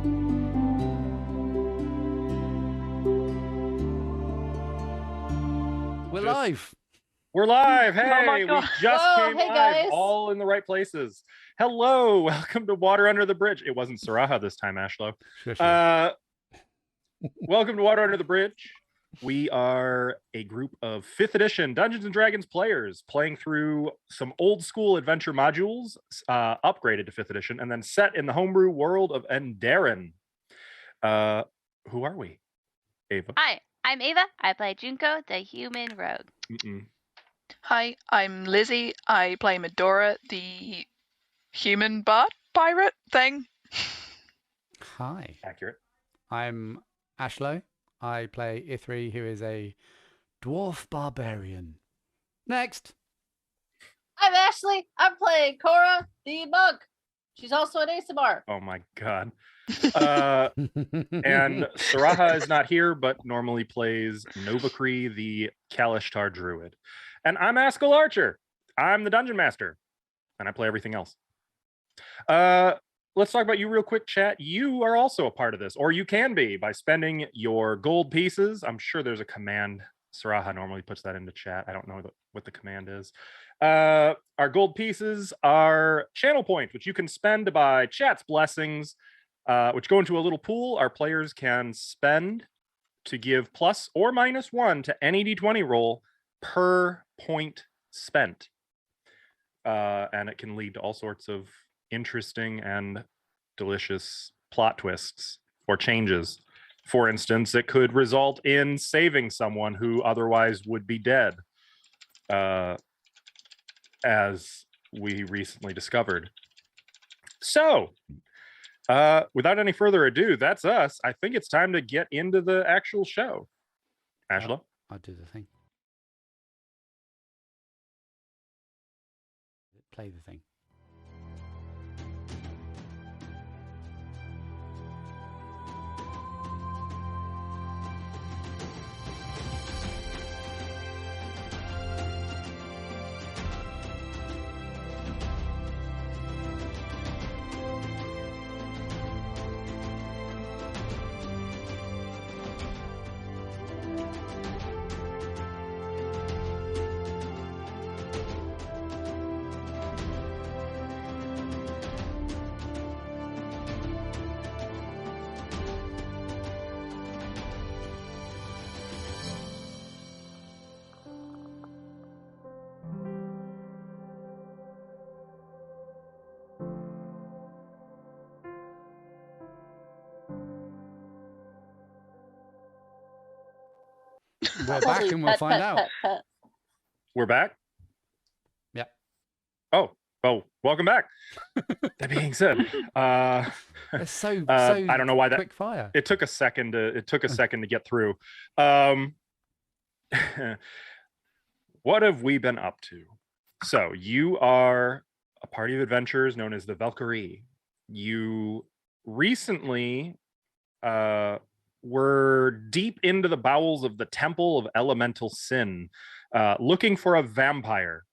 We're live. We're live. Hey, we just came hey live, guys. all in the right places. Hello, welcome to Water Under the Bridge. It wasn't Saraha this time, Ashlo. Welcome to Water Under the Bridge. We are a group of 5th edition Dungeons and Dragons players playing through some old school adventure modules, upgraded to 5th edition, and then set in the homebrew world of Enderan. Who are we? Ava. Hi, I'm Ava. I play Junko, the human rogue. Hi, I'm Lizzie. I play Medora, the human bard pirate thing. Hi. Accurate. I'm Ashlo. I play Ithri, who is a dwarf barbarian. Next. I'm Ashley. I'm playing Cora, the monk. She's also an ASMR. Oh my god. And Saraha is not here, but normally plays Novacree, the Kalishtar druid. And I'm Askell Archer. I'm the dungeon master, and I play everything else. Let's talk about you real quick, chat. You are also a part of this, or you can be by spending your gold pieces. I'm sure there's a command. Saraha normally puts that into chat. I don't know what the command is. Our gold pieces are channel points, which you can spend to buy chat's blessings, which go into a little pool our players can spend to give plus or minus 1 to any d20 roll per point spent. And it can lead to all sorts of interesting and delicious plot twists or changes. For instance, it could result in saving someone who otherwise would be dead, as we recently discovered. So, without any further ado, that's us. I think it's time to get into the actual show. Ashla? I'll do the thing. Play the thing. We're back and we'll find out. We're back? Yeah. Oh, welcome back. That being said, It's so I don't know why that quick fire. It took a second to get through. What have we been up to? So you are a party of adventurers known as the Valkyrie. You recently were deep into the bowels of the Temple of Elemental Sin, looking for a vampire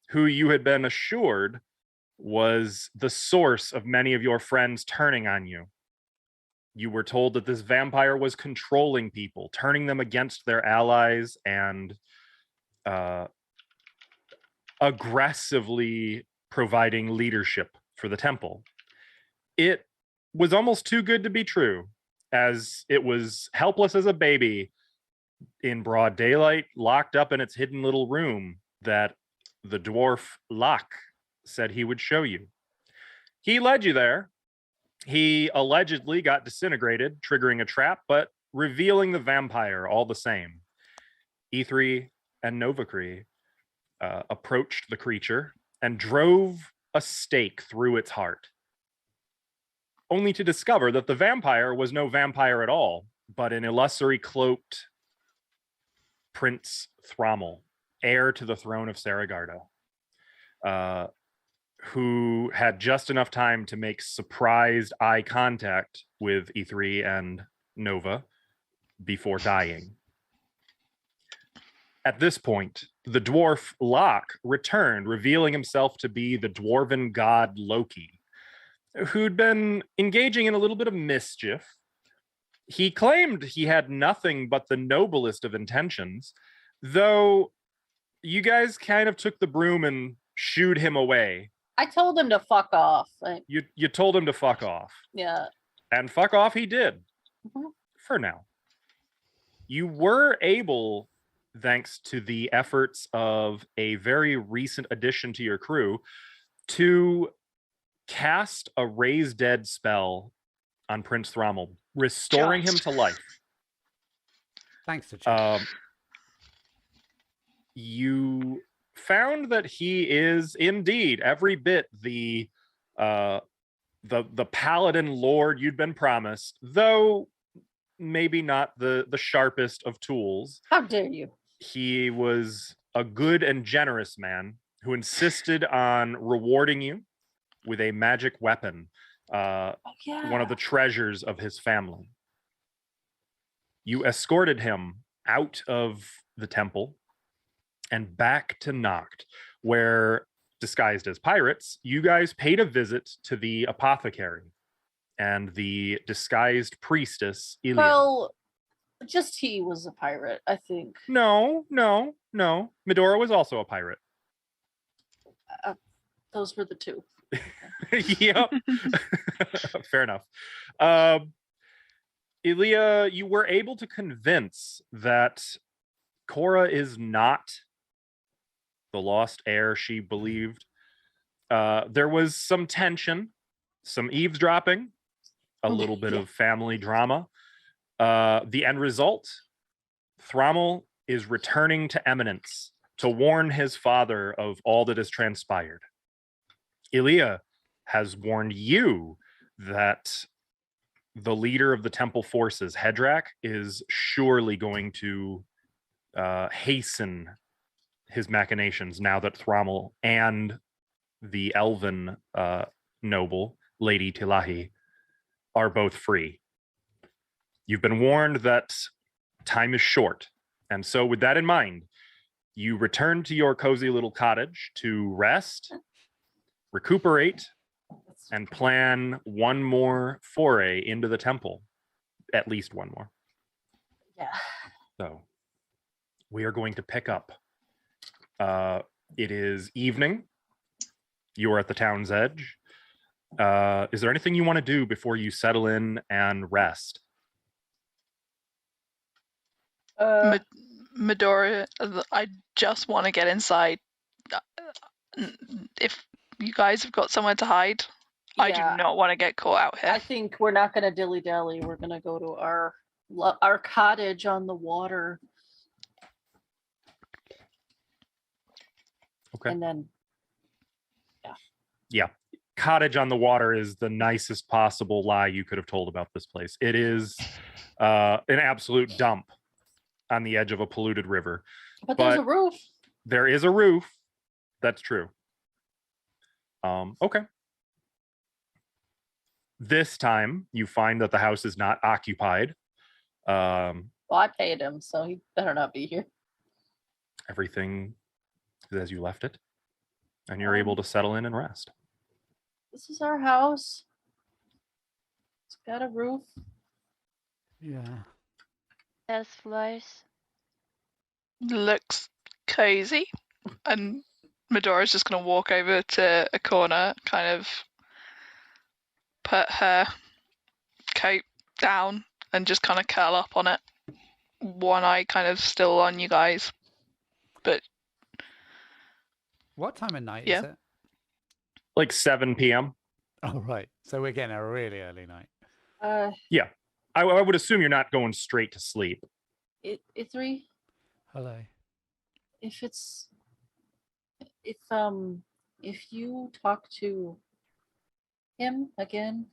who you had been assured was the source of many of your friends turning on you. You were told that this vampire was controlling people, turning them against their allies, and aggressively providing leadership for the temple. It was almost too good to be true, as it was helpless as a baby in broad daylight, locked up in its hidden little room that the dwarf Locke said he would show you. He led you there. He allegedly got disintegrated, triggering a trap, but revealing the vampire all the same. Ithri and Novacree approached the creature and drove a stake through its heart, only to discover that the vampire was no vampire at all, but an illusory cloaked Prince Thrommel, heir to the throne of Saragarda, who had just enough time to make surprised eye contact with E3 and Nova before dying. At this point, the dwarf Locke returned, revealing himself to be the dwarven god Loki, who'd been engaging in a little bit of mischief. He claimed he had nothing but the noblest of intentions, though you guys kind of took the broom and shooed him away. I told him to fuck off. You told him to fuck off. Yeah. And fuck off he did. Mhm. For now. You were able, thanks to the efforts of a very recent addition to your crew, to cast a raise dead spell on Prince Thrommel, restoring him Just. to life. Thanks to Chad. You found that he is indeed every bit the paladin lord you'd been promised, though maybe not the sharpest of tools. How dare you? He was a good and generous man who insisted on rewarding you with a magic weapon, Yeah. one of the treasures of his family. You escorted him out of the temple and back to Noct, where, disguised as pirates, you guys paid a visit to the apothecary and the disguised priestess, Ilya. Well, just he was a pirate, I think. No. Medora was also a pirate. Those were the two. Yep. Fair enough. Ilya, you were able to convince that Cora is not the lost heir she believed. There was some tension, some eavesdropping, a little bit of family drama. The end result, Thrommel is returning to Eminence to warn his father of all that has transpired. Ilya has warned you that the leader of the temple forces, Hedrak, is surely going to hasten his machinations now that Thrommel and the elven noble, Lady Tilahi, are both free. You've been warned that time is short. And so with that in mind, you return to your cozy little cottage to rest, recuperate, and plan one more foray into the temple. At least one more. Yeah. So we are going to pick up. It is evening. You are at the town's edge. Is there anything you want to do before you settle in and rest? Medora, I just want to get inside. If you guys have got somewhere to hide, I do not want to get caught out here. I think we're not going to dilly-dally. We're going to go to our cottage on the water. Okay. And then, yeah. Cottage on the water is the nicest possible lie you could have told about this place. It is an absolute dump on the edge of a polluted river. But there's a roof. There is a roof. That's true. Okay. This time, you find that the house is not occupied. Well, I paid him, so he better not be here. Everything is as you left it, and you're able to settle in and rest. This is our house. It's got a roof. Yeah. Those floors. Looks cozy. And Medora's just going to walk over to a corner, kind of put her coat down and just kind of curl up on it. One eye kind of still on you guys. But What time of night Yeah. is it? Like 7 p.m. Oh, right. So we're getting a really early night. I would assume you're not going straight to sleep. Ithri, Hello. if you talk to him again,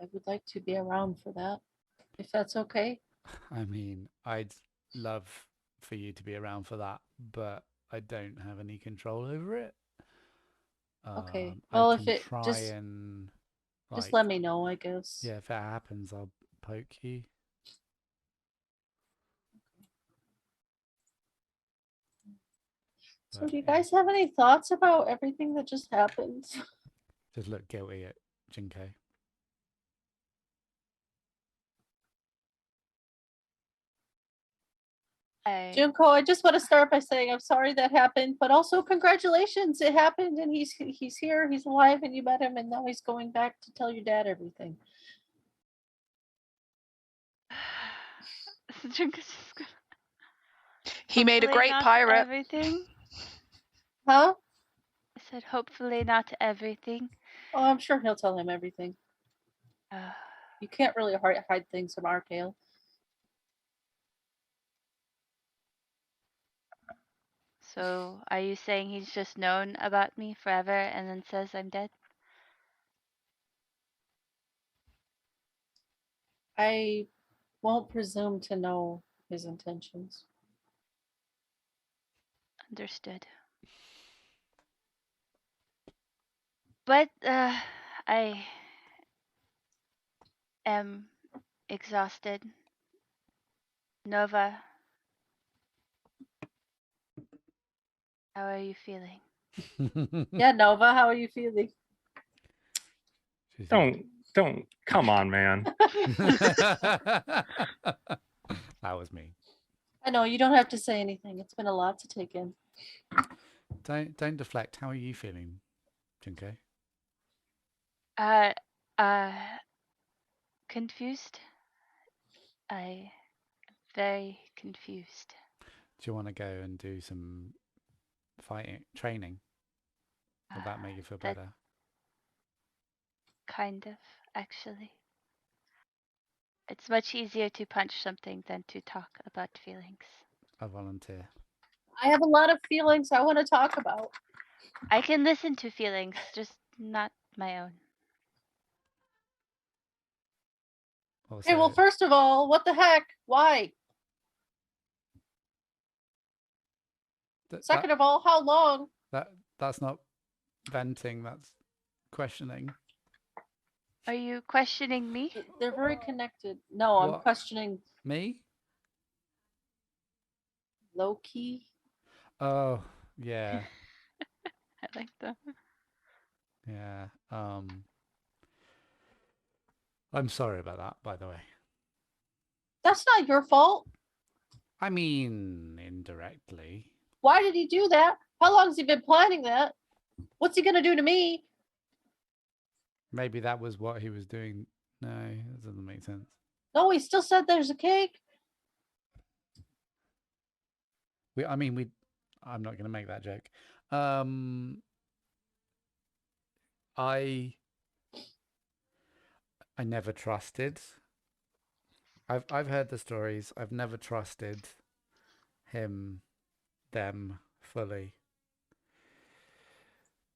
I would like to be around for that, if that's okay. I mean, I'd love for you to be around for that, but I don't have any control over it. Okay. I Well, if can it try just and just like, let me know, I guess. Yeah, if that happens, I'll poke you. So But, do you yeah, guys have any thoughts about everything that just happened? just look guilty Jinko? Junko, I just want to start by saying I'm sorry that happened, but also congratulations, it happened, and he's here, he's alive, and you met him, and now he's going back to tell your dad everything. Junko's just gonna He made a hopefully great not pirate. Everything. Huh? I said hopefully not everything. Oh, I'm sure he'll tell him everything. Uh, You can't really hide things from Arcale. so are you saying he's just known about me forever and then says I'm dead? I won't presume to know his intentions. Understood. But I am exhausted. Nova, how are you feeling? Yeah, Nova, how are you feeling? She's Don't. Come on, man. that was me. I know you don't have to say anything. It's been a lot to take in. Don't deflect. How are you feeling, Junko? Uh, uh, confused? I am very confused. Do you want to go and do some fighting training? Will that make you feel That better? kind of, actually. It's much easier to punch something than to talk about feelings. A volunteer. I have a lot of feelings I want to talk about. I can listen to feelings, just not my own. Also, Okay, well, first of all, what the heck? Why? Second of all, how long? that's not venting. That's questioning. Are you questioning me? They're very connected. No, I'm What? questioning Me? Loki. Oh, yeah, I like that. yeah. I'm sorry about that, by the way. That's not your fault. I mean, indirectly. Why did he do that? How long has he been planning that? What's he gonna do to me? Maybe that was what he was doing. No, that doesn't make sense. No, he still said there's a cake. I'm not going to make that joke. I never trusted. I've heard the stories. I've never trusted them fully.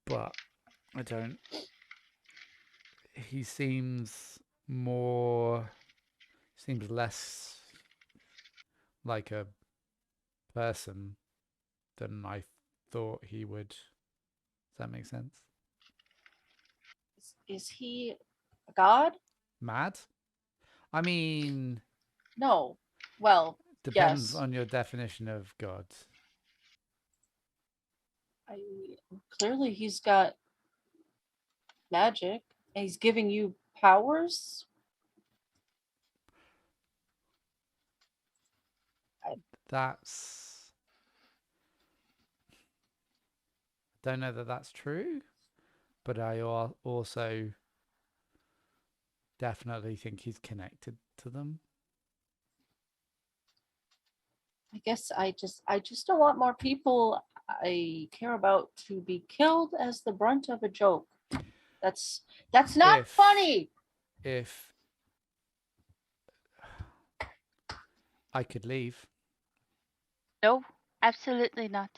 But I don't. He seems less like a person than I thought he would. Does that make sense? Is he a god? Mad? I mean, No. Well, depends yes. on your definition of God. Clearly he's got magic and he's giving you powers. That's. I don't know that that's true, but I also definitely think he's connected to them. I guess I just don't want more people I care about to be killed as the brunt of a joke. That's not funny. If I could leave, No, absolutely not.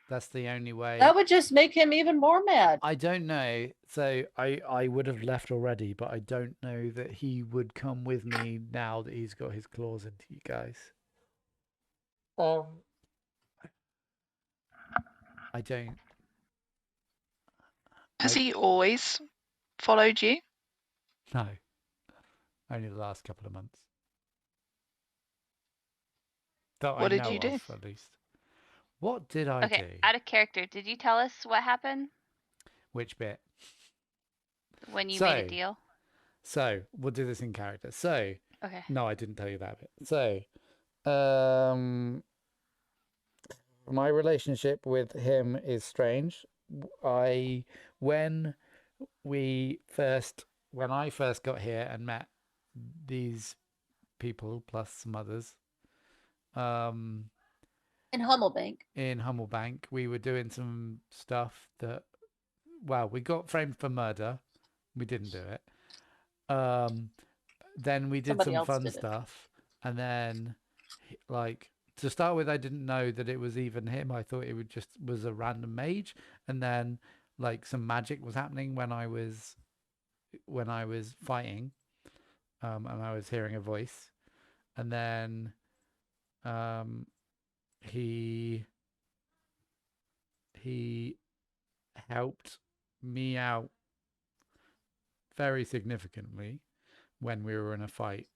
that's the only way. That would just make him even more mad. I don't know. So I would have left already, but I don't know that he would come with me now that he's got his claws into you guys. I don't. Has he always followed you? No. Only the last couple of months. That What I did know you do? of, at least. What did I do? Okay, out of character, did you tell us what happened? Which bit? when you made a So- deal. So we'll do this in character. So Okay. no, I didn't tell you that bit. So, my relationship with him is strange. I when when I first got here and met these people plus some others, In Hummelbank. in Hummelbank, we were doing some stuff that, well, we got framed for murder. We didn't do it. Then we did Somebody some else fun did it. stuff, and then, like, to start with, I didn't know that it was even him. I thought it was a random mage, and then like some magic was happening when I was fighting, and I was hearing a voice, and then he helped me out very significantly when we were in a fight.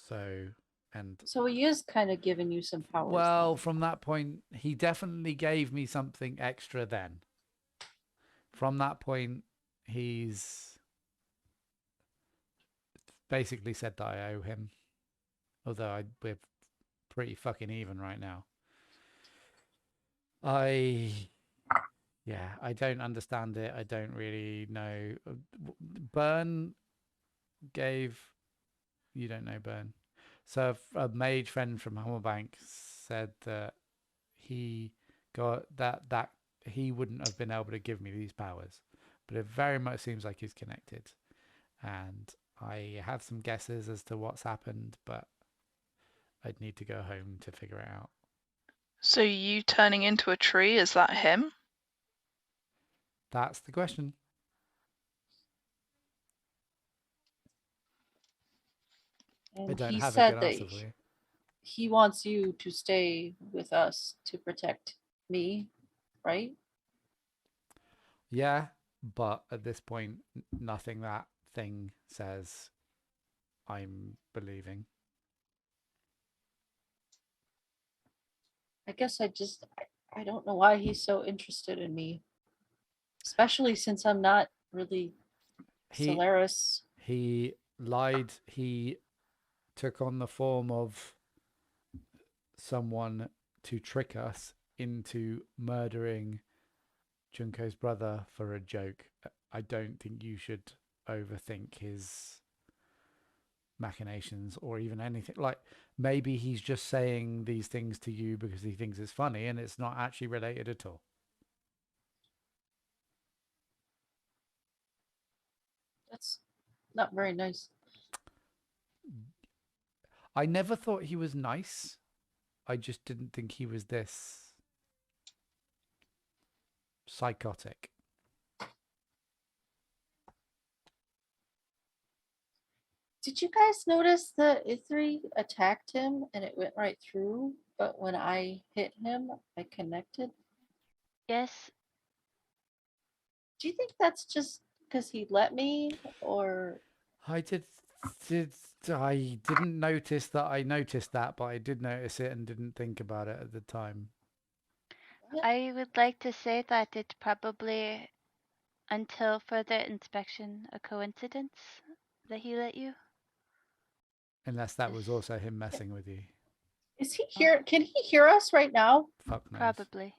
So and So he is kind of giving you some powers. well, then. from that point, he definitely gave me something extra then. From that point, he's basically said that I owe him. Although we're pretty fucking even right now. Yeah, I don't understand it. I don't really know. Byrne you don't know Byrne. So a mage friend from Hummelbank said that he got that he wouldn't have been able to give me these powers, but it very much seems like he's connected, and I have some guesses as to what's happened, but I'd need to go home to figure it out. So you turning into a tree, is that him? That's the question. And I don't he have a said good that answer for you. he wants you to stay with us to protect me, right? Yeah, but at this point, nothing that thing says I'm believing. I guess I don't know why he's so interested in me. Especially since I'm not really Solaris. He lied. He took on the form of someone to trick us into murdering Junko's brother for a joke. I don't think you should overthink his machinations or even anything. Like, maybe he's just saying these things to you because he thinks it's funny and it's not actually related at all. That's not very nice. I never thought he was nice. I just didn't think he was this psychotic. Did you guys notice that Ithri attacked him and it went right through? But when I hit him, I connected. Yes. Do you think that's just because he let me, or I didn't notice that I noticed that, but I did notice it and didn't think about it at the time. I would like to say that it's probably, until further inspection, a coincidence that he let you. Unless that was also him messing with you. is he here? Can he hear us right now? Fuck knows. Probably.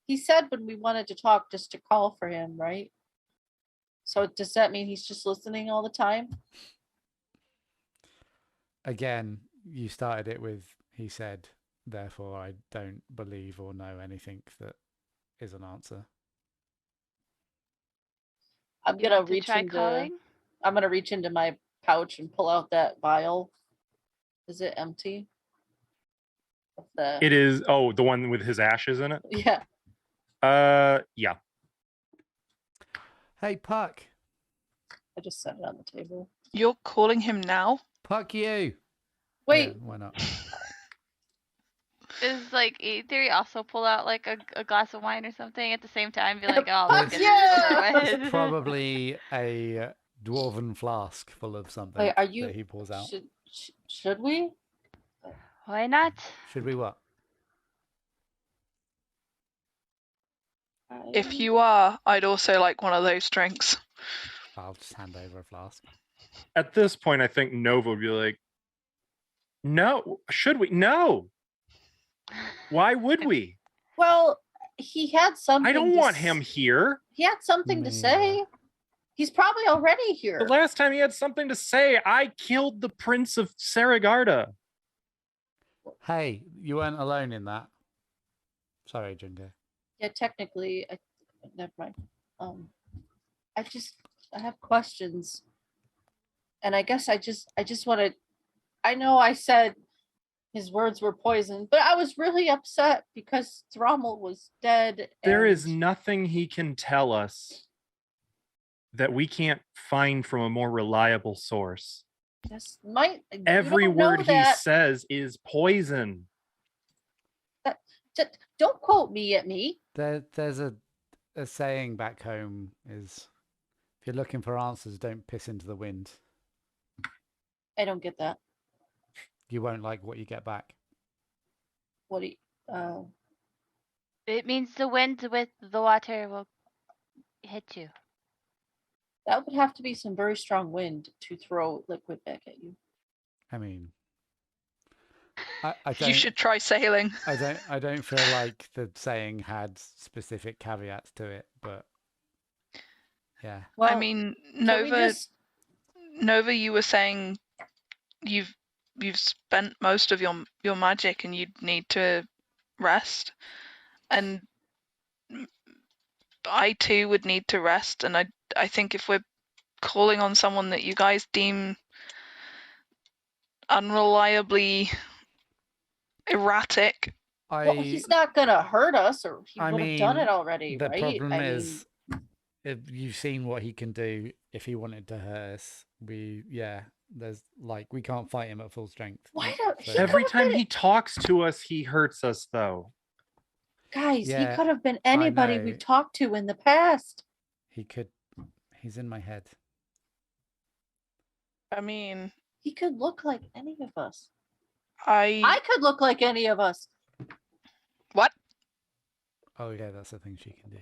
He said when we wanted to talk just to call for him, right? So does that mean he's just listening all the time? Again, you started it with, he said, therefore I don't believe or know anything that is an answer. I'm You gonna want to reach try into calling? I'm gonna reach into my pouch and pull out that vial. Is it empty? Of the It is. Oh, the one with his ashes in it. yeah. Yeah. Hey, Puck. I just set it on the table. You're calling him now? Puck you. Wait, Yeah, why not? Is like E3 also pull out like a glass of wine or something at the same time? Be like, oh, Fuck let's get yeah! this over with. Probably a dwarven flask full of something Wait, are you? that he pulls out. Should we? Why not? Should we what? If you are, I'd also like one of those drinks. I'll just hand over a flask. At this point, I think Nova would be like, no, should we? No. Why would we? Well, he had something. I don't want him here. He had something Me to say. either. He's probably already here. The last time he had something to say, I killed the Prince of Saragarda. Hey, you weren't alone in that. Sorry, Jungo. Yeah, technically, never mind. I have questions, and I guess I just want to. I know I said his words were poisoned, but I was really upset because Thrommel was dead. There is and nothing he can tell us that we can't find from a more reliable source. this might Every you don't know word he that. says is poison. Just don't quote me at me. There's a saying back home is, if you're looking for answers, don't piss into the wind. I don't get that. You won't like what you get back. What do you, It means the wind with the water will hit you. that would have to be some very strong wind to throw liquid back at you. I mean, I You don't. should try sailing. I don't feel like the saying had specific caveats to it, but yeah. Well, I mean, can we just- Nova, you were saying you've spent most of your magic and you'd need to rest, and I too would need to rest. And I think if we're calling on someone that you guys deem unreliably erratic, well, he's not gonna hurt us, or he I would have done mean, it already, the right? problem I is, if you've seen what he can do if he wanted to hurt us. There's we can't fight him at full strength. Why don't So- he Every could've time been- he talks to us, he hurts us, though. guys, Yeah, he could have been anybody know. we've talked to in the past. He could. He's in my head. I mean, He could look like any of us. I I could look like any of us. what? Oh yeah, that's the thing she can do.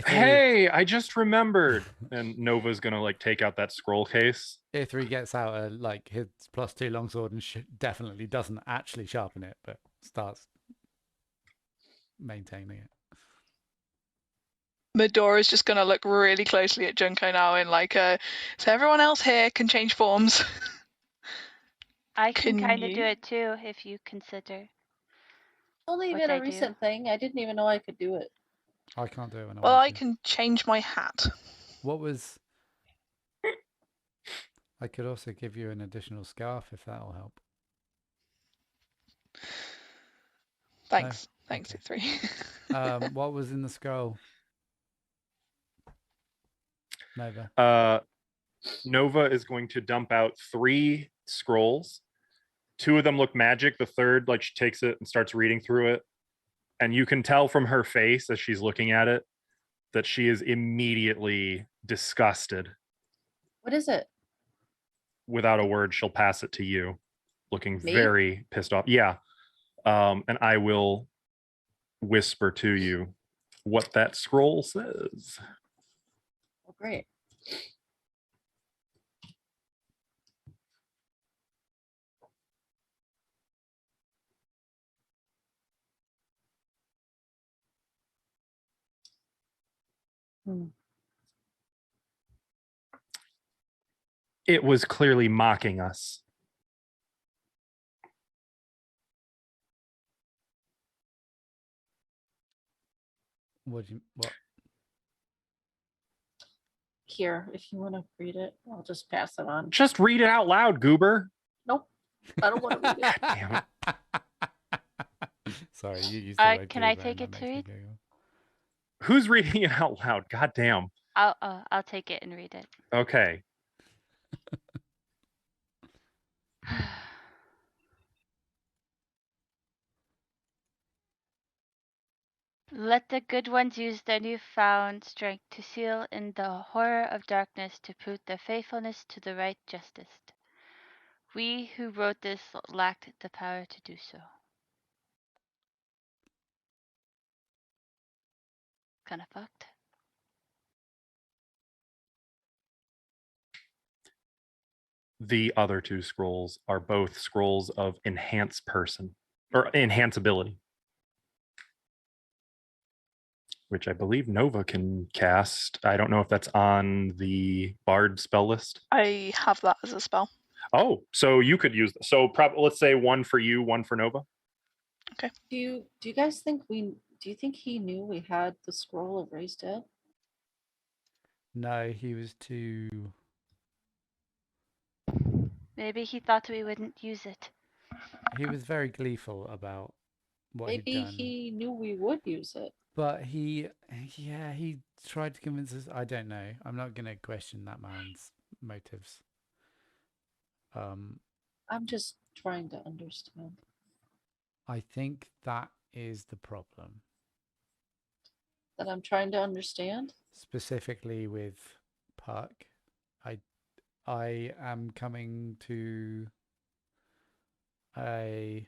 Hey, I just remembered. And Nova's gonna take out that scroll case. Ithri gets out his +2 longsword and definitely doesn't actually sharpen it, but starts maintaining it. Medora's just gonna look really closely at Junko now and so everyone else here can change forms. I can Can kind of do you? it too if you consider. Only Which been I a do. recent thing. I didn't even know I could do it. I can't do it when I Well, want I to. can change my hat. What was? I could also give you an additional scarf if that'll help. Thanks. Thanks, okay. E3. What was in the scroll? Nova. Nova is going to dump out 3 scrolls. 2 of them look magic. The third, she takes it and starts reading through it. And you can tell from her face as she's looking at it that she is immediately disgusted. What is it? Without a word, she'll pass it to you, looking Me? very pissed off. Yeah. And I will whisper to you what that scroll says. Oh, great. It was clearly mocking us. What? Here, if you want to read it, I'll just pass it on. Just read it out loud, goober. Nope. I don't want to read it. Damn it. Sorry, you used the word Can I goober take and it that to makes me read? giggle. Who's reading it out loud? God damn. I'll take it and read it. Okay. Let the good ones use their newfound strength to seal in the horror of darkness to prove their faithfulness to the right justice. We who wrote this lacked the power to do so. kind of fucked. The other two scrolls are both scrolls of enhance person or enhance ability, which I believe Nova can cast. I don't know if that's on the Bard spell list. I have that as a spell. Oh, so you could use so let's say one for you, one for Nova. Do you guys think do you think he knew we had the scroll of raised dead? No, he was too. Maybe he thought we wouldn't use it. He was very gleeful about what he'd Maybe done. he knew we would use it. But he tried to convince us. I don't know. I'm not going to question that man's motives. I'm just trying to understand. I think that is the problem. That I'm trying to understand? Specifically with Puck, I am coming to a,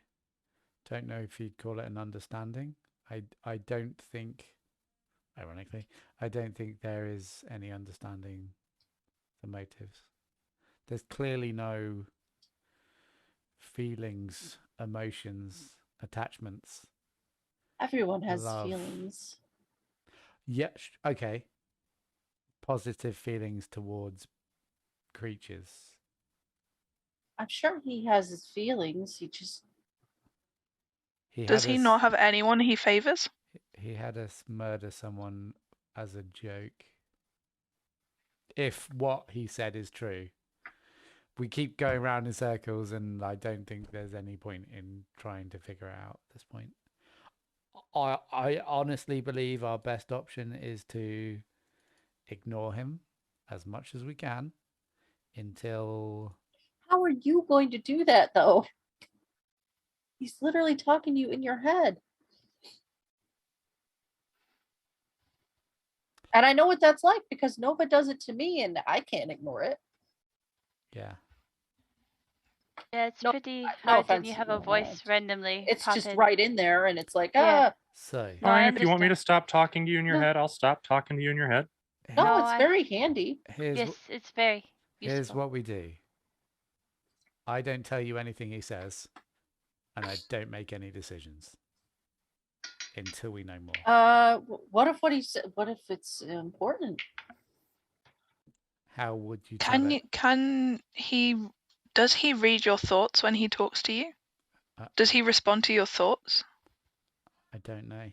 don't know if you'd call it an understanding. I don't think, ironically, I don't think there is any understanding the motives. There's clearly no feelings, emotions, attachments. Everyone has Love. feelings. Yeah, okay. Positive feelings towards creatures. I'm sure he has his feelings. Does he not have anyone he favors? He had us murder someone as a joke. If what he said is true. We keep going around in circles, and I don't think there's any point in trying to figure it out at this point. I honestly believe our best option is to ignore him as much as we can until... How are you going to do that, though? He's literally talking to you in your head. And I know what that's like because Nova does it to me and I can't ignore it. Yeah. Yeah, it's No- pretty no hard when offense, you have a no, voice randomly It's pop just in. right in there and it's like, Yeah. So, No, I Fine, if you want me to understand. stop talking to you in your No. head, I'll stop talking to you in your head. no, No, it's very handy. here's it's very here's useful. what we do. I don't tell you anything he says, and I don't make any decisions until we know more. What if what he said? What if it's important? How would you tell it? Does he read your thoughts when he talks to you? Does he respond to your thoughts? I don't know.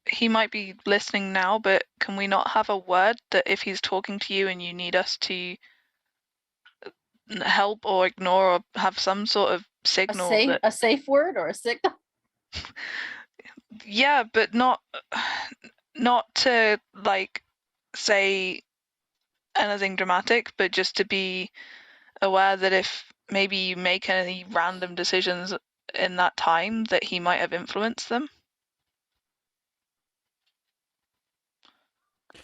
He might be listening now, but can we not have a word that if he's talking to you and you need us to help or ignore or have some sort of signal A safe word or a signal? Yeah, but not to like say anything dramatic, but just to be aware that if maybe you make any random decisions in that time that he might have influenced them.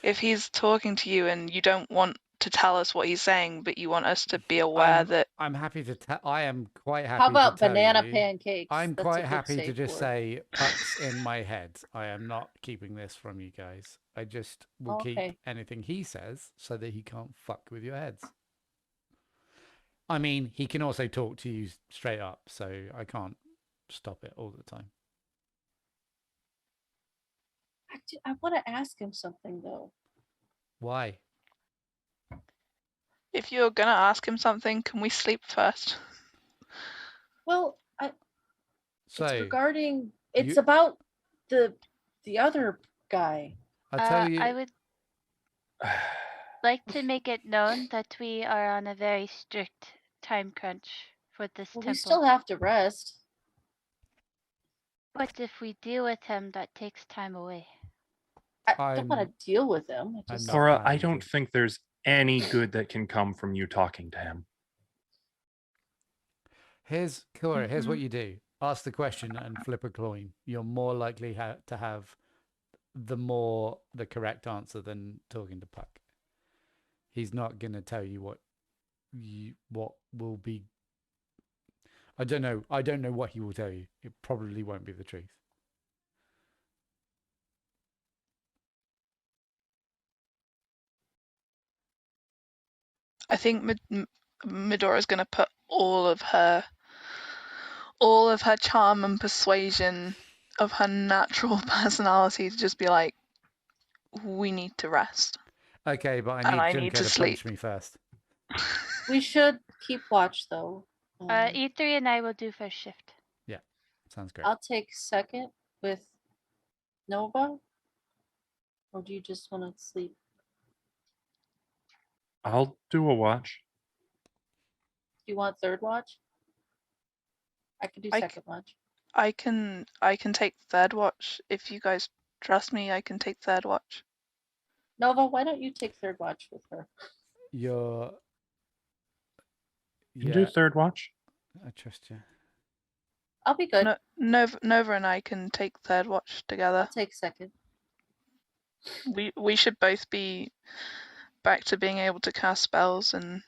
If he's talking to you and you don't want to tell us what he's saying, but you want us to be aware that I'm happy to tell. I am quite happy. How about to tell banana you, pancakes? I'm That's quite a good happy to safe just word. say Puck's in my head. I am not keeping this from you guys. I just will keep Okay. anything he says so that he can't fuck with your heads. I mean, he can also talk to you straight up, so I can't stop it all the time. I want to ask him something though. Why? if you're gonna ask him something, can we sleep first? Well, So it's regarding. It's you- about the other guy. I'll tell you. I would like to make it known that we are on a very strict time crunch for this Well, temple. we still have to rest. But if we deal with him, that takes time away. I don't want to deal with him. I I'm just, not Cora, I planning don't to. think there's any good that can come from you talking to him. Here's Cora. Here's what you do: ask the question and flip a coin. You're more likely to have the correct answer than talking to Puck. He's not gonna tell you what will be. I don't know what he will tell you. It probably won't be the truth. I think Medora's going to put all of her charm and persuasion of her natural personality to just be like, we need to rest. Okay, but And I I need need Junko to to sleep. punch me first. We should keep watch though. E3 and I will do first shift. Sounds great. I'll take second with Nova. Or do you just want to sleep? I'll do a watch. Do you want third watch? I could do I second watch. I can take third watch. If you guys trust me, I can take third watch. Nova, why don't you take third watch with her? You're. You can do Yeah, third watch. I trust you. I'll be good. Nova and I can take third watch together. I'll take second. We should both be back to being able to cast spells and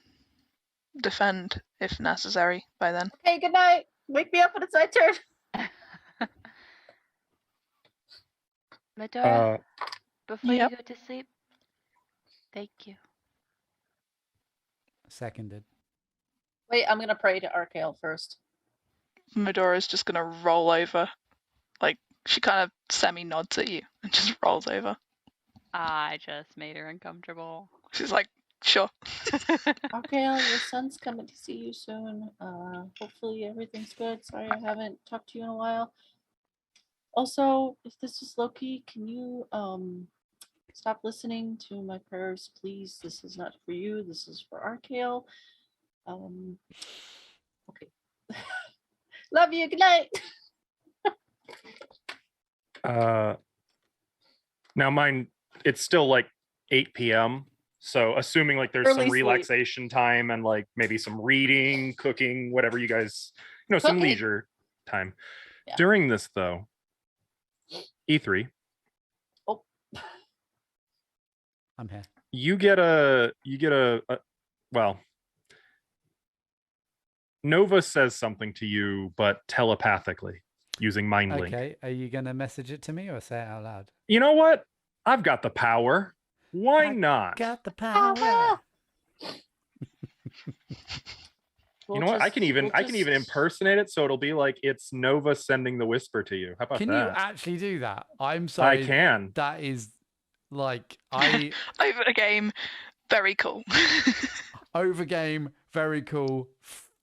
defend if necessary by then. Okay, good night. Wake me up when it's my turn. Medora, before Yep. you go to sleep, thank you. Seconded. Wait, I'm gonna pray to Archael first. Medora's just gonna roll over. Like, she kind of semi-nods at you and just rolls over. I just made her uncomfortable. She's like, sure. Archael, your son's coming to see you soon. Hopefully everything's good. Sorry I haven't talked to you in a while. Also, if this is Loki, can you stop listening to my prayers, please? This is not for you. This is for Archael. Okay. Love you. Good night. Now mine, it's still like 8 p.m. So assuming like there's Early some sleep. relaxation time and like maybe some reading, cooking, whatever you guys, some Cooking. leisure time. Yeah. During this though, E3, I'm here. you get a well, Nova says something to you, but telepathically using mind link. Okay, are you gonna message it to me or say it out loud? You know what? I've got the power. Why I not? Got the power. You know what? I can even impersonate it, so it'll be like it's Nova sending the whisper to you. How about Can that? you actually do that? I'm sorry. I can. That is like I Over a game, very cool. over game, very cool,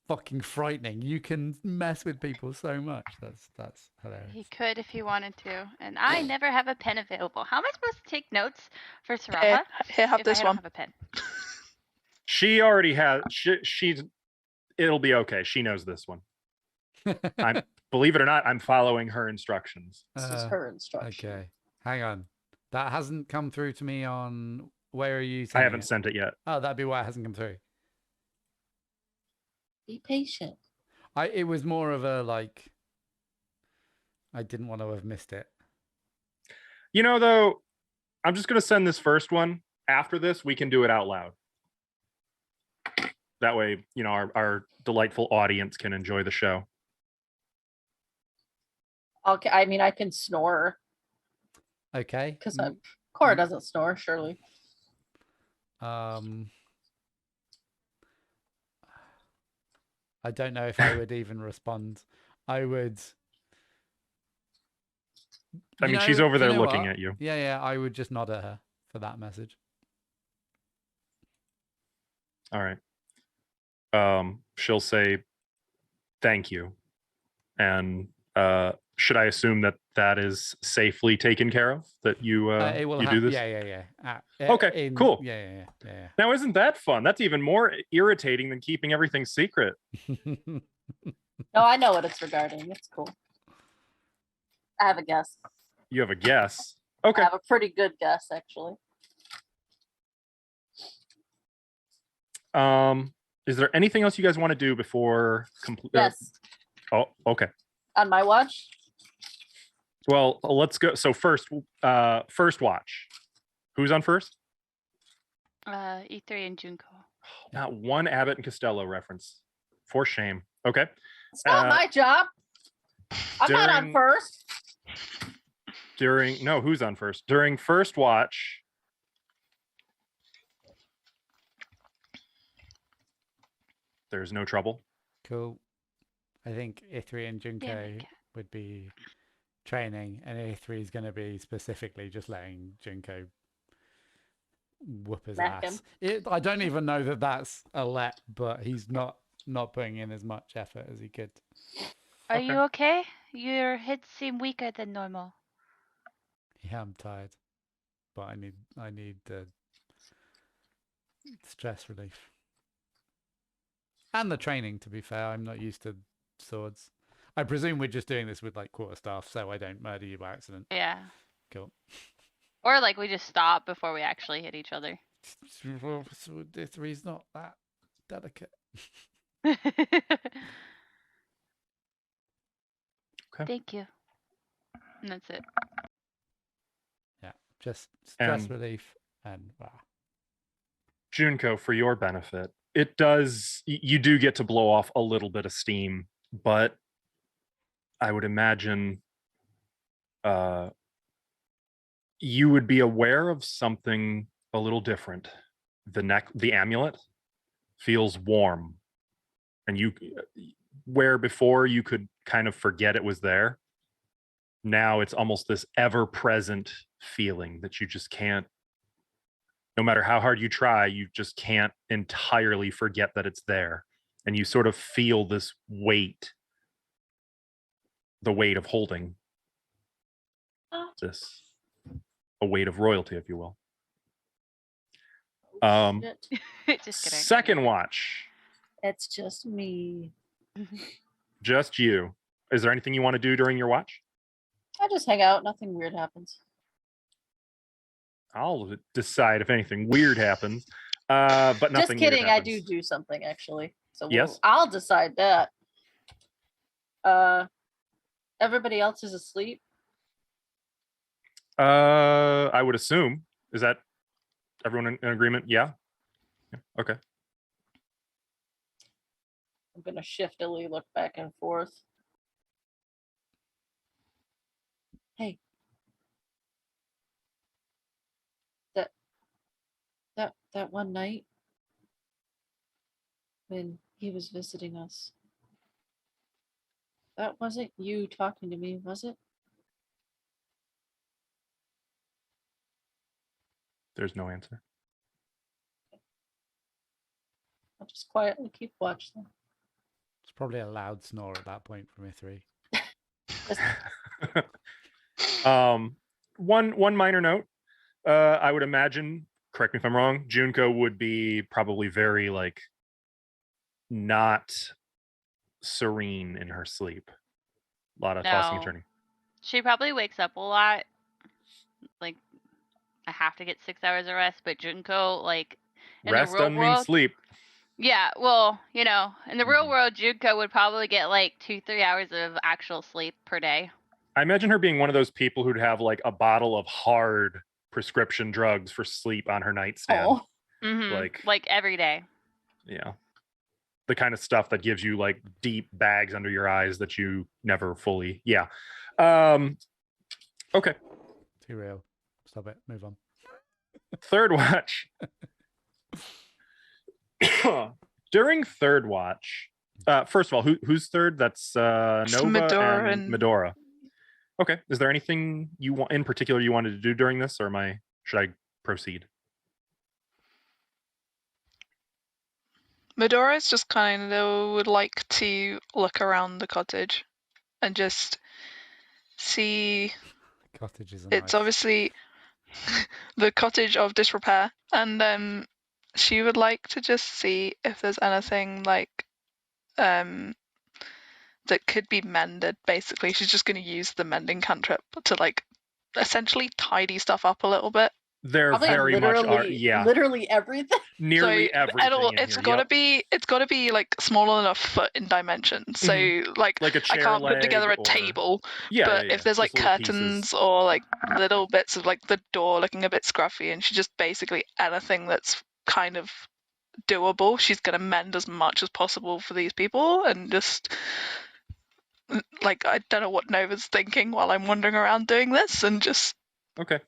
fucking frightening. You can mess with people so much. That's hilarious. He could if he wanted to, and I never have a pen available. How am I supposed to take notes for Here, Saraha have if this I don't one. have a pen? She already has. She's. It'll be okay. She knows this one. I'm. Believe it or not, I'm following her instructions. This is her instruction. Okay, hang on. That hasn't come through to me on. Where are you? I sending haven't it? sent it yet. Oh, that'd be why it hasn't come through. Be patient. It was more of a like. I didn't want to have missed it. Though, I'm just gonna send this first one. After this, we can do it out loud. That way, our delightful audience can enjoy the show. Okay, I mean I can snore Okay. because Cora doesn't snore, surely. I don't know if I would even respond. I would. I mean, she's over there looking what? at you. Yeah. I would just nod at her for that message. All right. She'll say, "Thank you," and should I assume that is safely taken care of? That you It will do this? Yeah. Okay, cool. Yeah. Now, isn't that fun? That's even more irritating than keeping everything secret. No, I know what it's regarding. It's cool. I have a guess. You have a guess. Okay. I have a pretty good guess, actually. Is there anything else you guys want to do before complete? Yes. Oh, okay. On my watch? Well, let's go. So first watch. Who's on first? E3 and Junko. Not one Abbott and Costello reference. For shame. Okay. It's not my job. I'm not on during- first. Who's on first? During first watch, There's no trouble. Cool. I think Ithri and Yeah, Junko my cat. would be training, and Ithri is going to be specifically just letting Junko whoop his Smack him. ass. I don't even know that that's a let, but he's not putting in as much effort as he could. Are Okay. you okay? Your hits seem weaker than normal. Yeah, I'm tired, but I need the stress relief and the training. To be fair, I'm not used to swords. I presume we're just doing this with like quarterstaff, so I don't murder you by accident. Yeah. Cool. Or like we just stop before we actually hit each other. Three's not that delicate. Thank you. And that's it. Yeah, just stress And- relief and Junko, for your benefit, it does. You do get to blow off a little bit of steam, but I would imagine you would be aware of something a little different. The amulet feels warm, and where before you could kind of forget it was there, now it's almost this ever-present feeling that you just can't, no matter how hard you try, you just can't entirely forget that it's there. And you sort of feel this weight, the weight of holding this, a weight of royalty, if you will. Shit. Just kidding. Second watch, It's just me. just you. Is there anything you want to do during your watch? I just hang out. Nothing weird happens. I'll decide if anything weird happens. But nothing. Just kidding. Weird I happens. do something actually. So Yes? I'll decide that. Everybody else is asleep. I would assume. Is that everyone in agreement? Yeah. Okay. I'm gonna shiftily look back and forth. Hey. That one night when he was visiting us. That wasn't you talking to me, was it? There's no answer. I'll just quietly keep watch then. it's probably a loud snore at that point from Ithri. One minor note. I would imagine, correct me if I'm wrong, Junko would be probably very like not serene in her sleep. A lot of tossing and No. turning. She probably wakes up a lot. Like, I have to get 6 hours of rest, but Junko, like, in Rest the real doesn't mean world, sleep. yeah, well, in the real Mhm. world, Junko would probably get like 2-3 hours of actual sleep per day. I imagine her being one of those people who'd have like a bottle of hard prescription drugs for sleep on her nightstand. Oh, Mm-hmm. Like every day. yeah. The kind of stuff that gives you like deep bags under your eyes that you never fully okay. Too real. Stop it. Move on. Third watch. During third watch, first of all, who's third? That's Nova Medora and and- Medora. Okay. Is there anything you want in particular you wanted to do during this, or should I proceed? Medora's just kind of would like to look around the cottage and just see. Cottages are It's nice. obviously the cottage of disrepair, and she would like to just see if there's anything like that could be mended. Basically, she's just going to use the mending cantrip to like essentially tidy stuff up a little bit. There probably very much are, yeah, literally everything. nearly So everything. it's in got to here. be like small enough foot in dimension. So like Like a I chair can't put leg together a or- table, Yeah, but yeah, if there's like just little curtains pieces. or like little bits of like the door looking a bit scruffy, and she just basically anything that's kind of doable, she's gonna mend as much as possible for these people, and just like I don't know what Nova's thinking while I'm wandering around doing this and just Okay.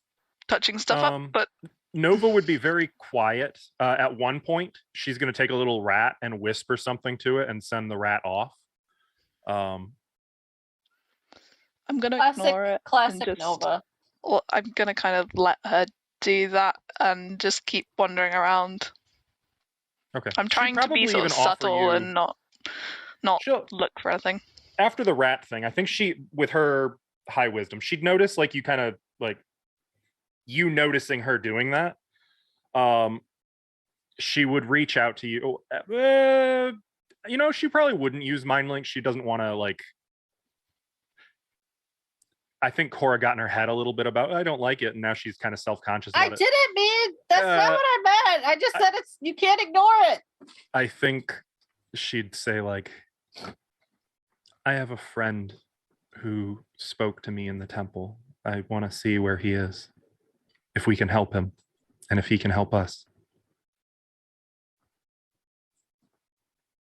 touching stuff up, but Nova would be very quiet. At one point, she's going to take a little rat and whisper something to it and send the rat off. I'm gonna ignore it. Classic and just, Nova. Well, I'm gonna kind of let her do that and just keep wandering around. Okay. I'm She'd trying to be probably sort of even offer subtle you- and not She'll- look for anything. After the rat thing, I think she, with her high wisdom, she'd notice like you kind of like you noticing her doing that. She would reach out to you. You know, she probably wouldn't use mind link. She doesn't want to like. I think Cora got in her head a little bit about I don't like it, and now she's kind of self-conscious about I it. didn't mean that's not what I meant. I just said it's you can't ignore it. I think she'd say like, I have a friend who spoke to me in the temple. I want to see where he is, if we can help him, and if he can help us.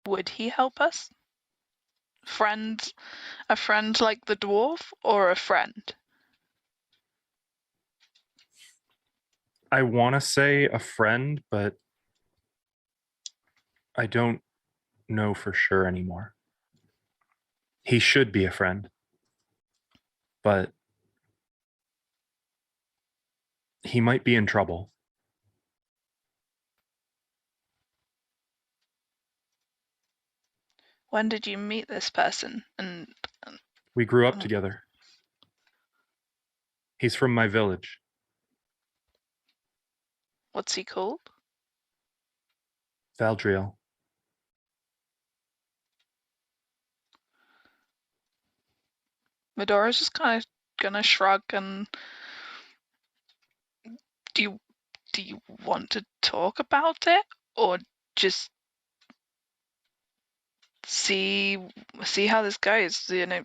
Would he help us? A friend like the dwarf, or a friend? I want to say a friend, but I don't know for sure anymore. He should be a friend, but he might be in trouble. When did you meet this person? And We grew up together. He's from my village. what's he called? Valdriel. Medora's just kind of gonna shrug and do you want to talk about it, or just see how this goes? You know,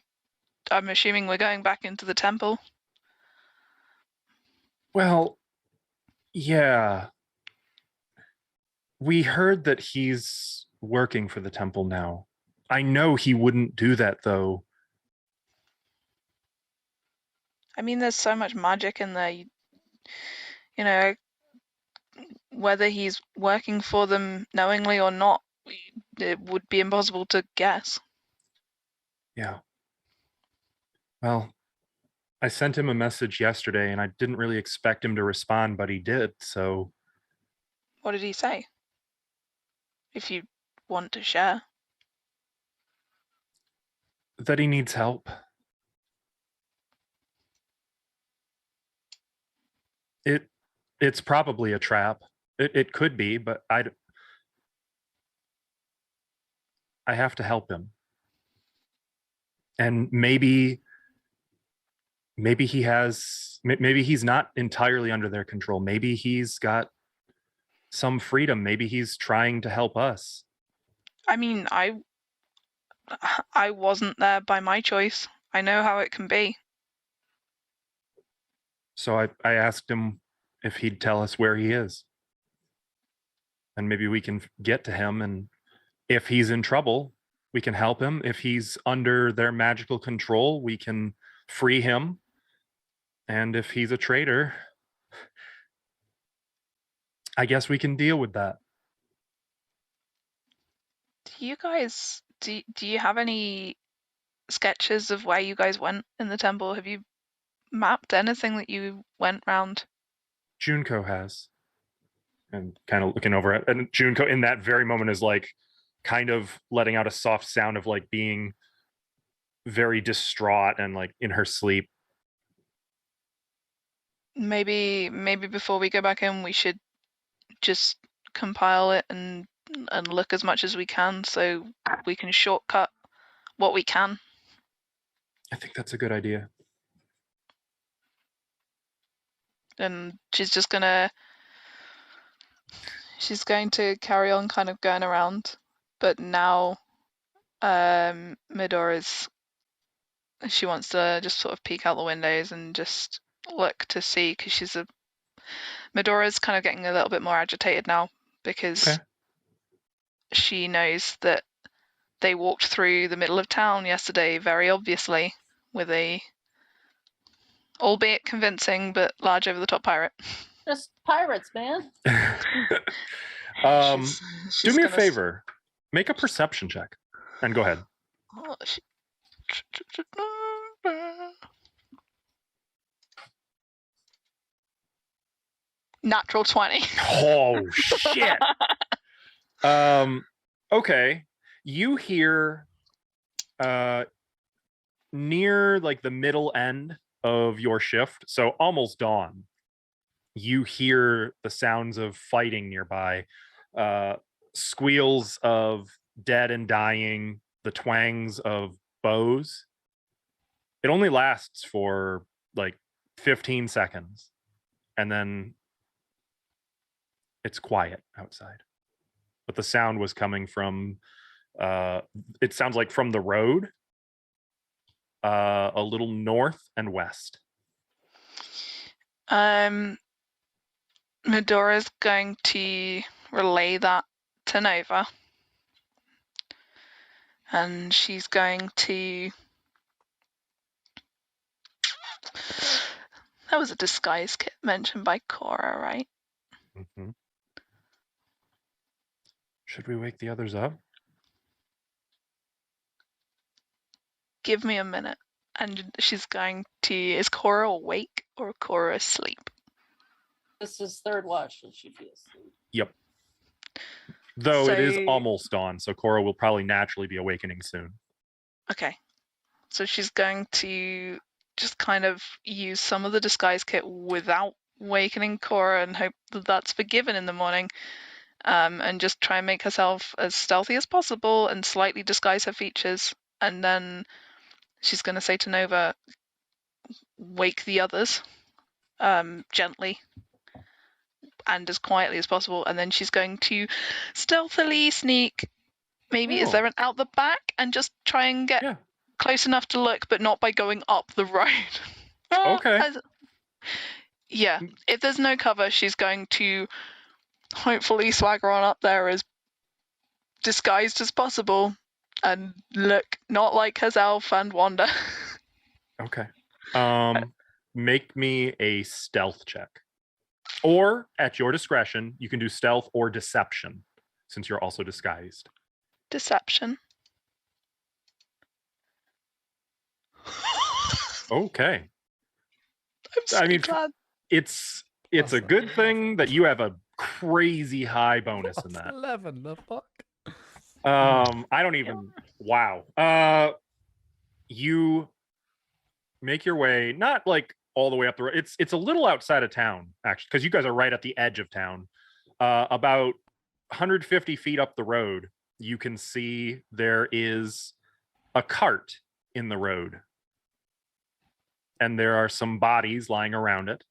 I'm assuming we're going back into the temple. Well, yeah. We heard that he's working for the temple now. I know he wouldn't do that, though. I mean, there's so much magic in there. You know, whether he's working for them knowingly or not, it would be impossible to guess. Yeah. Well, I sent him a message yesterday, and I didn't really expect him to respond, but he did, so... What did he say? If you want to share. That he needs help. It's probably a trap. It could be, but I have to help him. And maybe he's not entirely under their control. Maybe he's got some freedom. Maybe he's trying to help us. I mean, I wasn't there by my choice. I know how it can be. So I asked him if he'd tell us where he is. And maybe we can get to him, and if he's in trouble, we can help him. If he's under their magical control, we can free him. And if he's a traitor, I guess we can deal with that. Do you have any sketches of where you guys went in the temple? Have you mapped anything that you went round? Junko has. And kind of looking over it. And Junko in that very moment is like kind of letting out a soft sound of like being very distraught and like in her sleep. Maybe before we go back in, we should just compile it and look as much as we can, so we can shortcut what we can. I think that's a good idea. And she's going to carry on kind of going around, but now she wants to just sort of peek out the windows and just look to see, because Medora's kind of getting a little bit more agitated now, because she knows that they walked through the middle of town yesterday very obviously with a, albeit convincing, but large over the top pirate. Just pirates, man. Do She's me a gonna favor. Make a perception check. And go ahead. Oh, Natural 20. Oh, shit. Okay. You hear near like the middle end of your shift, so almost dawn, you hear the sounds of fighting nearby, squeals of dead and dying, the twangs of bows. It only lasts for like 15 seconds, and then it's quiet outside. But the sound was coming from, it sounds like from the road, a little north and west. Medora's going to relay that to Nova. And she's going to... That was a disguise kit mentioned by Cora, right? Mm-hmm. Should we wake the others up? Give me a minute. And she's going to... Is Cora awake or Cora asleep? This is third watch, so she'd be asleep. Yep. Though it is So- almost dawn, so Cora will probably naturally be awakening soon. Okay. So she's going to just kind of use some of the disguise kit without awakening Cora and hope that that's forgiven in the morning. And just try and make herself as stealthy as possible and slightly disguise her features. And then she's going to say to Nova, wake the others gently and as quietly as possible. And then she's going to stealthily sneak. Maybe is Oh. there an out the back and just try and get Yeah. close enough to look, but not by going up the road. Okay. Yeah, if there's no cover, she's going to hopefully swagger on up there as disguised as possible and look not like herself and Wanda. Okay. Make me a stealth check. Or at your discretion, you can do stealth or deception, since you're also disguised. Deception. Okay. I'm so I mean, glad. It's a Awesome. good thing that you have a crazy high bonus in that. 11, the fuck? I don't even. Wow. You make your way, not like all the way up the road. It's a little outside of town, actually, because you guys are right at the edge of town. About 150 feet up the road, you can see there is a cart in the road, and there are some bodies lying around it.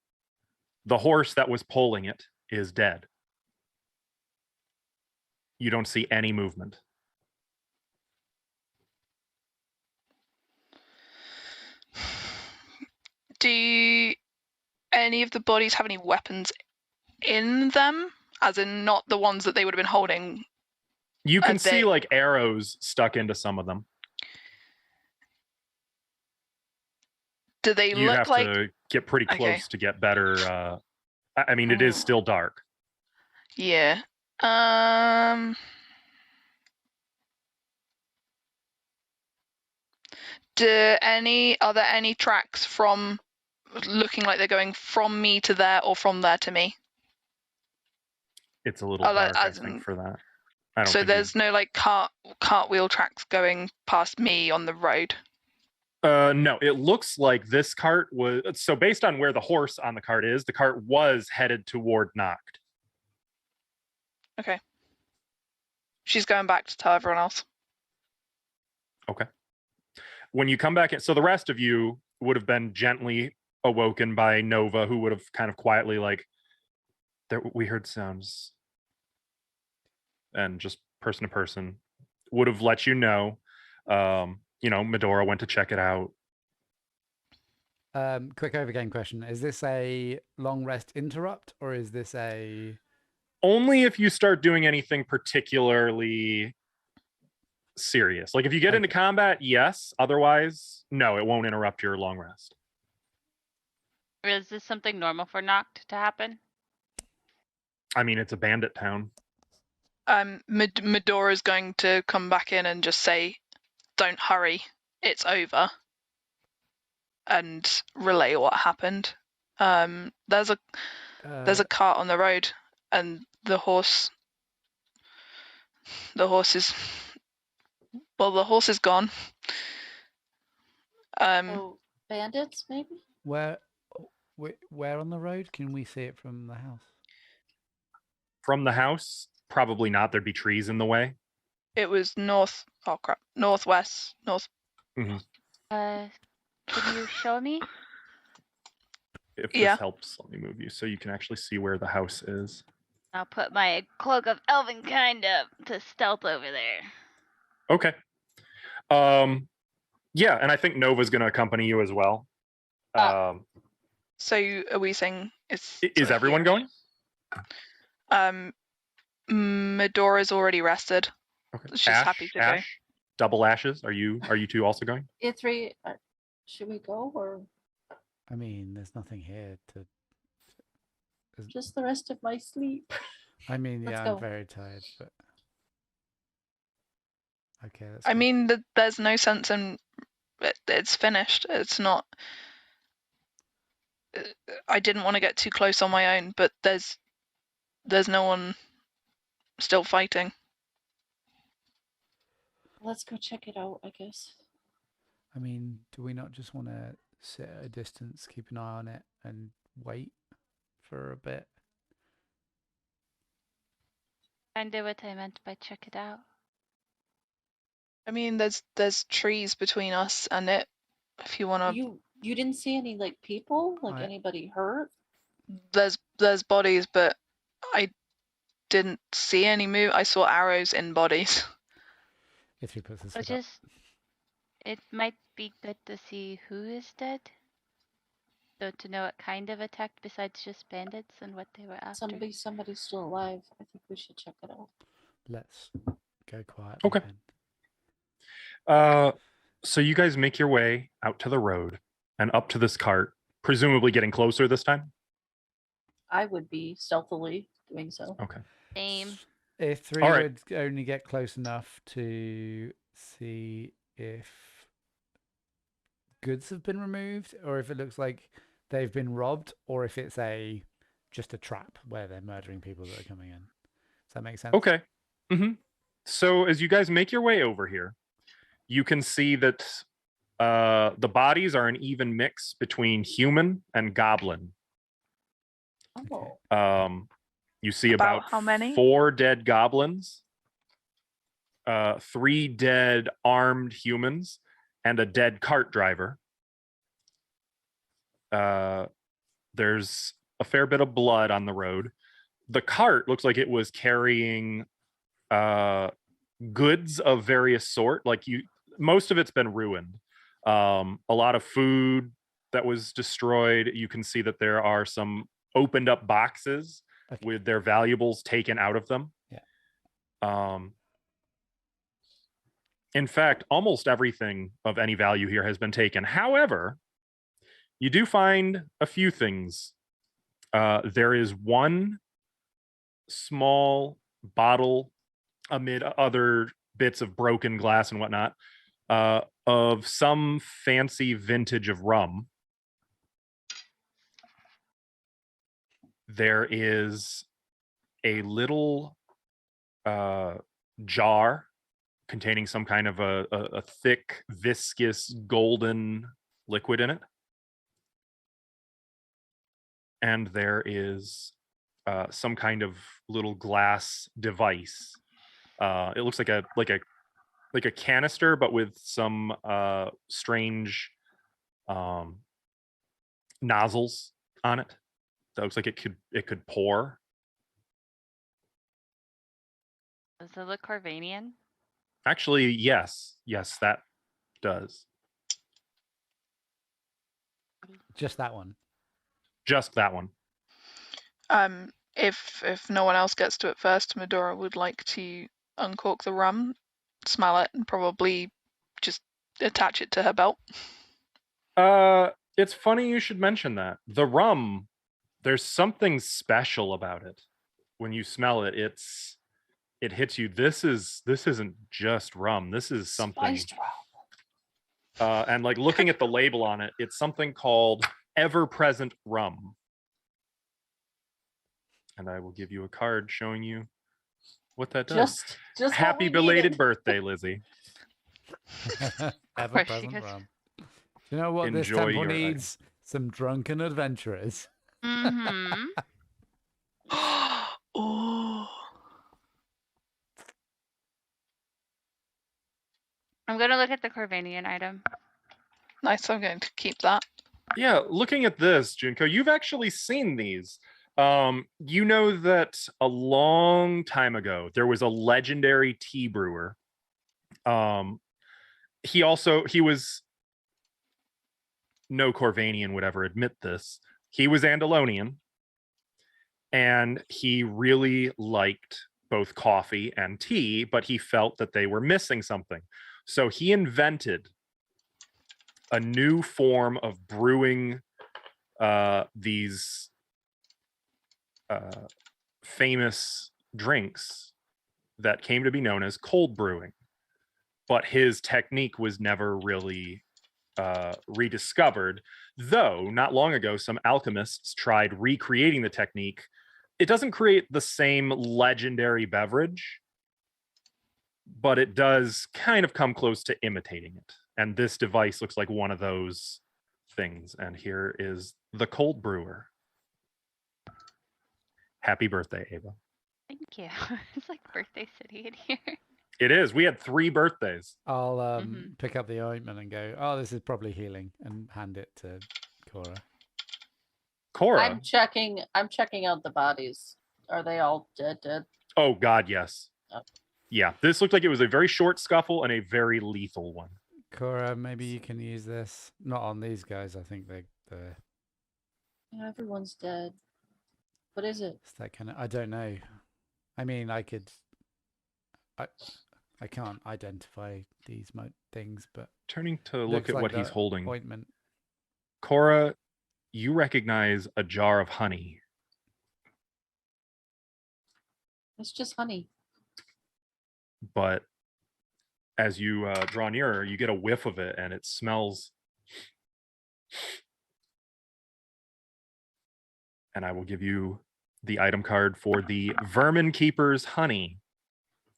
The horse that was pulling it is dead. You don't see any movement. Do any of the bodies have any weapons in them? As in not the ones that they would have been holding. You can see they- like arrows stuck into some of them. Do they You'd look have like to get pretty close Okay. to get better. I mean, it is Oh. still dark. Yeah. Are there any tracks from looking like they're going from me to there or from there to me? It's a little Oh, like, dark, I as in- think, for that. I don't So think there's no like cartwheel tracks going past me on the road. no, it looks like this cart was. So based on where the horse on the cart is, the cart was headed toward Noct. Okay. She's going back to tell everyone else. Okay. When you come back in, so the rest of you would have been gently awoken by Nova, who would have kind of quietly like, we heard sounds, and just person to person would have let you know. Medora went to check it out. Quick overgame question. Is this a long rest interrupt or is this a... Only if you start doing anything particularly serious. Like if you get into combat, yes. Otherwise, no, it won't interrupt your long rest. Is this something normal for Noct to happen? I mean, it's a bandit town. Medora's going to come back in and just say, "Don't hurry, it's over," and relay what happened. There's a cart on the road, and the horse is the horse is gone. Oh, bandits, maybe? Where on the road? Can we see it from the house? From the house, probably not. There'd be trees in the way. It was northwest. Mm-hmm. Can you show me? If Yeah. this helps, let me move you so you can actually see where the house is. I'll put my cloak of elvenkind up to stealth over there. Okay. Yeah, and I think Nova's going to accompany you as well. So are we saying it's... Is everyone going? Medora's already rested. Okay. She's happy to go. Double ashes. Are you two also going? E3, should we go or I mean, there's nothing here to. just the rest of my sleep? I mean, Let's yeah, go. I'm very tired, but okay. Let's I go. mean, there's no sense in it's finished. It's not. I didn't want to get too close on my own, but there's no one still fighting. Let's go check it out, I guess. I mean, do we not just want to sit at a distance, keep an eye on it, and wait for a bit? Kinda what I meant by check it out. I mean, there's trees between us and it. If you want to, You didn't see any like people, like anybody hurt? there's bodies, but I didn't see any move. I saw arrows in bodies. If he puts his So foot up. just, it might be good to see who is dead. So to know what kind of attack besides just bandits and what they were after. Somebody's still alive. I think we should check it out. Let's go quietly. Okay. Then. So you guys make your way out to the road and up to this cart, presumably getting closer this time? I would be stealthily doing so. Okay. Same. If three All right. would only get close enough to see if goods have been removed, or if it looks like they've been robbed, or if it's just a trap where they're murdering people that are coming in. Does that make sense? Okay. Mm-hmm. So as you guys make your way over here, you can see that the bodies are an even mix between human and goblin. Oh. You see About about how many? 4 dead goblins, 3 dead armed humans, and a dead cart driver. There's a fair bit of blood on the road. The cart looks like it was carrying goods of various sort. Most of it's been ruined. A lot of food that was destroyed. You can see that there are some opened up boxes with their valuables taken out of them. Yeah. In fact, almost everything of any value here has been taken. However, you do find a few things. There is one small bottle amid other bits of broken glass and whatnot of some fancy vintage of rum. There is a little jar containing some kind of a thick, viscous, golden liquid in it. And there is some kind of little glass device. It looks like a canister, but with some strange nozzles on it. That looks like it could pour. Does it look Corvanian? Actually, yes, that does. Just that one. Just that one. If no one else gets to it first, Medora would like to uncork the rum, smell it, and probably just attach it to her belt. It's funny you should mention that. The rum, there's something special about it. when you smell it, it hits you. This isn't just rum. This is something. Spiced rum. And like looking at the label on it, it's something called ever-present rum. And I will give you a card showing you what that does. Just Happy belated birthday, Lizzie. Ever course she present goes. rum. Do you know what this Enjoy temple your item. needs? Some drunken adventurers. Mm-hmm. Oh. I'm gonna look at the Corvanian item. Nice. I'm going to keep that. Yeah, looking at this, Junko, you've actually seen these. You know that a long time ago there was a legendary tea brewer. He was no Corvanian would ever admit this. He was Andalonian, and he really liked both coffee and tea, but he felt that they were missing something. So he invented a new form of brewing these famous drinks that came to be known as cold brewing. But his technique was never really rediscovered, though not long ago some alchemists tried recreating the technique. It doesn't create the same legendary beverage, but it does kind of come close to imitating it. And this device looks like one of those things. And here is the cold brewer. Happy birthday, Ava. Thank you. It's like birthday city in here. It is. We had 3 birthdays. I'll pick up the ointment and go, oh, this is probably healing, and hand it to Cora. Cora. I'm checking out the bodies. Are they all dead? Oh, God, yes. Oh. Yeah, this looked like it was a very short scuffle and a very lethal one. Cora, maybe you can use this. Not on these guys. I think they're Yeah, everyone's dead. What is it? it's that kind of. I don't know. I mean, I can't identify these things, but Turning to look looks at like what he's the holding. ointment. Cora, you recognize a jar of honey. It's just honey. But as you draw nearer, you get a whiff of it, and it smells. And I will give you the item card for the Vermin Keeper's honey.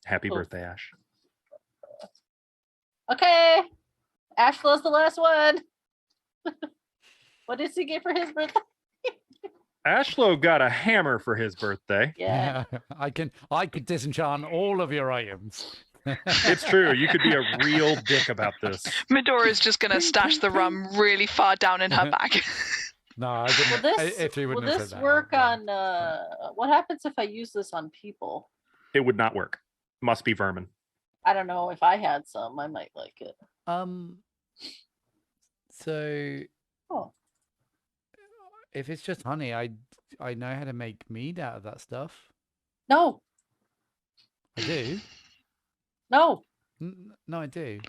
Happy Cool. birthday, Ash. Okay. Ashlow's the last one. What does he get for his birthday? Ashlow got a hammer for his birthday. Yeah. I could disenchant all of your items. It's true. You could be a real dick about this. Medora's just going to stash the rum really far down in her bag. No, I Will didn't. this, if you will wouldn't have this said that, work yeah. on what happens if I use this on people? It would not work. Must be vermin. I don't know. If I had some, I might like it. So Oh. if it's just honey, I know how to make mead out of that stuff. No. I do. No. No, I do.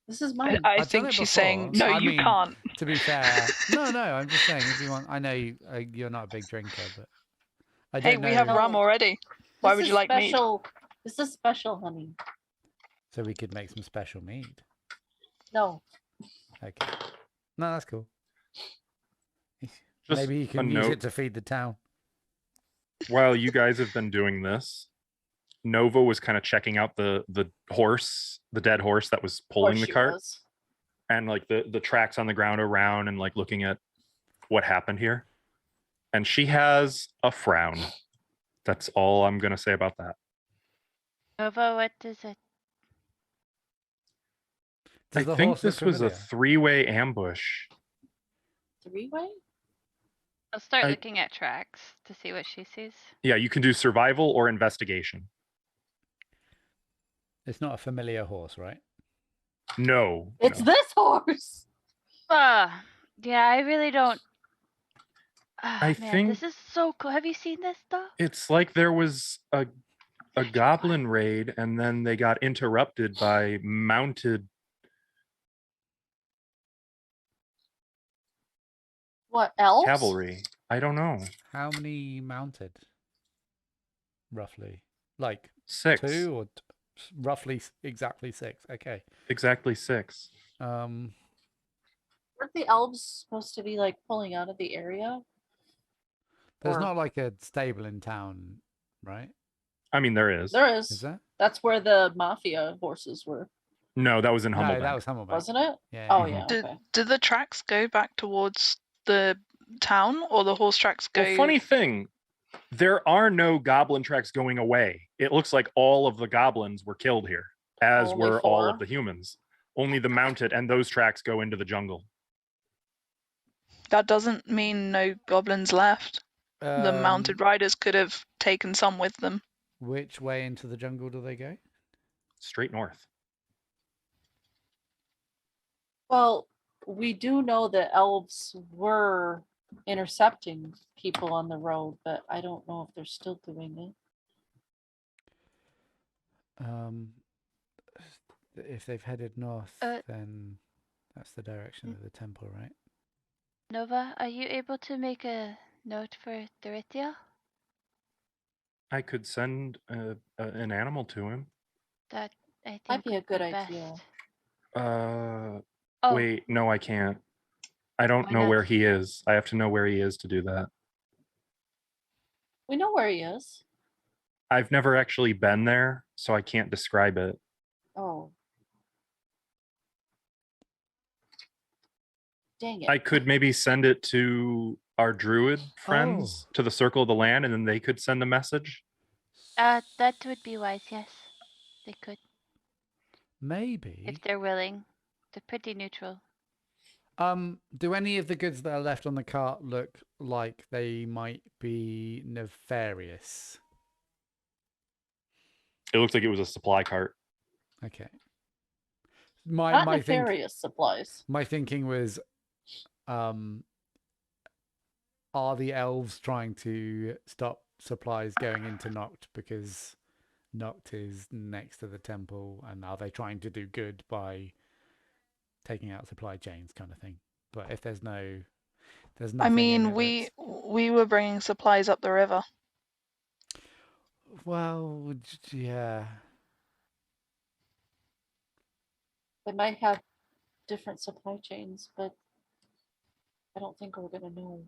This is mine. I I've done think it she's before. saying, no, I you mean, can't. To be fair, no, I'm just saying. If you want, I know you're not a big drinker, but I Hey, don't know. we have rum already. Why This would is you like mead? special. This is special honey. So we could make some special mead. No. Okay. No, that's cool. Just Maybe you a can use note. it to feed the town. While you guys have been doing this, Nova was kind of checking out the horse, the dead horse that was pulling the cart, and like the tracks on the ground around, and like looking at what happened here. And she has a frown. That's all I'm gonna say about that. Nova, what does it? Does I the think horse look this was a familiar? 3-way ambush. 3-way? I'll start I- looking at tracks to see what she sees. Yeah, you can do survival or investigation. It's not a familiar horse, right? No. It's no. this horse. Yeah, I really don't. I Man, think- this is so cool. Have you seen this stuff? It's like there was a goblin raid, and then they got interrupted by mounted. What, elves? Cavalry. I don't know. How many mounted? roughly? Like 6. 2 or roughly exactly 6? Okay. Exactly 6. Um, Weren't the elves supposed to be like pulling out of the area? there's Or- not like a stable in town, right? I mean, there is. There Is is. there? That's where the mafia horses were, No, that was in No, Humblebank. that was Humblebank. wasn't it? Yeah. Oh Mhm. yeah. Did, Okay. did the tracks go back towards the town, or the horse tracks go? Well, funny thing, there are no goblin tracks going away. It looks like all of the goblins were killed here, as Only were all of 4? the humans. Only the mounted and those tracks go into the jungle. That doesn't mean no goblins left. The mounted riders could have taken some with them. Which way into the jungle do they go? Straight north. Well, we do know that elves were intercepting people on the road, but I don't know if they're still doing it. If they've headed north, Uh, then that's the direction of the temple, right? Nova, are you able to make a note for Dorothea? I could send an animal to him. That I think Might be a would good best. idea. Oh, Wait, no, I can't. I don't Why know not? where he is. I have to know where he is to do that. We know where he is. I've never actually been there, so I can't describe it. Oh. Dang it. I could maybe send it to our druid friends to the Circle of the Land, and then they could send a message. that would be wise. Yes, they could Maybe. if they're willing. They're pretty neutral. Do any of the goods that are left on the cart look like they might be nefarious? It looks like it was a supply cart. Okay. Not My nefarious supplies. my thinking was, are the elves trying to stop supplies going into Noct because Noct is next to the temple, and are they trying to do good by taking out supply chains, kind of thing? But if there's nothing. I in mean, it we that's- were bringing supplies up the river. Well, yeah. They might have different supply chains, but I don't think we're gonna know.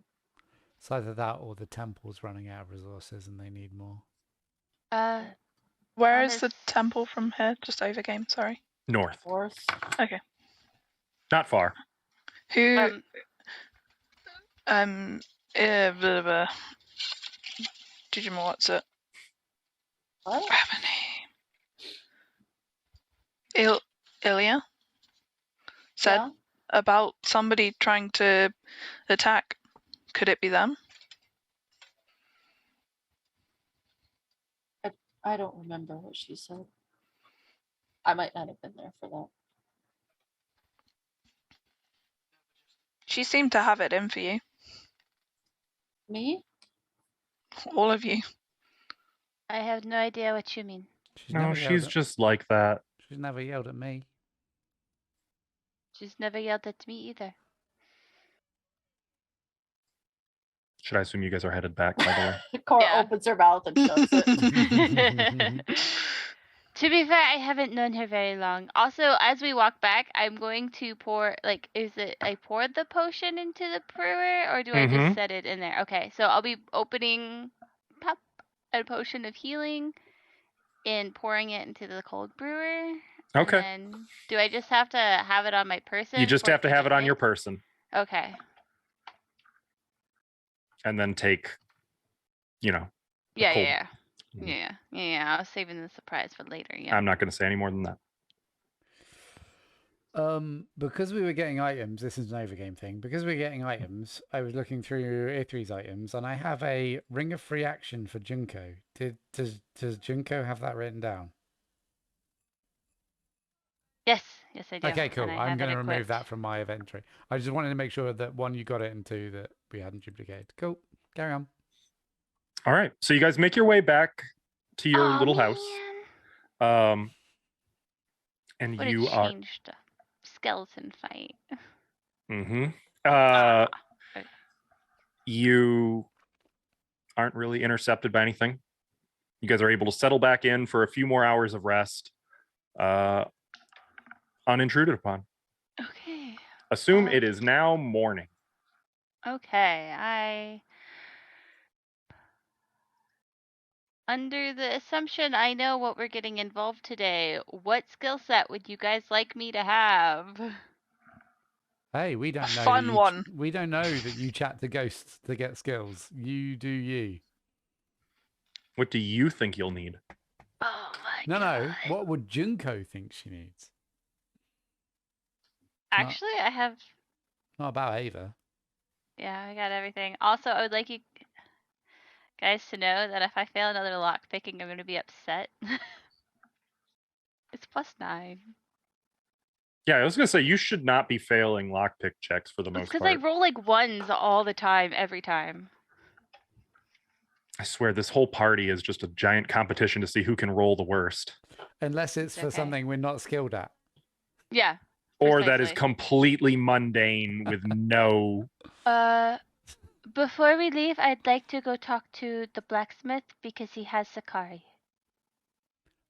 It's either that or the temple's running out of resources and they need more. Where is the Honest- temple from here? Just over game, sorry. North. Horse. Okay. Not far. Who blah, blah. Digimon, what's it? What? I have a name. Ilya said Yeah. about somebody trying to attack. Could it be them? I don't remember what she said. I might not have been there for that. She seemed to have it in for you. Me? All of you. I have no idea what you mean. No, she's just like that. She's never yelled at me. She's never yelled at me either. Should I assume you guys are headed back, by the way? Cora Yeah. opens her mouth and shuts it. To be fair, I haven't known her very long. Also, as we walk back, I'm going to pour, is it I poured the potion into the brewer, or do I Mhm. just set it in there? Okay, so I'll be opening a potion of healing and pouring it into the cold brewer. Okay. And then, do I just have to have it on my person? You just for have to have it on your drink? person, Okay. and then take, the Yeah, cold- yeah, Mhm. yeah. Yeah, I was saving the surprise for later. Yeah. I'm not going to say any more than that. Because we were getting items, this is an overgame thing. Because we were getting items, I was looking through Ithri's items, and I have a ring of free action for Junko. Does Junko have that written down? Yes, I do. Okay, cool. and I I'm have it going to remove equipped. that from my inventory. I just wanted to make sure that one, you got it, and two, that we hadn't duplicated. Cool. Carry on. All right. So you guys make your way back to your Aw, little house. man. And What you a are. changed skeleton fight. Mm-hmm. Ah, You aren't really intercepted by anything. You guys are able to settle back in for a few more hours of rest, unintruded upon. Okay. Assume it is now morning. Okay. Under the assumption I know what we're getting involved today, what skill set would you guys like me to have? Hey, we A don't know. fun one. We don't know that you chat to ghosts to get skills. You do you. What do you think you'll need? Oh my No, god. no. What would Junko think she needs? Actually, I have. Not about Ava. Yeah, I got everything. Also, I would like you guys to know that if I fail another lock picking, I'm going to be upset. It's +9. Yeah, I was gonna say you should not be failing lockpick checks for the It's most because I part. roll like ones all the time, every time. I swear this whole party is just a giant competition to see who can roll the worst. Unless it's for Okay. something we're not skilled at. Yeah. Or that is Precisely. completely mundane with no. Before we leave, I'd like to go talk to the blacksmith because he has Sakari.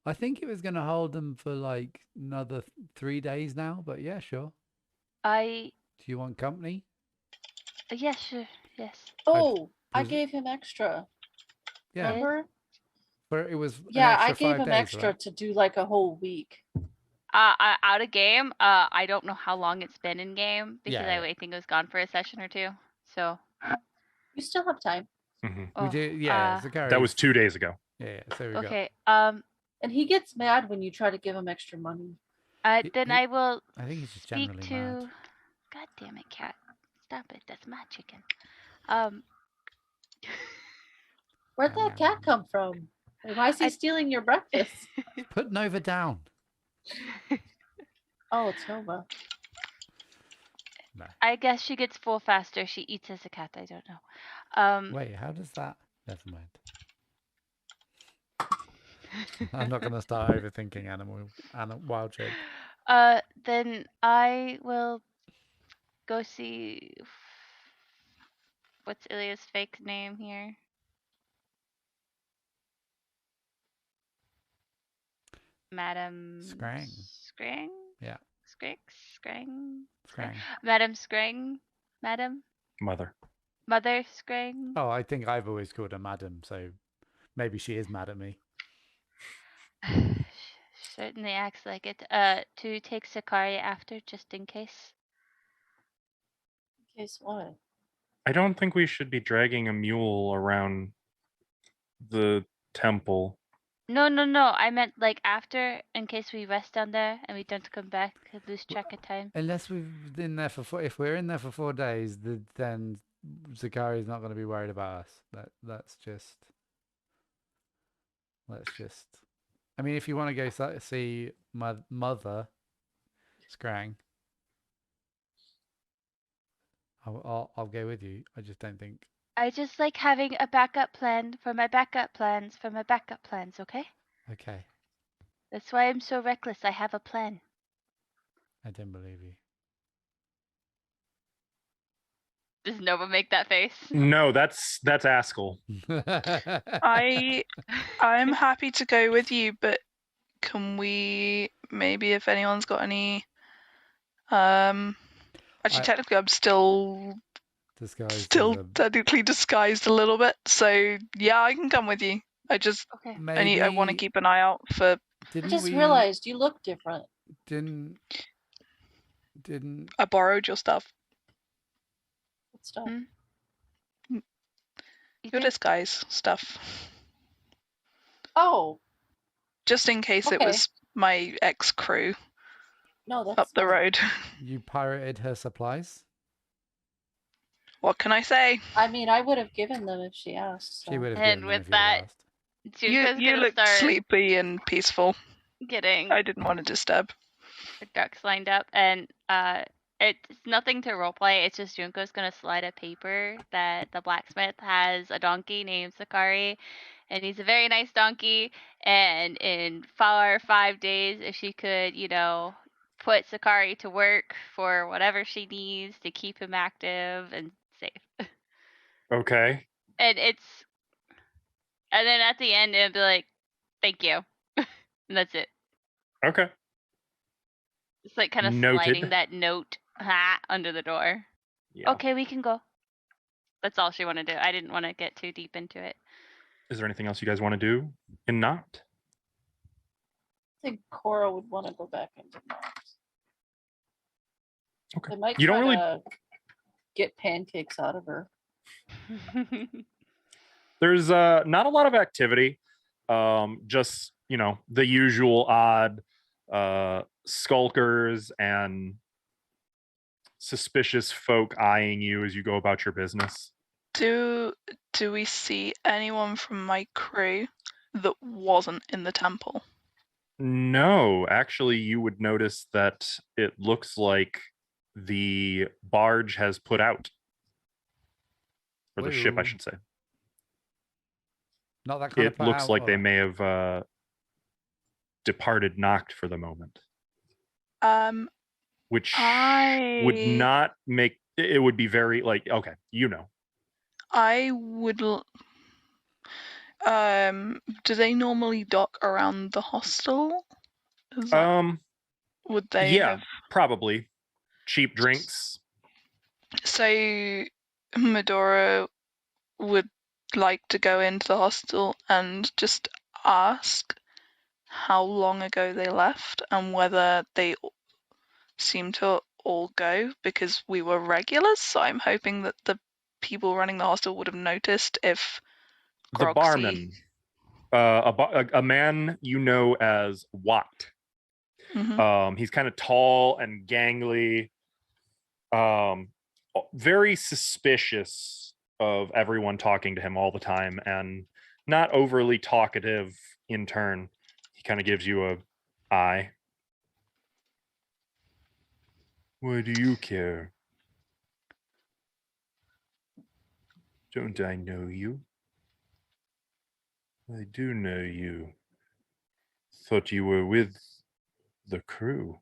I think it was going to hold them for like another 3 days now, but yeah, sure. Do you want company? Yes, sure, yes. Oh, I pres- gave him extra. Yeah. Remember? But it was an Yeah, extra I gave 5 him days, extra right? to do like a whole week. Out of game, I don't know how long it's been in game because Yeah, I think it was gone for a session or two. So. You still have time. Mhm. We do, yeah. Zakari's, That was 2 days ago. Yeah, so we got. Okay. And he gets mad when you try to give him extra money. Then I will I think he's just speak generally to. mad. God damn it, cat! Stop it. That's my chicken. Where'd that cat come from? And why is he stealing your breakfast? Put Nova down. Oh, it's Nova. No. I guess she gets full faster. She eats as a cat. I don't know. Wait, how does that? Never mind. I'm not going to start overthinking wild shape. Then I will go see. What's Ilya's fake name here? Madam Scrang. Scrang? Yeah. Scrang? Scrang. Madam Scrang? Madam? Mother. Mother Scrang? Oh, I think I've always called her Madam, so maybe she is mad at me. Certainly acts like it. To take Sakari after, just in case. In case what? I don't think we should be dragging a mule around the temple. No. I meant like after, in case we rest down there and we don't come back, lose track of time. Unless we've been there for if we're in there for 4 days, then Zakari's not going to be worried about us. Let's just. I mean, if you want to go see my mother, Scrang, I'll go with you. I just don't think. I just like having a backup plan for my backup plans for my backup plans, okay? Okay, That's why I'm so reckless. I have a plan. I don't believe you. Does Nova make that face? No, that's Askell. I'm happy to go with you, but can we maybe if anyone's got any actually technically I'm still Disguised. technically disguised a little bit, so yeah, I can come with you. I just Okay. I want to keep an eye out for. I just realized you look different. Didn't I borrowed your stuff. What stuff? Your disguise stuff. Oh. Just in case it was my ex crew. No, that's up the fine. road. You pirated her supplies? What can I say? I mean, I would have given them if she asked. So. She would have And given them with if you had that, asked. You look sleepy and peaceful. Getting I didn't want to disturb. the ducks lined up, and it's nothing to roleplay. It's just Junko's gonna slide a paper that the blacksmith has a donkey named Sakari, and he's a very nice donkey. And in 4 or 5 days, if she could, put Sakari to work for whatever she needs to keep him active and safe. Okay. And it's And then at the end, it'll be like, "Thank you," and that's it. Okay. It's like kind of Noted. sliding that note under the door. Yeah. Okay, we can go. That's all she wanted to do. I didn't want to get too deep into it. Is there anything else you guys want to do in Not? I think Cora would want to go back into Knox. Okay. They might You don't try really- to get pancakes out of her. There's not a lot of activity. Just, the usual odd skulkers and suspicious folk eyeing you as you go about your business. Do we see anyone from my crew that wasn't in the temple? No, actually, you would notice that it looks like the barge has put out. Or the ship, I Woo. should say. Not that kind of It looks out, like they or- may have departed Noct for the moment. Which would not make it would be very okay, I would do they normally dock around the hostel? Would they have probably cheap drinks. So Medora would like to go into the hostel and just ask how long ago they left and whether they seem to all go, because we were regulars, so I'm hoping that the people running the hostel would have noticed if The Groxy... barman, a man you know as Watt. Mhm. He's kind of tall and gangly, very suspicious of everyone talking to him all the time, and not overly talkative in turn. He kind of gives you a eye. Why do you care? Don't I know you? I do know you. Thought you were with the crew.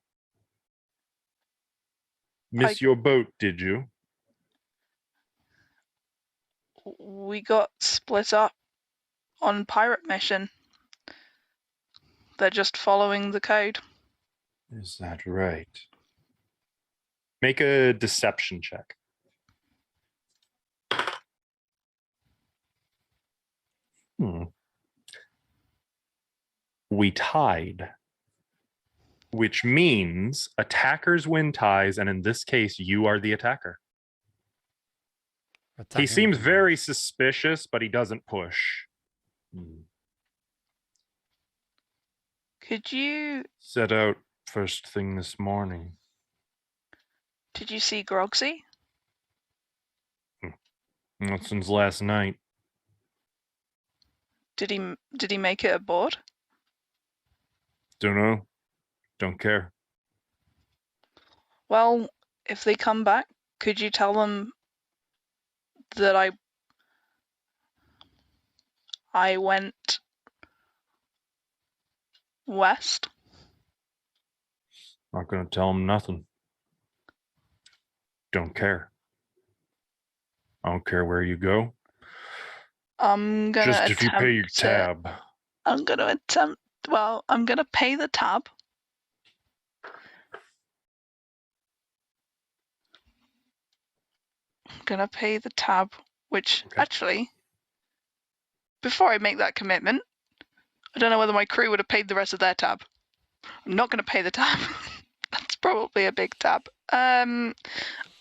Miss your boat, did you? We got split up on pirate mission. They're just following the code. Is that right? Make a deception check. We tied, which means attackers win ties, and in this case, you are the attacker. He attacking seems from very behind. suspicious, but he doesn't push. Could you... Set out first thing this morning. Did you see Groxy? Not since last night. Did he make it aboard? Don't know. Don't care. Well, if they come back, could you tell them that I went west? Not gonna tell him nothing. Don't care. I don't care where you go. I'm gonna Just if you pay your attempt to- tab. I'm gonna attempt. Well, I'm gonna pay the tab. I'm gonna pay the tab, which Okay. actually, before I make that commitment, I don't know whether my crew would have paid the rest of their tab. I'm not gonna pay the tab. That's probably a big tab.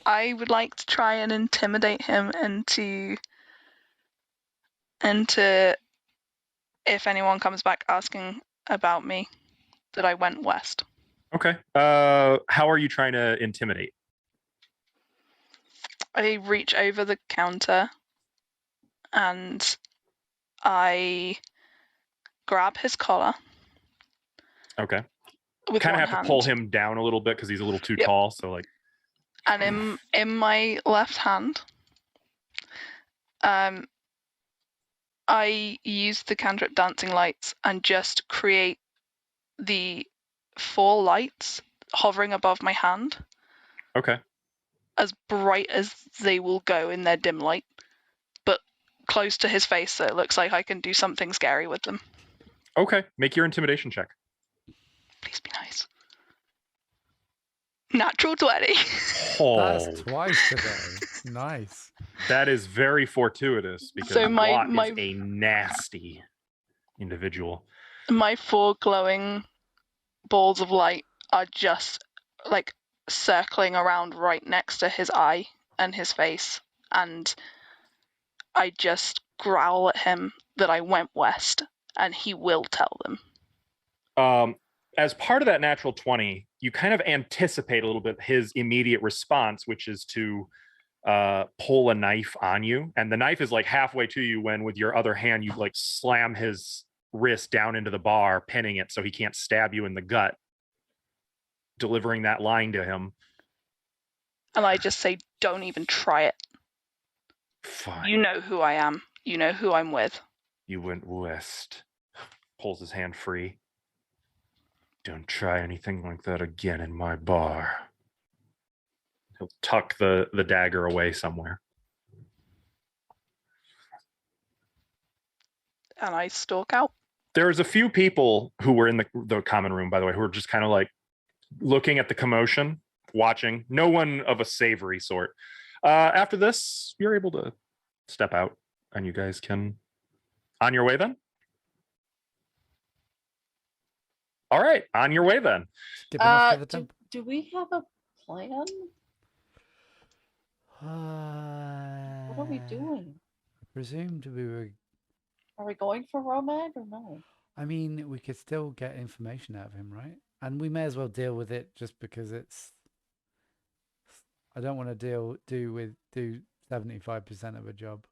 I would like to try and intimidate him into if anyone comes back asking about me, that I went west. Okay. How are you trying to intimidate? I reach over the counter and I grab his collar. Okay. With Kind of one have to pull hand. him down a little bit because he's a little too Yep. tall. So And in my left hand, I use the cantrip dancing lights and just create the 4 lights hovering above my hand. Okay. As bright as they will go in their dim light, but close to his face so it looks like I can do something scary with them. Okay, make your intimidation check. Please be nice. Natural 20. Oh, That's twice today. Nice. that is very fortuitous because So my- Watt my- is a nasty individual. My 4 glowing balls of light are just like circling around right next to his eye and his face, and I just growl at him that I went west, and he will tell them. As part of that natural 20, you kind of anticipate a little bit his immediate response, which is to pull a knife on you. And the knife is like halfway to you when with your other hand, you like slam his wrist down into the bar, pinning it so he can't stab you in the gut, delivering that line to him. And I just say, don't even try it. Fine. You know who I am. You know who I'm with. You went west. Pulls his hand free. Don't try anything like that again in my bar. He'll tuck the dagger away somewhere. And I stalk out. There's a few people who were in the common room, by the way, who were just kind of like looking at the commotion, watching. No one of a savory sort. After this, you're able to step out, and you guys can on your way then. All right, on your way then. Skipping off to the temple. Do we have a plan? What are we doing? I presumed we were. Are we going for Romag or no? I mean, we could still get information out of him, right? And we may as well deal with it just because it's. I don't want to do 75% of a job.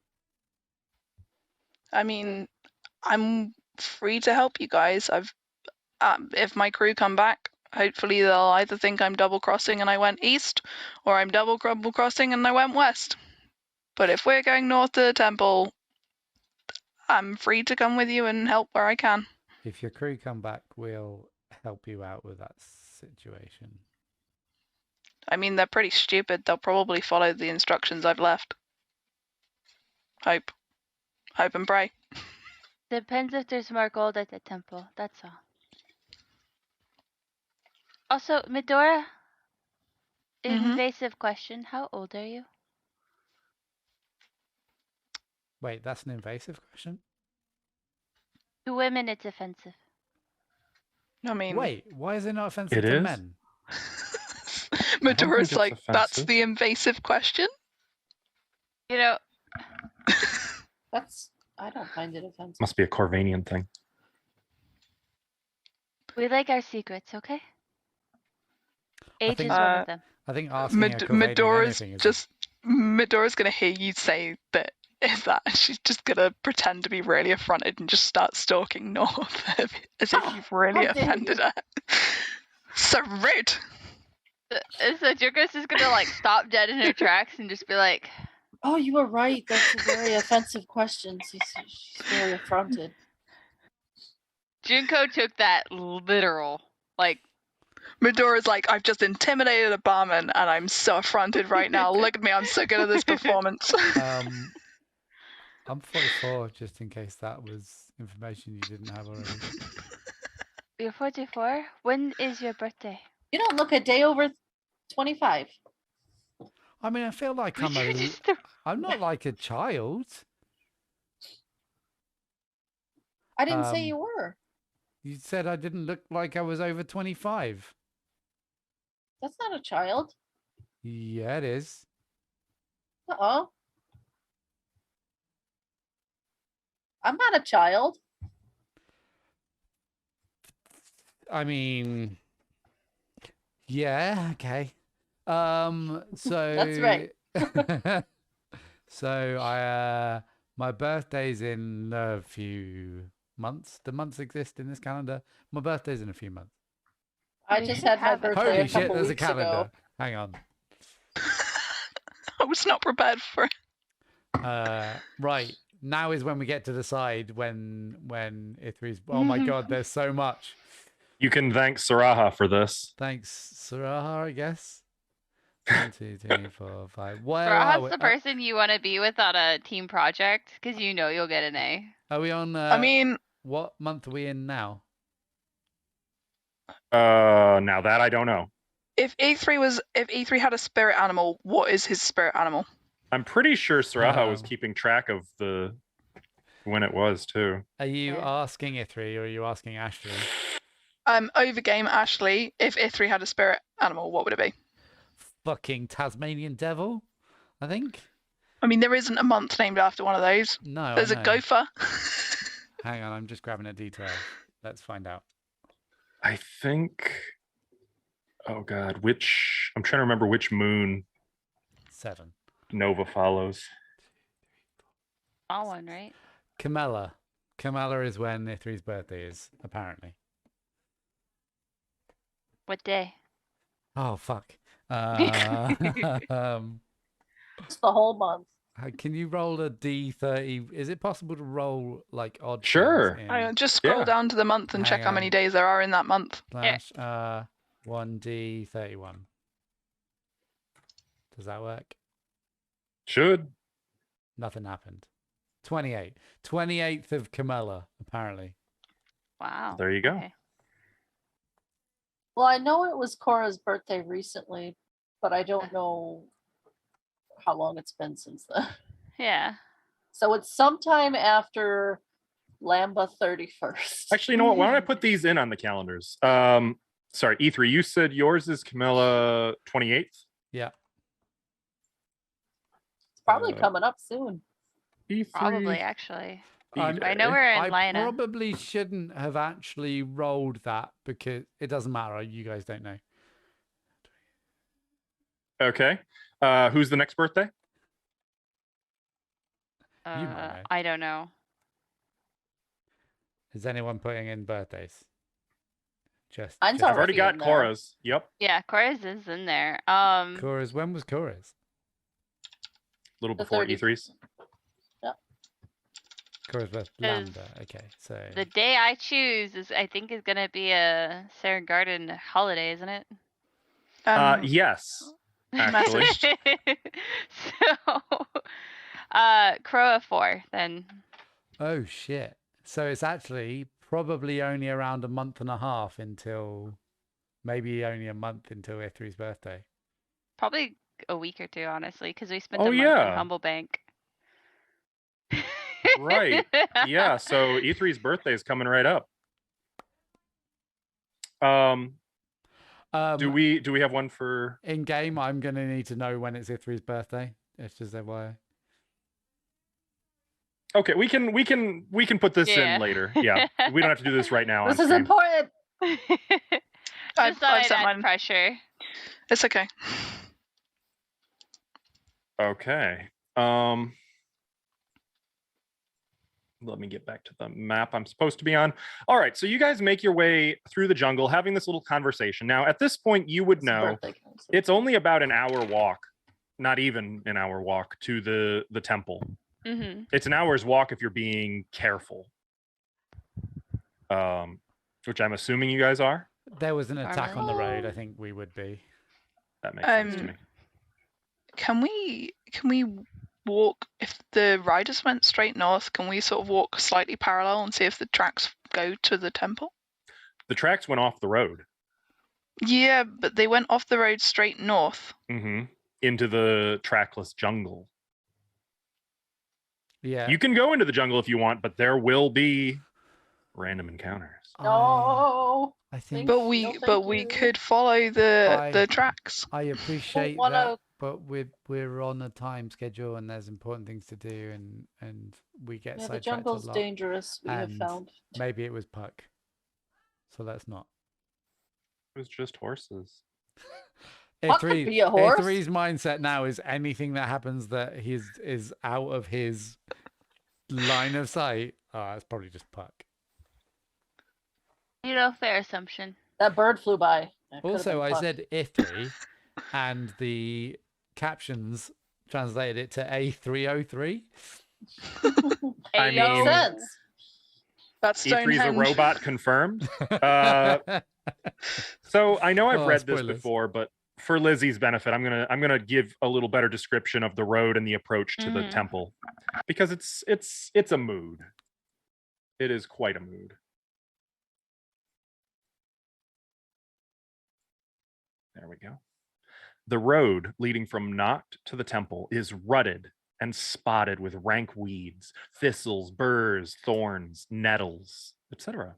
I mean, I'm free to help you guys. If my crew come back, hopefully they'll either think I'm double crossing and I went east, or I'm double crossing and I went west. But if we're going north to the temple, I'm free to come with you and help where I can. If your crew come back, we'll help you out with that situation. I mean, they're pretty stupid. They'll probably follow the instructions I've left. Hope and pray. Depends if there's more gold at the temple. That's all. Also, Medora, Mhm. invasive question. How old are you? Wait, that's an invasive question? To women, it's offensive. I mean, Wait, why is it not offensive It to is? men? Medora's it's like, that's offensive. the invasive question? You know, I don't find it offensive. Must be a Corvanian thing. we like our secrets, okay? Age think- is one of them. I think asking a Corvanian Medora's anything is Medora's gonna hear you say that is that, and she's just gonna pretend to be really affronted and just start stalking north as if you've really how dare offended you. her. So rude. So Joko's just gonna like stop dead in her tracks and just be like, Oh, you were right. That's a very offensive question. She's very affronted. Junko took that literal. Like, Medora's like, I've just intimidated a barman and I'm so affronted right now. Look at me, I'm so good at this performance. I'm 44, just in case that was information you didn't have already. you're 44? When is your birthday? You don't look a day over 25. I mean, I feel like I'm I'm not like a child. I didn't say Um, you were. You said I didn't look like I was over 25. That's not a child. Yeah, it is. Uh-oh. I'm not a child. I mean, yeah, okay. So That's right. So I my birthday's in a few months. Do months exist in this calendar? My birthday's in a few months. I We just should had my have it. birthday Holy a shit, couple there's a weeks calendar. ago. Hang on. I was not prepared for it. Right. Now is when we get to decide when Ithri's. Oh my god, there's so much. You can thank Saraha for this. Thanks, Saraha, I guess. 1, 2, 3, 4, 5. Where are Raha's we? the person you want to be with on a team project because you know you'll get an A. Are we on? I mean, what month are we in now? Now that I don't know. if E3 had a spirit animal, what is his spirit animal? I'm pretty sure Saraha was Um, keeping track of the when it was too. Are you Yeah. asking Ithri or are you asking Ashley? Overgame Ashley, if E3 had a spirit animal, what would it be? Fucking Tasmanian devil, I think. I mean, there isn't a month named after one of those. No, There's I a know. gopher. Hang on, I'm just grabbing a detail. Let's find out. I think. Oh God, I'm trying to remember which moon 7. Nova follows. All one, right? Camella. Camella is when Ithri's birthday is, apparently. What day? Oh, fuck. It's the whole month. Can you roll a D30? Is it possible to roll like odd things Sure. in Just scroll Yeah. down to the month and check Hang how many on. days there are in that month. slash 1D31? Does that work? Should. Nothing happened. 28. 28th of Camella, apparently. Wow. There you go. Okay. Well, I know it was Cora's birthday recently, but I don't know how long it's been since then. Yeah. So it's sometime after Lamba 31st. Actually, you know what? Why don't I put these in on the calendars? Sorry, E3. You said yours is Camilla 28th. Yeah. It's probably uh, coming up soon. E3. Probably, actually. I'm- I know we're in I Lina. probably shouldn't have actually rolled that because it doesn't matter. You guys don't know. Okay. Who's the next birthday? You might know. I don't know. Is anyone putting in birthdays? Mine's I've already already got in there. Cora's. Yep. Yeah, Cora's is in there. Cora's. When was Cora's? A little The before 30. E3's. Cora's birth. Is Lambda. Okay, so the day I choose I think is gonna be a Sarah Garden holiday, isn't it? Yes. Actually. So, Croa 4 then. oh shit. So it's actually probably only around a month and a half until maybe only a month until Ithri's birthday. Probably a week or two, honestly, because we spent Oh, a month yeah. in Humble Bank. Right. Yeah. So E3's birthday is coming right up. Do we have one for in game? I'm gonna need to know when it's Ithri's birthday. It's just FYI. Okay, we can put this Yeah. in later. Yeah. We don't have to do this right now. This on is stream. important. Just thought I'd set add mine. pressure. It's okay. Okay. Let me get back to the map I'm supposed to be on. All right, so you guys make your way through the jungle, having this little conversation. Now, at this point, you would It's a know birthday conversation. it's only about an hour walk, not even an hour walk to the temple. Mm-hmm. It's an hour's walk if you're being careful. Which I'm assuming you guys are. There was an attack on the road. I Oh. think we would be. That makes sense to Um, me. Can we walk, if the riders went straight north, can we sort of walk slightly parallel and see if the tracks go to the temple? The tracks went off the road. Yeah, but they went off the road straight north. Into the trackless jungle. Yeah. You can go into the jungle if you want, but there will be random encounters. No. I think. But we No, thank but we you. could follow the tracks. I appreciate wanna- that, but we're on a time schedule and there's important things to do, and we get Yeah, the sidetracked a jungle's lot. dangerous, we have and found. Maybe it was Puck, so let's not. It was just horses. Puck could be a horse. Ithri's mindset now is anything that happens that is out of his line of sight. Oh, it's probably just Puck. Fair assumption. That bird flew by. That could've Also, been I Puck. said Ithri, and the captions translated it to A303. I Ayo. mean- Makes sense. That's E3's a Stonehenge. robot confirmed. So I know I've Oh, read this spoilers. before, but for Lizzie's benefit, I'm gonna give a little better description of the road and the approach to the Mhm. temple, because it's a mood. It is quite a mood. There we go. The road leading from Noct to the temple is rutted and spotted with rank weeds, thistles, burrs, thorns, nettles, etc.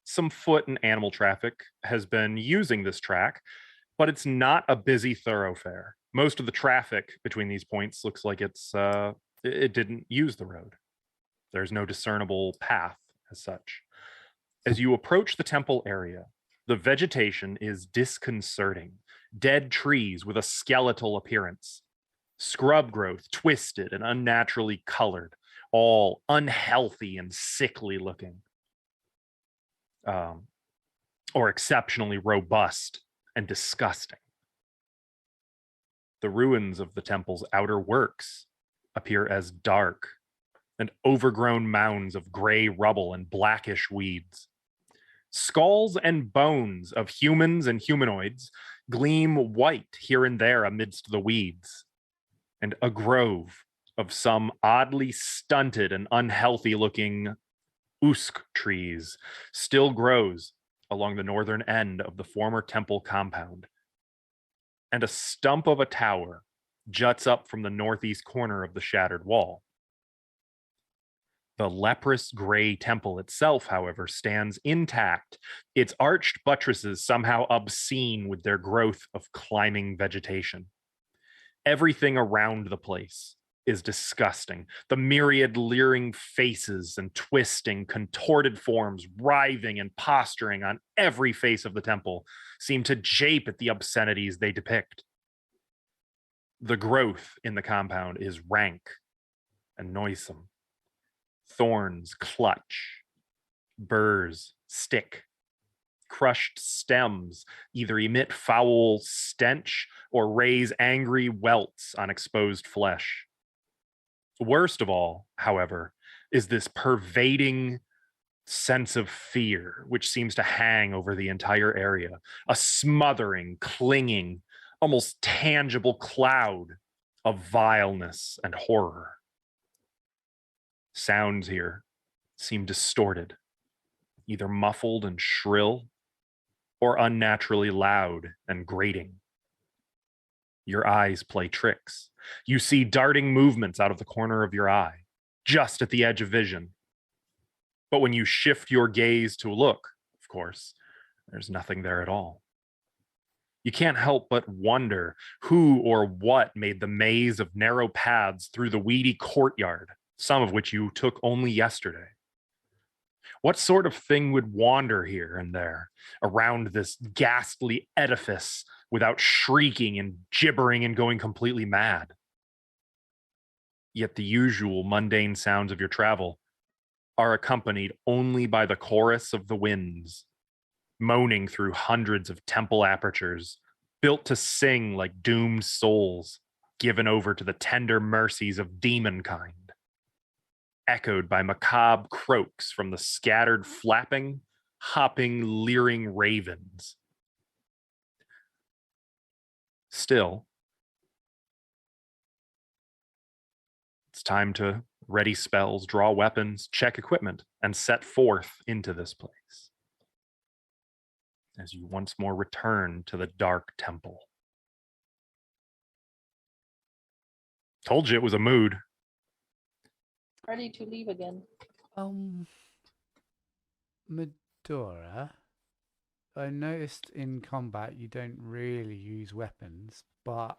Some foot and animal traffic has been using this track, but it's not a busy thoroughfare. Most of the traffic between these points looks like it didn't use the road. There's no discernible path as such. As you approach the temple area, the vegetation is disconcerting. Dead trees with a skeletal appearance, scrub growth twisted and unnaturally colored, all unhealthy and sickly looking, or exceptionally robust and disgusting. The ruins of the temple's outer works appear as dark and overgrown mounds of gray rubble and blackish weeds. Skulls and bones of humans and humanoids gleam white here and there amidst the weeds, and a grove of some oddly stunted and unhealthy looking usk trees still grows along the northern end of the former temple compound, and a stump of a tower juts up from the northeast corner of the shattered wall. The leprous gray temple itself, however, stands intact, its arched buttresses somehow obscene with their growth of climbing vegetation. Everything around the place is disgusting. The myriad leering faces and twisting, contorted forms, writhing and posturing on every face of the temple seem to jape at the obscenities they depict. The growth in the compound is rank and noisome. Thorns clutch, burrs stick, crushed stems either emit foul stench or raise angry welts on exposed flesh. Worst of all, however, is this pervading sense of fear which seems to hang over the entire area, a smothering, clinging, almost tangible cloud of vileness and horror. Sounds here seem distorted, either muffled and shrill or unnaturally loud and grating. Your eyes play tricks. You see darting movements out of the corner of your eye, just at the edge of vision. But when you shift your gaze to look, of course, there's nothing there at all. You can't help but wonder who or what made the maze of narrow paths through the weedy courtyard, some of which you took only yesterday. What sort of thing would wander here and there around this ghastly edifice without shrieking and gibbering and going completely mad? Yet the usual mundane sounds of your travel are accompanied only by the chorus of the winds, moaning through hundreds of temple apertures, built to sing like doomed souls given over to the tender mercies of demonkind, echoed by macabre croaks from the scattered flapping, hopping, leering ravens. Still, it's time to ready spells, draw weapons, check equipment, and set forth into this place as you once more return to the dark temple. Told you it was a mood. Ready to leave again. Medora, I noticed in combat you don't really use weapons, but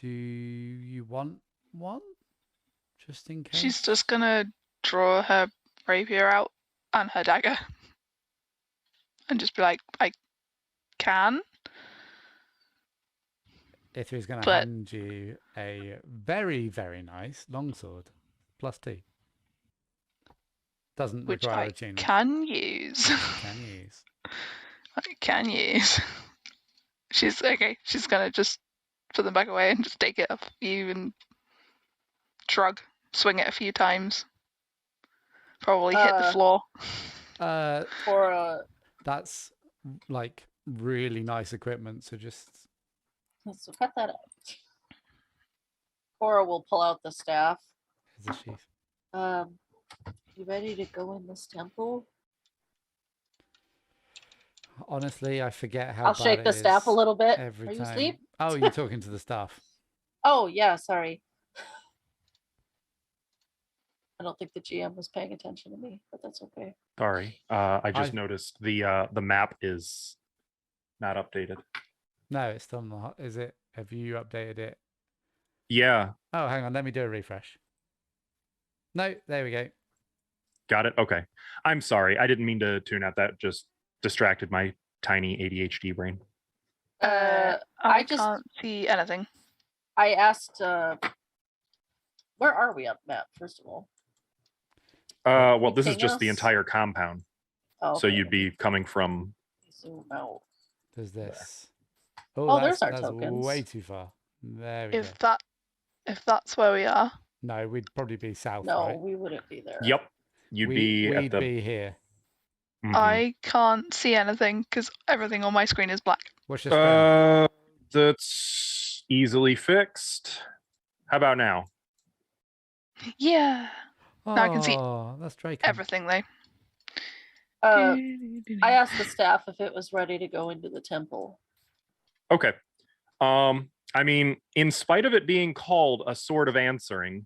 do you want one? Just in case? She's just gonna draw her rapier out and her dagger. And just be like, I can. Ithri's going to But- hand you a very, very nice longsword. +2. Doesn't Which require I attunement. can use. You can use. I can use. She's okay. She's gonna just put them back away and just take it off you and shrug, swing it a few times. Probably hit the floor. Uh, For That's like really nice equipment. So just So cut that out. Cora will pull out the staff. here's a sheath. You ready to go in this temple? Honestly, I forget how I'll bad shake it the staff a is little bit. every Are you time. asleep? Oh, you're talking to the staff. Oh, yeah, sorry. I don't think the GM was paying attention to me, but that's okay. Sorry. I just I- noticed the map is not updated. No, it's still not. Is it? Have you updated it? Yeah. Oh, hang on. Let me do a refresh. No, there we go. Got it. Okay. I'm sorry. I didn't mean to tune out. That just distracted my tiny ADHD brain. I I just- can't see anything. I asked, where are we on the map, first of all? Well, this is Ping just the us? entire compound. Oh, So okay. you'd be coming from. Zoom out. There's There. this. Oh, there's our that's tokens. way too far. There we If go. that's where we are, No, we'd probably be south, No, right? we wouldn't be there. Yep. You'd be we'd at the. be here. Mhm. I can't see anything because everything on my screen is black. What's your strength? That's easily fixed. How about now? Yeah, now I can see That's Drake. everything though. I asked the staff if it was ready to go into the temple. Okay. I mean, in spite of it being called a sword of answering,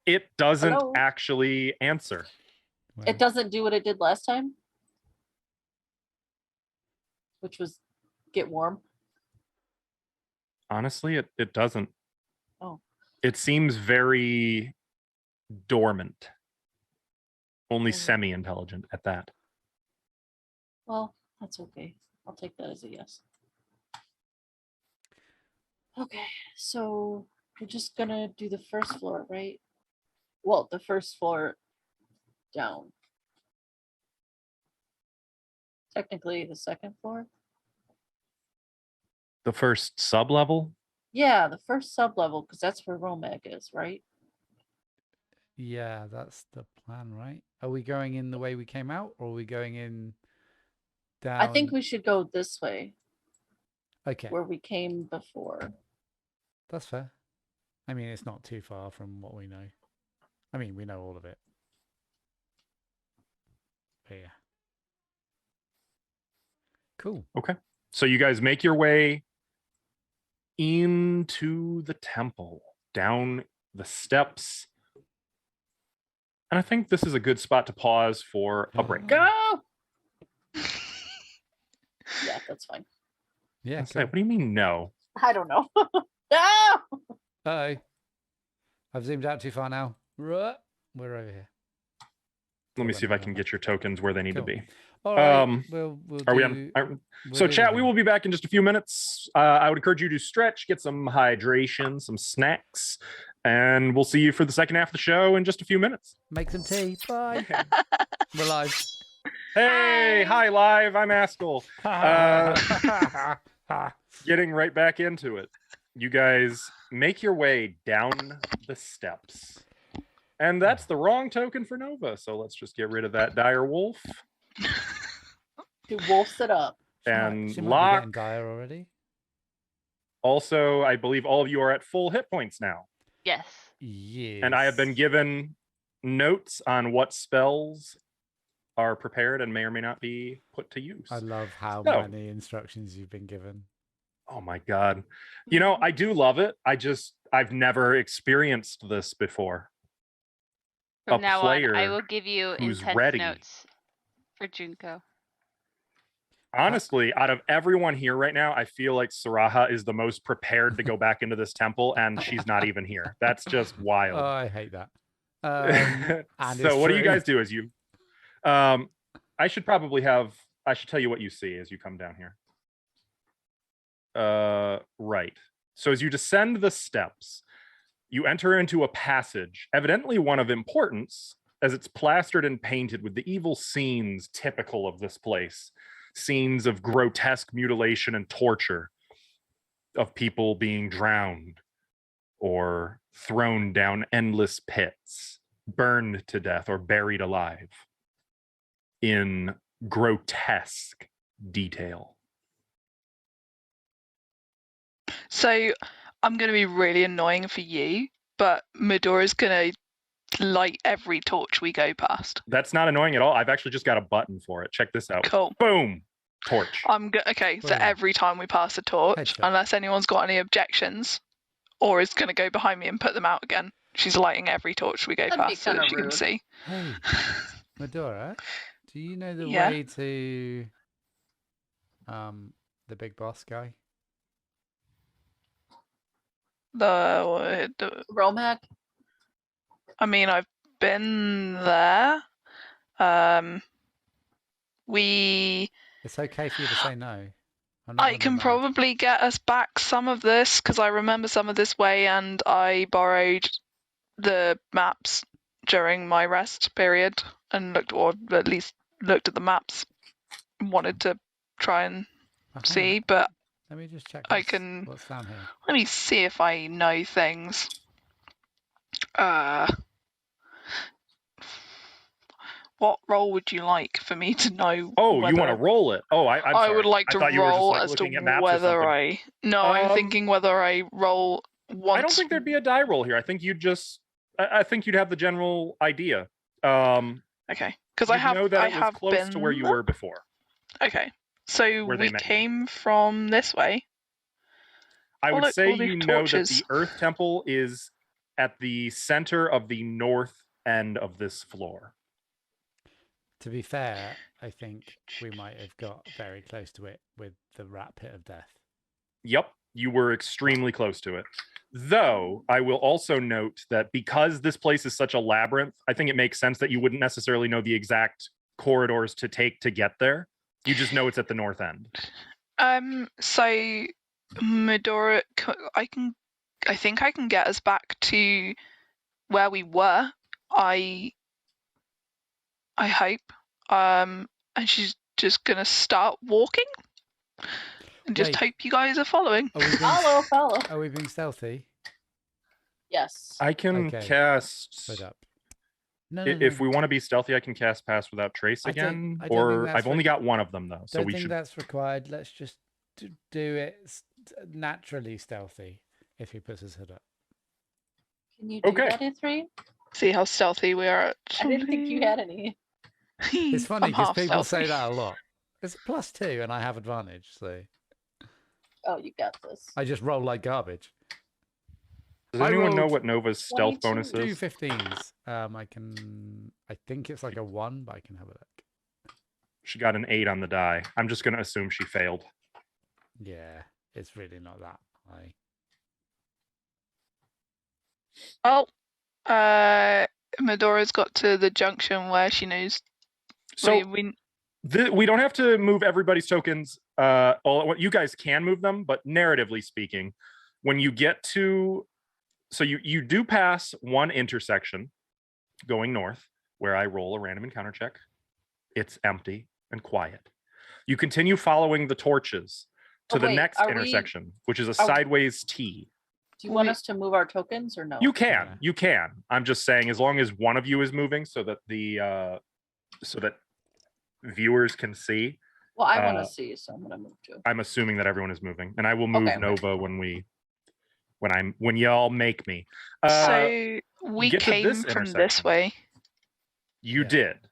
it doesn't Hello? actually answer. It doesn't do what it did last time, which was get warm. Honestly, it doesn't. Oh. It seems very dormant. Only Mhm. semi-intelligent at that. Well, that's okay. I'll take that as a yes. Okay, so we're just gonna do the first floor, right? Well, the first floor down. Technically, the second floor. The first sub-level? Yeah, the first sub level, because that's where Romag is, right? Yeah, that's the plan, right? Are we going in the way we came out, or are we going in down? I think we should go this way, Okay, where we came before. that's fair. I mean, it's not too far from what we know. I mean, we know all of it. But yeah. Cool. Okay. So you guys make your way into the temple, down the steps. And I think this is a good spot to pause for a break. Go! Yeah, that's fine. Yeah, I say, cool. what do you mean no? I don't know. No! Uh-oh. I've zoomed out too far now. We're over here. Let me Go see if on, I can get your tokens where they need Cool. to be. All right. Um, we'll Are we do, on? we'll So do chat, the we thing. will be back in just a few minutes. I would encourage you to stretch, get some hydration, some snacks, and we'll see you for the second half of the show in just a few minutes. Make some tea. Bye. We're live. Hey, hi live. I'm Askell. Getting right back into it. You guys make your way down the steps. And that's the wrong token for Nova. So let's just get rid of that dire wolf. Do wolfs it up. And she might be lock. getting dire already. Also, I believe all of you are at full hit points now. Yes. Yes. And I have been given notes on what spells are prepared and may or may not be put to use. I love how So- many instructions you've been given. Oh my God. You know, I do love it. I've never experienced this before. From A now on, I player will give you who's intense ready. notes for Junko. Honestly, out of everyone here right now, I feel like Saraha is the most prepared to go back into this temple, and she's not even here. That's just Oh, wild. I hate that. And So it's what do you true. guys do as you I should tell you what you see as you come down here. Right. So as you descend the steps, you enter into a passage, evidently one of importance, as it's plastered and painted with the evil scenes typical of this place. Scenes of grotesque mutilation and torture, of people being drowned or thrown down endless pits, burned to death or buried alive in grotesque detail. So I'm going to be really annoying for you, but Medora's going to light every torch we go past. That's not annoying at all. I've actually just got a button for it. Check this out. Cool. Boom. Torch. Okay, so Boom. every time we pass a torch, Headshot. unless anyone's got any objections, or is going to go behind me and put them out again, she's lighting every torch we go That'd be past so that kinda she can rude. see. Hey, Medora, do you know the Yeah. way to the big boss guy? The Romac? I mean, I've been there. We It's okay for you to say no. I'm not I gonna be can mad. probably get us back some of this because I remember some of this way, and I borrowed the maps during my rest period and looked, or at least looked at the maps. Wanted to try and Oh, hang on, see, but let me just check. I can. What's down here? Let me see if I know things. What role would you like for me to know? Oh, whether... you want to roll it? Oh, I'm sorry. I would like I to thought you were just, roll like, as to looking at maps or whether something. I'm thinking whether I roll once. I don't think there'd be a die roll here. I think you'd just. I think you'd have the general idea. Okay, because I have. know that I it was have close been to where you there. were before. Okay, so where they we met you. came from this way. I would look, say all these you know that torches. the Earth Temple is at the center of the north end of this floor. To be fair, I think we might have got very close to it with the rat pit of death. Yep, you were extremely close to it. Though, I will also note that because this place is such a labyrinth, I think it makes sense that you wouldn't necessarily know the exact corridors to take to get there. You just know it's at the north end. So Medora, I think I can get us back to where we were. I hope. And she's just gonna start walking and just Wait. hope you guys are following. Are we being, Follow. are we being stealthy? Yes. I can Okay. cast. Put up. No, If we want to be stealthy, I can cast Pass Without Trace I don't- again. I don't think Or that's I've only got one of them though, so Don't we think should. that's required. Let's just do it naturally stealthy if he puts his hood up. Can you do Okay. that, E3? See how stealthy we are. I didn't think you had any. It's funny I'm because half people stealthy. say that a lot. It's +2 and I have advantage, so Oh, you got this. I just roll like garbage. Does I anyone know rolled what Nova's stealth 22. bonus Two is? 15s. I think it's like a 1, but I can have a look. She got an 8 on the die. I'm just going to assume she failed. Yeah, it's really not that high. Oh, Medora's got to the junction where she knows. So we we don't have to move everybody's tokens. You guys can move them, but narratively speaking, when you get to, so you do pass one intersection going north where I roll a random encounter check. It's empty and quiet. You continue following the torches to the wait, next are we- intersection, which is a are- sideways T. Do you want We- us to move our tokens or no? You can, Yeah. you can. I'm just saying, as long as one of you is moving, so that the viewers can see. Well, I want uh, to see, so I'm gonna move too. I'm assuming that everyone is moving, and I will move Okay. Nova when y'all make me. so we get to came this from this intersection. way. You Yeah. did,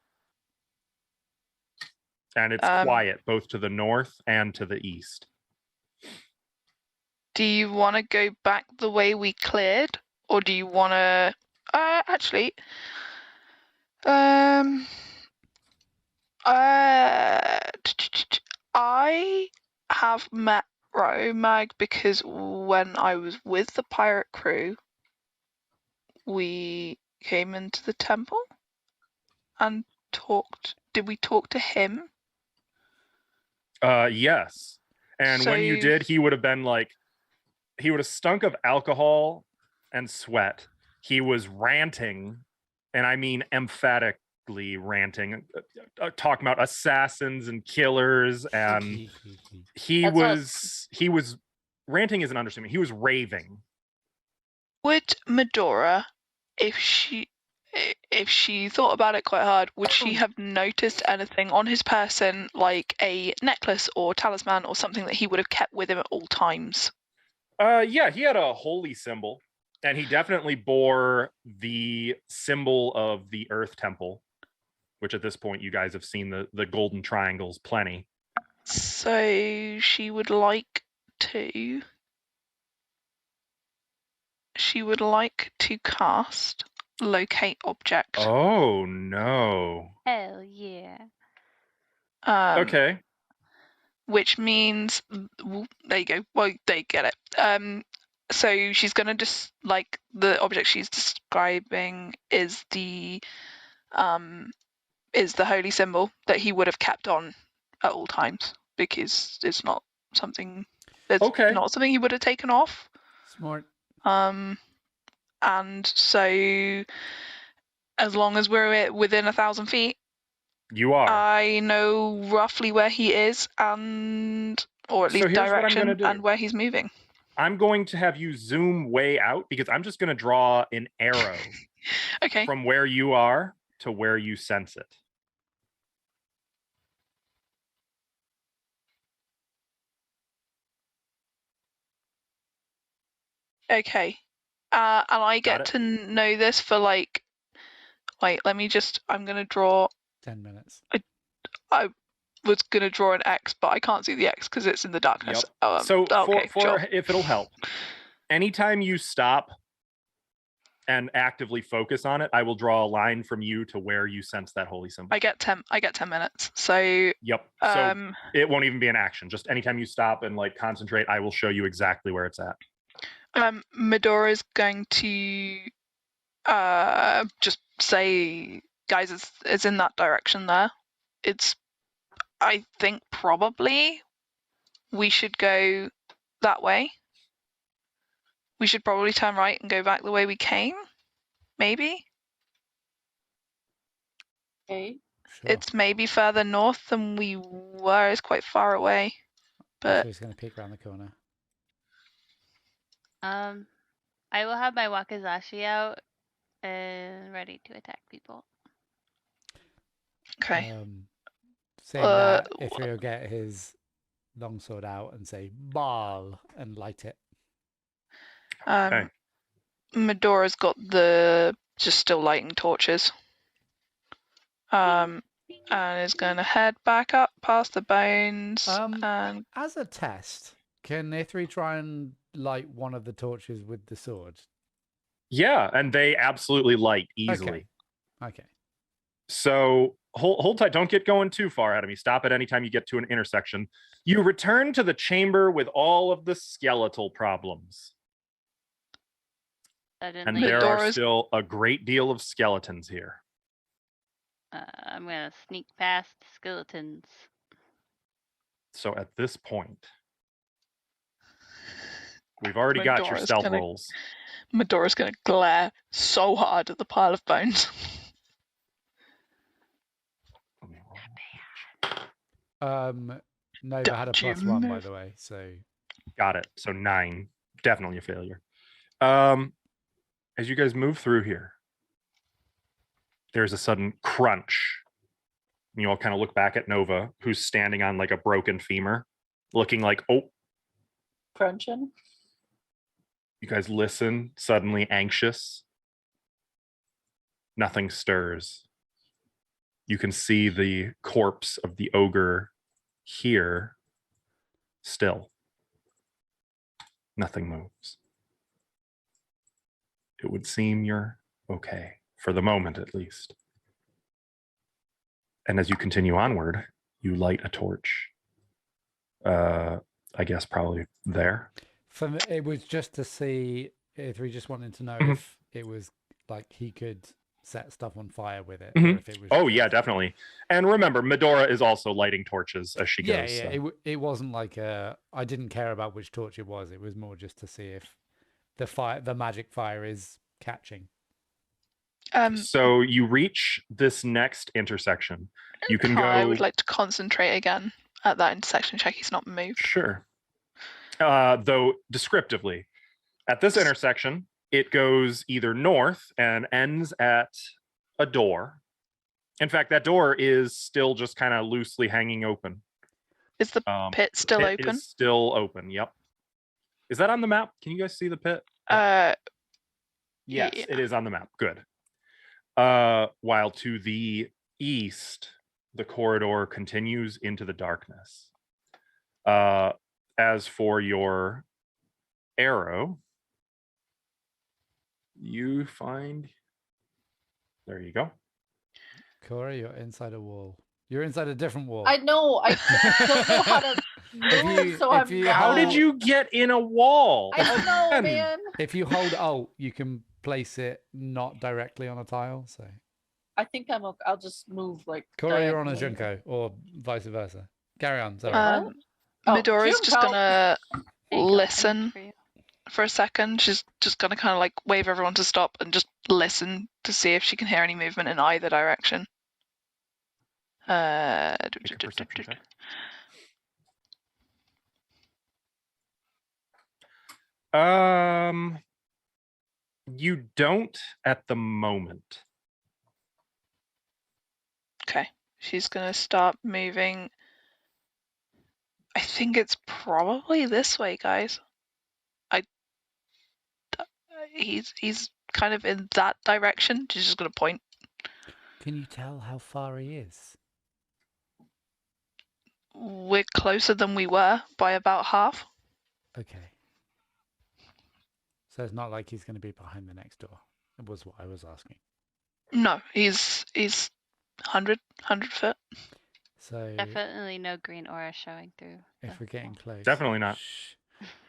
and it's quiet both to the north and to the east. Do you want to go back the way we cleared, or do you want to? Actually, I have met Romag because when I was with the pirate crew, we came into the temple and talked. Did we talk to him? Yes, and when you So- did, he would have been like, he would have stunk of alcohol and sweat. He was ranting, and I mean emphatically ranting, talking about assassins and killers, and he That's was ranting is an understatement. He was raving. Would Medora, if if she thought about it quite hard, would she have noticed anything on his person, like a necklace or talisman or something that he would have kept with him at all times? Yeah, he had a holy symbol, and he definitely bore the symbol of the Earth Temple, which at this point you guys have seen the golden triangles plenty. So she would like to. She would like to cast Locate Object. Oh no. Hell yeah. Okay. Which means, there you go. Well, they get it. So she's gonna just like the object she's describing is the holy symbol that he would have kept on at all times, because it's not something. It's Okay. not something he would have taken off. Smart. And so as long as we're within 1,000 feet, You are. I know roughly where he is, and or at So least here's what I'm direction gonna do. and where he's moving. I'm going to have you zoom way out because I'm just going to draw an arrow Okay. from where you are to where you sense it. Okay. And I Got get it. to know this for like. Wait, let me just. I'm gonna draw. 10 minutes. I was gonna draw an X, but I can't see the X because it's in the darkness. Yep. So okay, for sure. if it'll help, anytime you stop and actively focus on it, I will draw a line from you to where you sense that holy symbol. I get 10 minutes. So Yep. So it won't even be an action. Just anytime you stop and like concentrate, I will show you exactly where it's at. Medora's going to just say, guys, it's in that direction there. It's, I think probably we should go that way. We should probably turn right and go back the way we came. Maybe. Okay. Sure. It's maybe further north than we were. It's quite far away. So But he's going to peek around the corner. I will have my wakizashi out and ready to attack people. okay. Saying that, Ithri will get his longsword out and say, "Ball," and light it. Okay. Medora's got the just still lighting torches. And is going to head back up past the bones. And As a test, can Ithri try and light one of the torches with the sword? Yeah, and they absolutely light easily. Okay. So hold tight. Don't get going too far ahead of me. Stop at any time you get to an intersection. You return to the chamber with all of the skeletal problems. And there are still a great deal of skeletons here. I'm gonna sneak past skeletons. So at this point, we've already got your stealth rolls. Medora's going to glare so hard at the pile of bones. Nova had a +1, by the way, so got it. So 9, definitely a failure. As you guys move through here, there's a sudden crunch. And you all kind of look back at Nova, who's standing on like a broken femur, looking like, oh. Crunching. You guys listen, suddenly anxious. Nothing stirs. You can see the corpse of the ogre here still. Nothing moves. It would seem you're okay, for the moment at least. And as you continue onward, you light a torch. I guess probably there. For me, it was just to see if we just wanted to know if it was like he could set stuff on fire with it, or if it was. Oh yeah, definitely. And remember, Medora is also lighting torches as she goes. Yeah. So. It wasn't like I didn't care about which torch it was. It was more just to see if the magic fire is catching. So you reach this next intersection. You can go. I would like to concentrate again at that intersection. Check he's not moved. Sure. Though descriptively, at this intersection, it goes either north and ends at a door. In fact, that door is still just kind of loosely hanging open. Is the pit still pit open? Is still open. Yep. Is that on the map? Can you guys see the pit? Yes, yeah. It is on the map. Good. While to the east, the corridor continues into the darkness. As for your arrow, you find. There you go. Corey, you're inside a wall. You're inside a different wall. I know. I don't know how to move, so I'm not. How did you get in a wall? I don't know, man. If you hold Alt, you can place it not directly on a tile. So I think I'm okay. I'll just move like. Corey, you're on a diagonally. Junko, or vice versa. Carry on. Sorry. What? Midori's just Junko. gonna There you go, listen for you. for a second. She's just gonna kind of like wave everyone to stop and just listen to see if she can hear any movement in either direction. Make a perception check. You don't at the moment. Okay, she's gonna start moving. I think it's probably this way, guys. He's kind of in that direction. She's just gonna point. Can you tell how far he is? We're closer than we were by about half. Okay. So it's not like he's going to be behind the next door. It was what I was asking. No, he's 100 foot. So Definitely no green aura showing through. if we're getting close, Definitely not. Shh.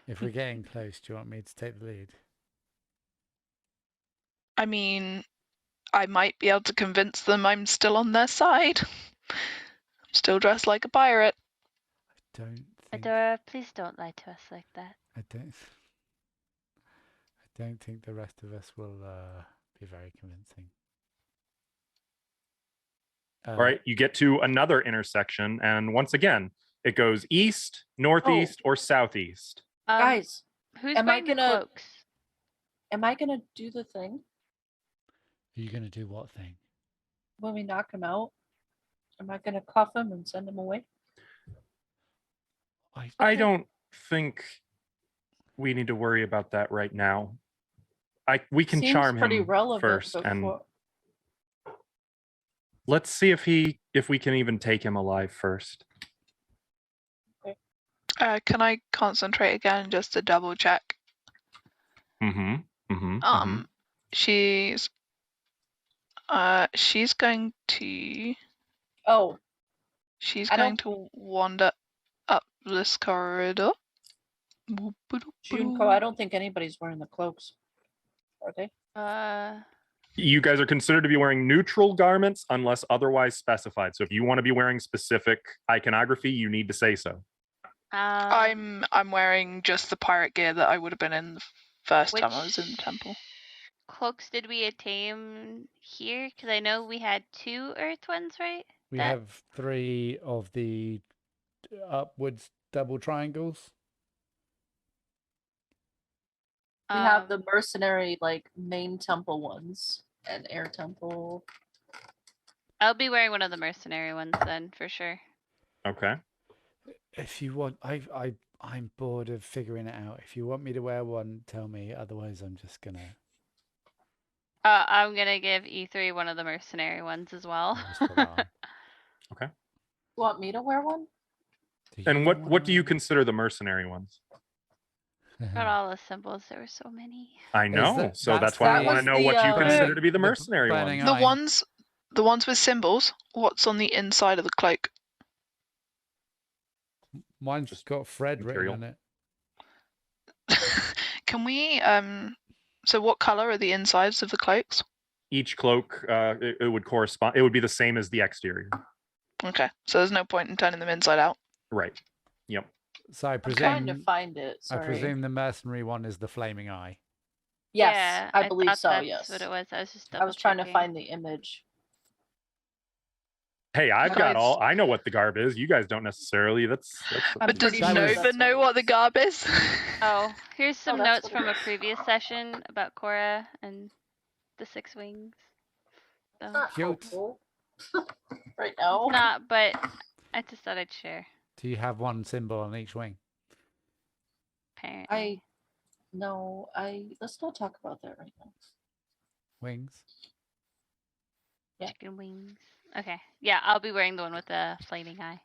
If we're getting close, do you want me to take the lead? I mean, I might be able to convince them I'm still on their side. I'm still dressed like a pirate. I don't think. Adora, please don't lie to us like that. I don't think the rest of us will be very convincing. All right, you get to another intersection, and once again, it goes east, northeast, or southeast. Guys, who's am I wearing the gonna- cloaks? am I gonna do the thing Are you going to do what thing? when we knock him out? Am I gonna cuff him and send him away? I don't think we need to worry about that right now. We can Seems charm pretty him relevant first, and before- let's see if we can even take him alive first. Can I concentrate again just to double check? She's going to. Oh, She's I going don't- to wander up this corridor. Junko, I don't think anybody's wearing the cloaks. Are they? You guys are considered to be wearing neutral garments unless otherwise specified. So if you want to be wearing specific iconography, you need to say so. I'm wearing just the pirate gear that I would have been in the first time I was in the temple. Cloaks did we attain here? Because I know we had 2 earth ones, right? We have 3 of the upwards double triangles. We have the mercenary, like, main temple ones and air temple. I'll be wearing one of the mercenary ones then, for sure. Okay. If you want, I'm bored of figuring it out. If you want me to wear one, tell me. Otherwise, I'm just gonna. I'm gonna give E3 one of the mercenary ones as well. I'll just put that on. Okay. You want me to wear one? And what do you consider the mercenary ones? Got all the symbols. There were so many. I know, that- so that's that's why I the- want to know That what was you the, consider to be the the mercenary burning ones. eye. The ones with symbols. What's on the inside of the cloak? Mine's Just got Fred material. written on it. Can we so what color are the insides of the cloaks? Each cloak, it would correspond. It would be the same as the exterior. Okay, so there's no point in turning them inside out. Right. Yep. So I I'm trying to presume. find it. I Sorry. presume the mercenary one is the flaming eye. Yes, Yeah, I believe thought so. that's Yes. what it was. I was just. I was trying to double-checking. find the image. Hey, I've got Guys- all. I know what the garb is. You guys don't necessarily. That's I'm But does pretty sure Nova that's know what the garb is? Oh, here's some that's notes what it from a is. previous session about Korra and the 6 wings. It's though. not Cute. helpful. Right now. It's not, but I just thought I'd share. Do you have one symbol on each wing? Apparently. Let's not talk about that right now. Wings? Chicken wings. Okay. Yeah, I'll be wearing the one with the flaming eye.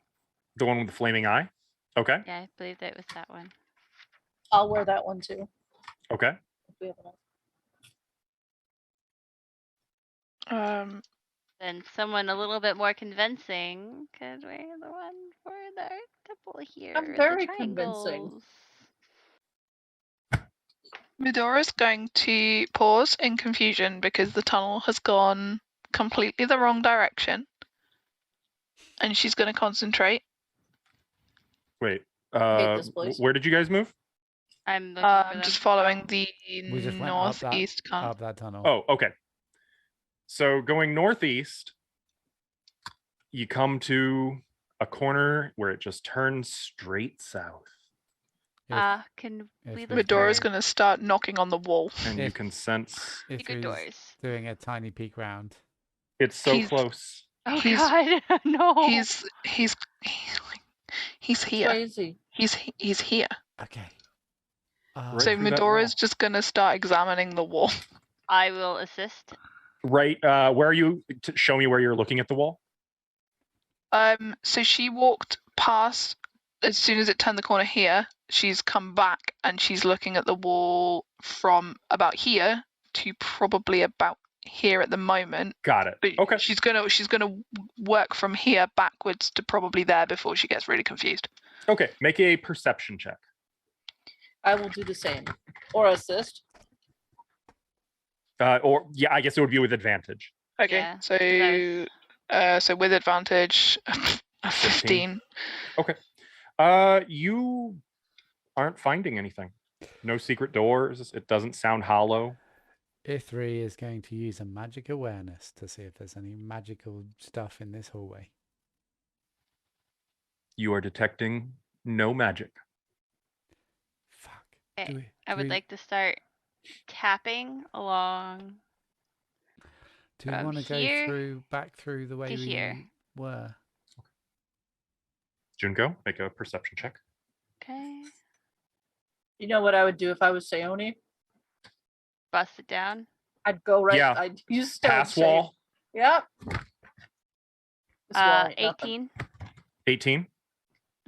The one with the flaming eye? Okay. Yeah, I believe that was that one. I'll wear that one too. Okay. If we have enough. Then someone a little bit more convincing could wear the one for the temple here. the very convincing. triangles. Medora's going to pause in confusion because the tunnel has gone completely the wrong direction. And she's going to concentrate. Wait. this place. Where did you guys move? I'm looking for them. Just following the We just went northeast up that tunnel. Oh, okay. So going northeast, you come to a corner where it just turns straight south. Can if we we look Medora's for going to start knocking on the wall. And you If- can sense secret Ithri's doors? doing a tiny peek round. it's so He's- close. Oh He's- God, no! He's here. Crazy. He's here. Okay. Right So through that Medora's wall. just going to start examining the wall. I will assist. Right. Where are you? Show me where you're looking at the wall. So she walked past as soon as it turned the corner here. She's come back and she's looking at the wall from about here to probably about here at the moment. Got it. But Okay. she's gonna work from here backwards to probably there before she gets really confused. Okay. Make a perception check. I will do the same. Or assist. Or yeah, I guess it would be with advantage. Okay, Yeah, so with advantage, a 15. You aren't finding anything. No secret doors. It doesn't sound hollow. Ithri is going to use a magic awareness to see if there's any magical stuff in this hallway. You are detecting no magic. Fuck. Okay, Do we- I do would we- like to start tapping along. Do we from want to go here back through the way to we here. were? Junko, make a perception check. Okay. You know what I would do if I was Sayoni? Bust it down. I'd go right. Yeah. I'd use stone Pass shape. wall. Yep. This wall ain't nothing. 18. 18.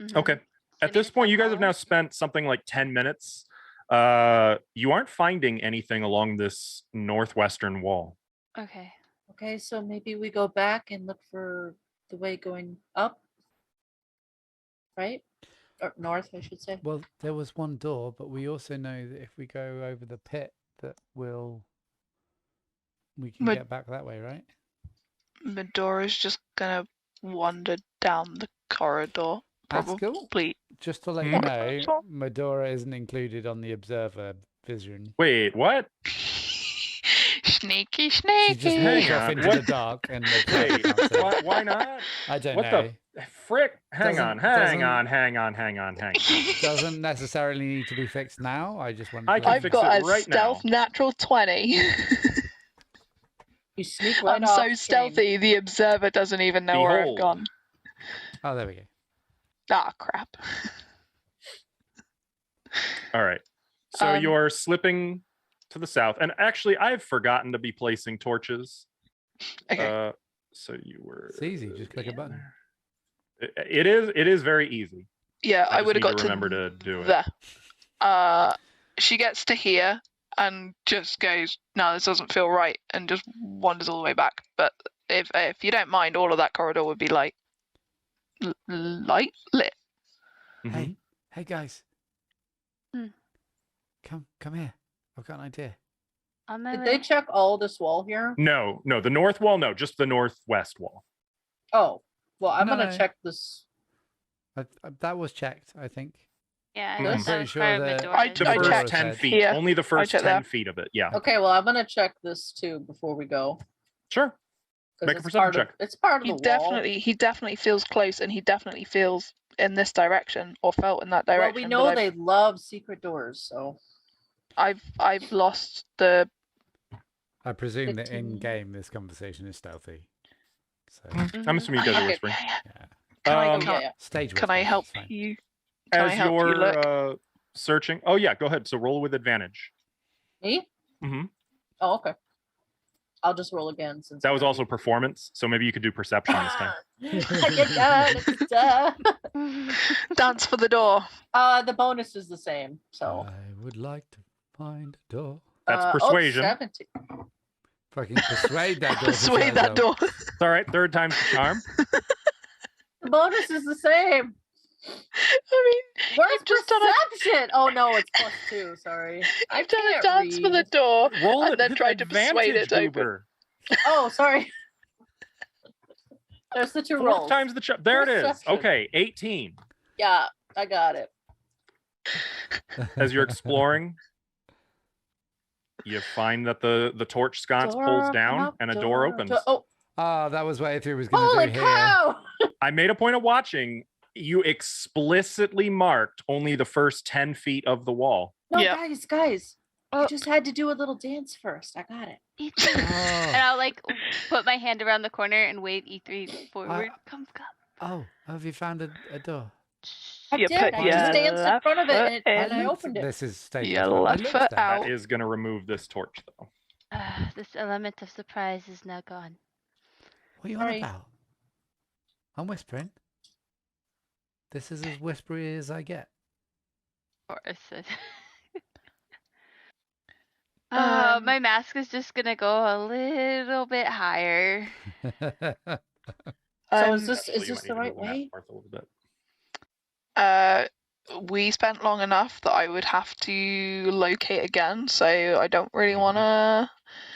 Mhm. Okay. At this point, you guys have now spent something like 10 minutes. You aren't finding anything along this northwestern wall. Okay. Okay, so maybe we go back and look for the way going up. Right? Or north, I should say. Well, there was one door, but we also know that if we go over the pit, that we can But- get back that way, right? Medora's just gonna wander down the corridor. That's cool. Probably. Just to let Hmm? you know, Medora isn't included on the observer vision. Wait, what? Sneaky, She sneaky. just Hang walks off on, into what- the dark and the Wait, can't see. why not? I don't What know. the frick? Hang Doesn't- on, hang doesn't- on. Doesn't necessarily need to be fixed now. I just wanted I to can let I've you fix know. got it a right now. stealth natural 20. You sneak right I'm off so screen. stealthy, the observer doesn't even know where I've Behold. gone. Oh, there we go. Ah, crap. All right. So Um, you're slipping to the south. And actually, I've forgotten to be placing torches. Okay. So you were. It's easy. Just click a button. It is very easy. Yeah, I just would have need got to to remember to do it. there. She gets to here and just goes, "No, this doesn't feel right," and just wanders all the way back. But if you don't mind, all of that corridor would be lit. Mhm. Hey guys. Hmm. Come here. I've got an idea. On my Did way. they check all this wall here? No, the north wall, no, just the northwest wall. Oh, well, I'm No, gonna no. check this. That was checked, I think. Yeah, I'm I think pretty that was sure part of that- Medora's The I first checked 10 said. feet. here. Only the first 10 checked that. feet of it. Yeah. Okay, well, I'm gonna check this too before we go. Sure. 'cause Make a it's perception part of- check. It's part of the wall. He definitely feels close, and he definitely feels in this direction or felt in that Well, direction. we but know I've- they love secret doors, so I've lost the I presume that 15. in game this conversation is stealthy. So I'm assuming you guys are Okay. whispering. yeah, Can I Um, can, yeah. stage. can I whisper, help it's fine. you? Can I As help you look? you're searching, oh yeah, go ahead. So roll with advantage. Me? hmm Oh, okay. I'll just roll again since That I was also performance, so maybe you could do perception this time. Dance for the door. The bonus is the same, so I would like to find a door. That's oh, persuasion. 17. Fucking persuade that door. to Persuade shut that itself. door. It's all right. Third time's the charm. The bonus is the same. I mean, Where's just done a- perception? Oh no, it's +2. Sorry, I I've done a can't dance for the read. door Roll and it then with tried to persuade advantage, it open. Goober. Oh, sorry. There's the 2 Fourth rolls. time's the charm. There it is. Perception. Okay, 18. Yeah, I got it. As you're exploring, you find that the torch sconce pulls down and a door opens. Oh, Ah, that was what A3 was going to holy do here. cow! I made a point of watching. You explicitly marked only the first 10 feet of the wall. No, Yeah. guys, Oh. you just had to do a little dance first. I got it. E3. And Oh, I'll like put my hand around the corner and wave E3 forward. Come. oh, have you found a door? I You did. put I your just danced in left front of it, foot and I in. opened it. This is stage. Your whisper. I left looked foot down. out. That is going to remove this torch, though. This element of surprise is now gone. What are you Sorry. on about? I'm whispering. This is as whispery as I get. Or I said. Um, My mask is just gonna go a little bit higher. So Um, is this Actually, you the might need to right move the map way? north a little bit. we spent long enough that I would have to locate again, so I don't really Mhm. wanna.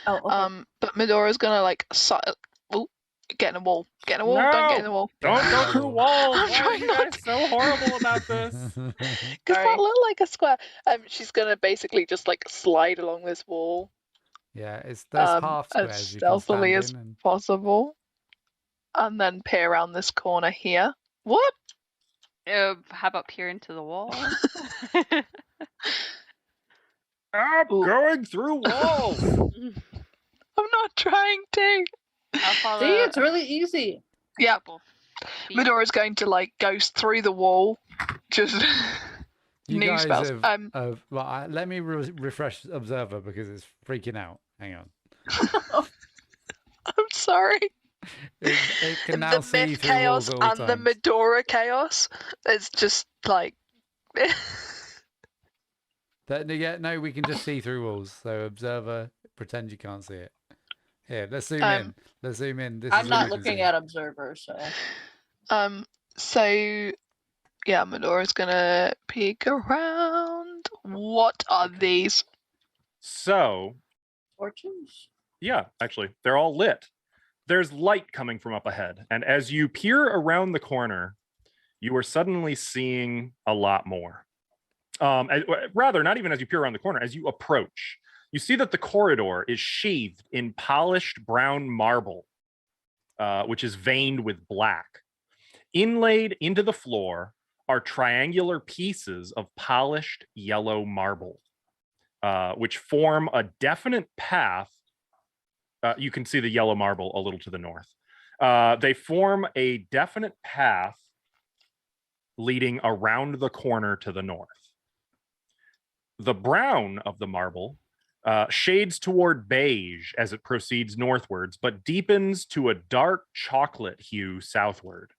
Oh, okay. But Medora's gonna like get in a wall. Get in a wall. Don't get in the wall. Don't go through walls. I'm Why are trying you not guys so horrible about this? Because Sorry. that looked like a square. She's gonna basically just like slide along this wall Yeah, it's those half as squares you can stand stealthily as in. And... possible, and then peer around this corner here. What? How about peer into the wall? Stop Ooh. going through walls. I'm not trying to. I'll follow. See, it's really easy. Yeah, couple feet. Medora's going to like go through the wall. Just You new guys spells. have well, let me refresh Observer because it's freaking out. Hang on. I'm sorry. It can now The see myth through chaos walls all and the times. Medora chaos. It's just like. No, we can just see through walls. So Observer, pretend you can't see it. Here, let's zoom Um, in. Let's zoom in. This I'm is what not we can looking see. at Observer, so. So yeah, Medora's gonna peek around. What are these? So, Fortunes? yeah, actually, they're all lit. There's light coming from up ahead. And as you peer around the corner, you are suddenly seeing a lot more. Rather, not even as you peer around the corner, as you approach, you see that the corridor is sheathed in polished brown marble, which is veined with black. Inlaid into the floor are triangular pieces of polished yellow marble, which form a definite path. You can see the yellow marble a little to the north. They form a definite path leading around the corner to the north. The brown of the marble shades toward beige as it proceeds northwards, but deepens to a dark chocolate hue southward.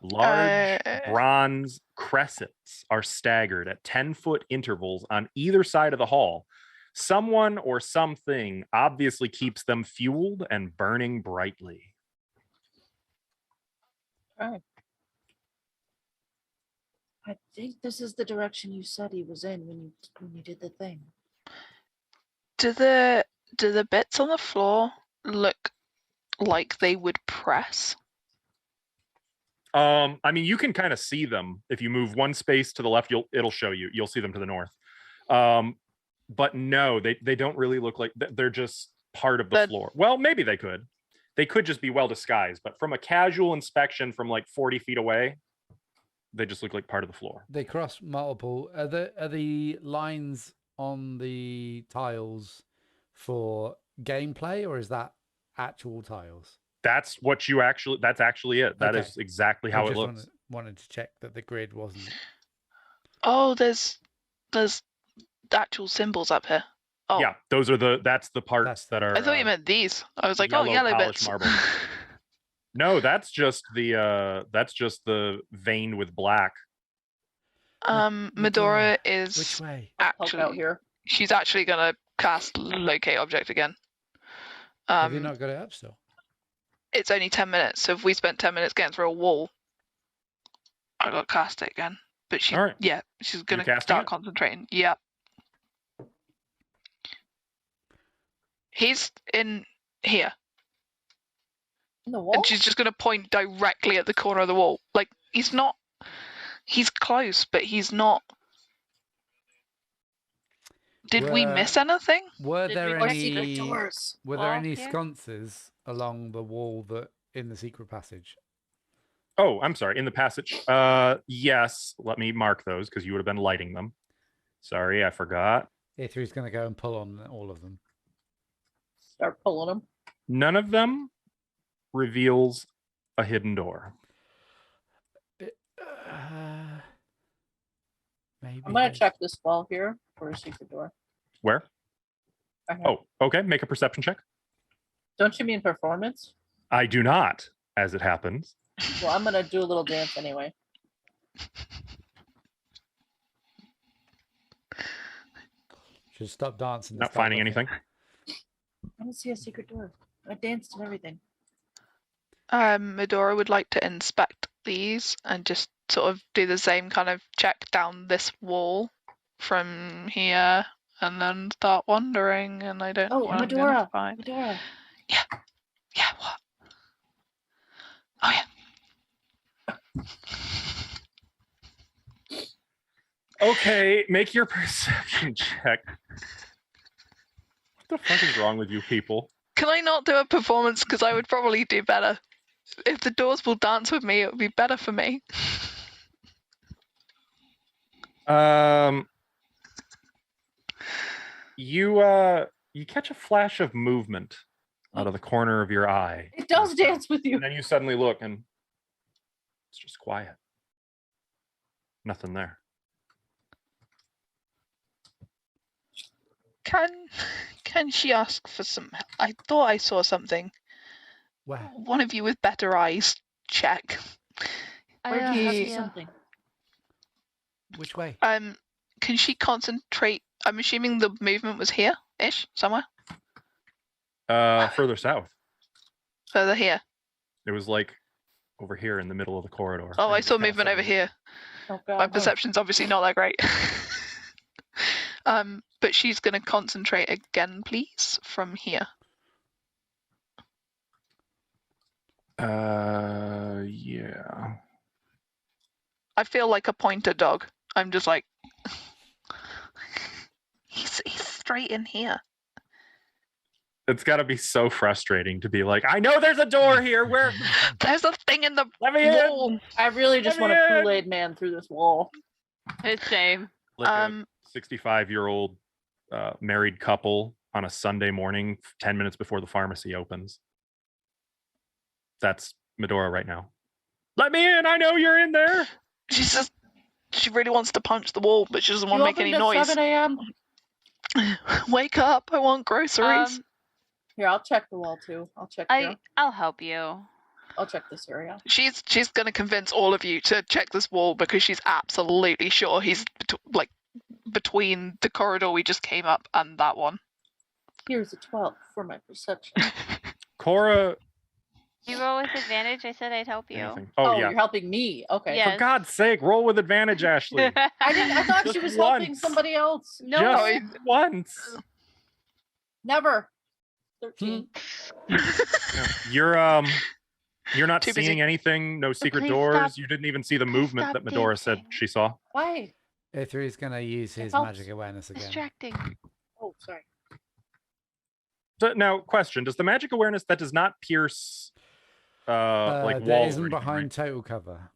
Large bronze cressets are staggered at 10-foot intervals on either side of the hall. Someone or something obviously keeps them fueled and burning brightly. Alright. I think this is the direction you said he was in when you did the thing. Do the bits on the floor look like they would press? I mean, you can kind of see them. If you move one space to the left, it'll show you. You'll see them to the north. But no, they don't really look like they're just part of the floor. Well, maybe they could. They could just be well disguised, but from a casual inspection from like 40 feet away, they just look like part of the floor. They cross multiple. Are the lines on the tiles for gameplay, or is that actual tiles? That's what you actually. That's actually it. That is Okay. exactly I how it just looks. wanted to check that the grid wasn't. Oh, there's actual symbols up here. Oh, Yeah, those are that's the parts That's that are. I thought you meant these. I was like, oh, yellow yellow polished bits. marble. No, that's just the vein with black. Medora Which is way? I'll poke out actually here. she's actually gonna cast locate object again. Have you not got it up still? It's only 10 minutes, so if we spent 10 minutes getting through a wall, I got cast it again. But she, All right. yeah, she's gonna casting start it? concentrating. Yeah. He's in here, In the wall? and she's just gonna point directly at the corner of the wall. Like he's not. He's close, but he's not. Did we miss anything? Were Did there we Or secret any? doors. Were there wall any here? sconces along the wall that in the secret passage? Oh, I'm sorry. In the passage. Yes. Let me mark those because you would have been lighting them. Sorry, I forgot. A3's going to go and pull on all of them. Start pulling them. None of them reveals a hidden door. Maybe. I'm gonna there's- check this wall here for a secret door. Where? Okay. Oh, okay. Make a perception check. Don't you mean performance? I do not, as it happens. Well, I'm gonna do a little dance anyway. Should stop dancing. and Not start finding looking. anything. I don't see a secret door. I danced and everything. Medora would like to inspect these and just sort of do the same kind of check down this wall from here, and then start wandering. And I don't know Oh, what I'm gonna Medora. find. Medora. Yeah, what? Oh yeah. Okay, make your perception check. What the fuck is wrong with you people? Can I not do a performance? Because I would probably do better. If the doors will dance with me, it would be better for me. You catch a flash of movement out of the corner of your eye. It does dance with you. And then you suddenly look and it's just quiet. Nothing there. Can she ask for some help? I thought I saw something. Where? One of you with better eyes, check. Where did you see Yeah. something? Which way? Can she concentrate? I'm assuming the movement was here-ish, somewhere? Further south. Further here. It was like over here in the middle of the corridor. Oh, I And saw kinda movement over suddenly- here. Oh My god. perception's obviously not that great. But she's going to concentrate again, please, from here. Yeah. I feel like a pointer dog. I'm just like, he's straight in here. It's got to be so frustrating to be like, I know there's a door here. Where? There's a thing in the Let me in. wall. I really just Let want me a in. Kool-Aid man through this wall. It's same. Like a Um, 65-year-old married couple on a Sunday morning, 10 minutes before the pharmacy opens. That's Medora right now. Let me in. I know you're in there. she's just, she really wants to punch the wall, but she doesn't want You to make any opened at noise. 7 a.m. Wake up! I want groceries. Here, I'll check the wall too. I'll check here. I'll help you. I'll check this area. She's going to convince all of you to check this wall because she's absolutely sure he's between the corridor we just came up and that one. Here's a 12 for my perception. Cora. You roll with advantage. I said I'd help you. Anything. Oh, Oh, yeah. you're helping me. Okay. Yeah. For God's sake, roll with advantage, Ashley. I didn't. I thought she Just was helping once. somebody else. No. Just once. Never. 13. You're not Too busy. seeing anything. No secret please doors. stop- You didn't even see the please movement stop that Medora said dancing. she saw. Why? A3 is going to use It his helps. magic awareness again. Distracting. Oh, sorry. So, now, question: does the magic awareness that does not pierce, like that walls? or isn't anything, behind right? total cover.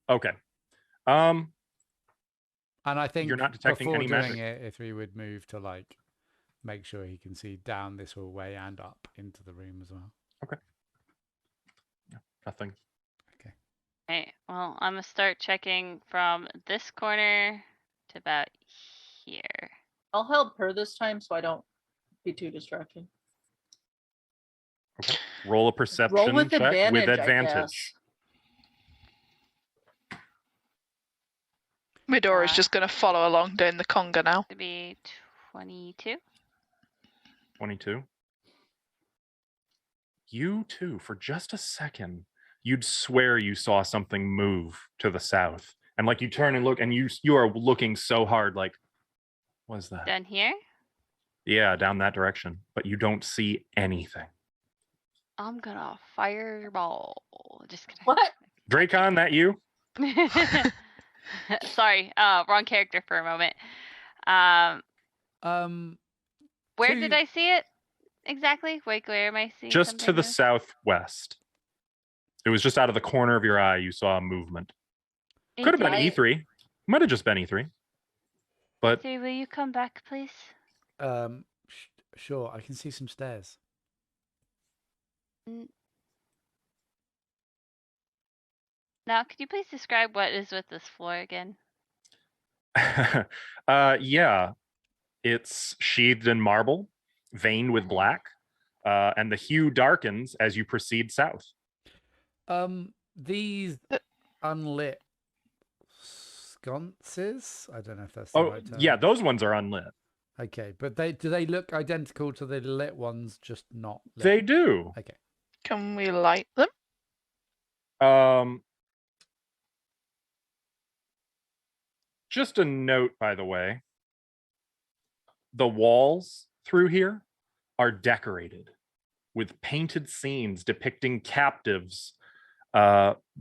Okay. And I think You're not detecting before any doing magic? it, A3 would move to like make sure he can see down this hallway and up into the room as well. Nothing. Okay, well, I'm gonna start checking from this corner to about here. I'll help her this time so I don't be too distracted. Okay. Roll a perception Roll with check advantage, with I advantage. guess. Midora's just going to follow along doing the conga now. To be 22. 22. You too, for just a second, you'd swear you saw something move to the south. And like you turn and look, and you are looking so hard, like, what's that? Down here? Yeah, down that direction. But you don't see anything. I'm gonna fireball. Just kidding. What? Dracon, that you? Sorry, wrong character for a moment. Where did Two- I see it exactly? Like, where am I seeing Just something to the move? southwest. It was just out of the corner of your eye. You saw a movement. Could have been I- E3. Might have just been E3. But Siri, will you come back, please? Sure, I can see some stairs. Now, could you please describe what is with this floor again? yeah, it's sheathed in marble, veined with black, and the hue darkens as you proceed south. These unlit sconces. I don't know if that's the Oh, right term. yeah, those ones are unlit. Okay, but do they look identical to the lit ones? Just not lit? They do. Okay. Can we light them? Just a note, by the way, the walls through here are decorated with painted scenes depicting captives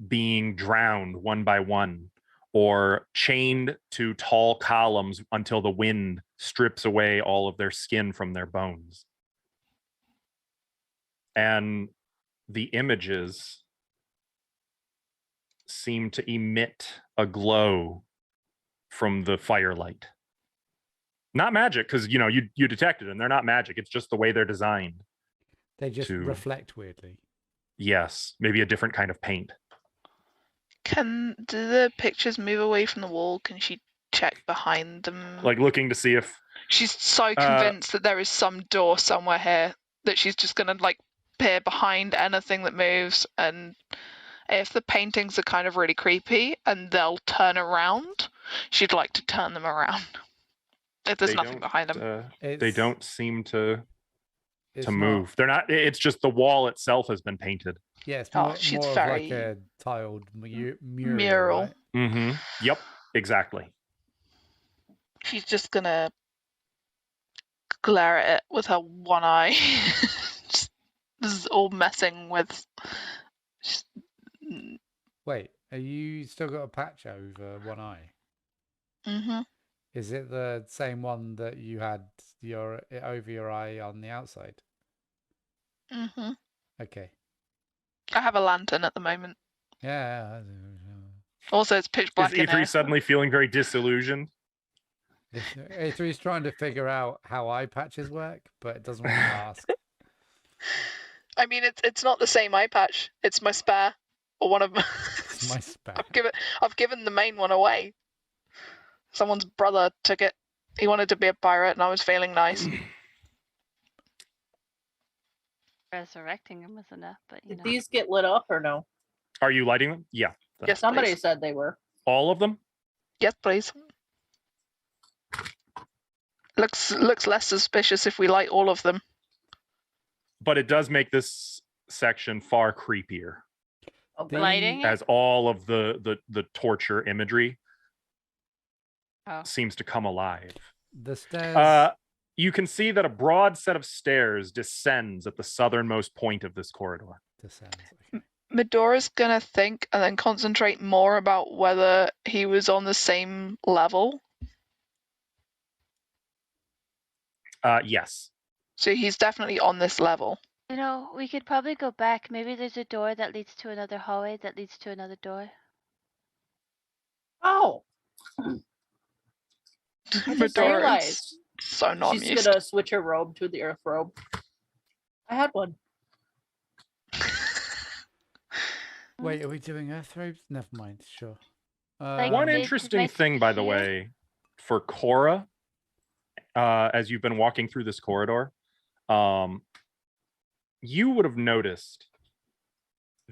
being drowned one by one or chained to tall columns until the wind strips away all of their skin from their bones. And the images seem to emit a glow from the firelight. Not magic, because you detected them. They're not magic. It's just the way they're designed. They just to- reflect weirdly. Yes, maybe a different kind of paint. Do the pictures move away from the wall? Can she check behind them? Like looking to see if She's so convinced that there is some door somewhere here that she's just gonna like peer behind anything that moves, and if the paintings are kind of really creepy and they'll turn around, she'd like to turn them around. If there's they nothing don't, behind them. they It's- don't seem to It's move. not- They're not. It's just the wall itself has been painted. Yeah, it's Oh, more, she's more of like very- a tiled mural. Mural. Right? Mm-hmm. Yep. Exactly. She's just gonna glare at it with her one eye. This is all messing with. Just, Wait, are you still got a patch over one eye? mm-hmm. Is it the same one that you had over your eye on the outside? Mm-hmm. Okay. I have a lantern at the moment. Yeah. Also, it's pitch black Is in E3 here. suddenly feeling very disillusioned? A3's trying to figure out how eye patches work, but it doesn't want to ask. I mean, it's not the same eye patch. It's my spare, or one of my. It's my spare. I've given the main one away. Someone's brother took it. He wanted to be a pirate, and I was feeling nice. Resurrecting him was enough, but you Did know. these get lit up or no? Are you lighting them? Yeah. Yes, Somebody please. said they were. All of them? Yes, please. Looks less suspicious if we light all of them. But it does make this section far creepier Okay. Lighting it? as all of the torture imagery Oh. seems to come alive. The stairs. You can see that a broad set of stairs descends at the southernmost point of this corridor. Descends. Okay. Medora's gonna think and then concentrate more about whether he was on the same level. Yes. So he's definitely on this level. You know, we could probably go back. Maybe there's a door that leads to another hallway that leads to another door. Oh, I just Medora realized. also not She's amused. gonna switch her robe to the earth robe. I had one. Wait, are we doing earth robes? Never mind. Sure. Like, One it interesting might thing, by the here. way, for Cora, as you've been walking through this corridor, you would have noticed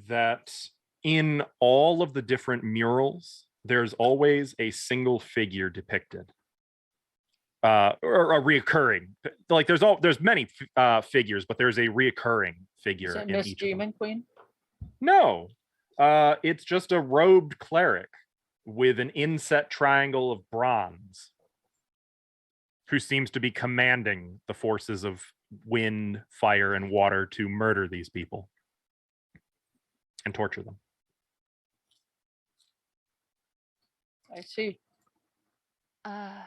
that in all of the different murals, there's always a single figure depicted. Or a reoccurring, like there's many figures, but there's a reoccurring Is figure it in Miss each of them. Demon Queen? No, it's just a robed cleric with an inset triangle of bronze who seems to be commanding the forces of wind, fire, and water to murder these people and torture them. I see. Uh,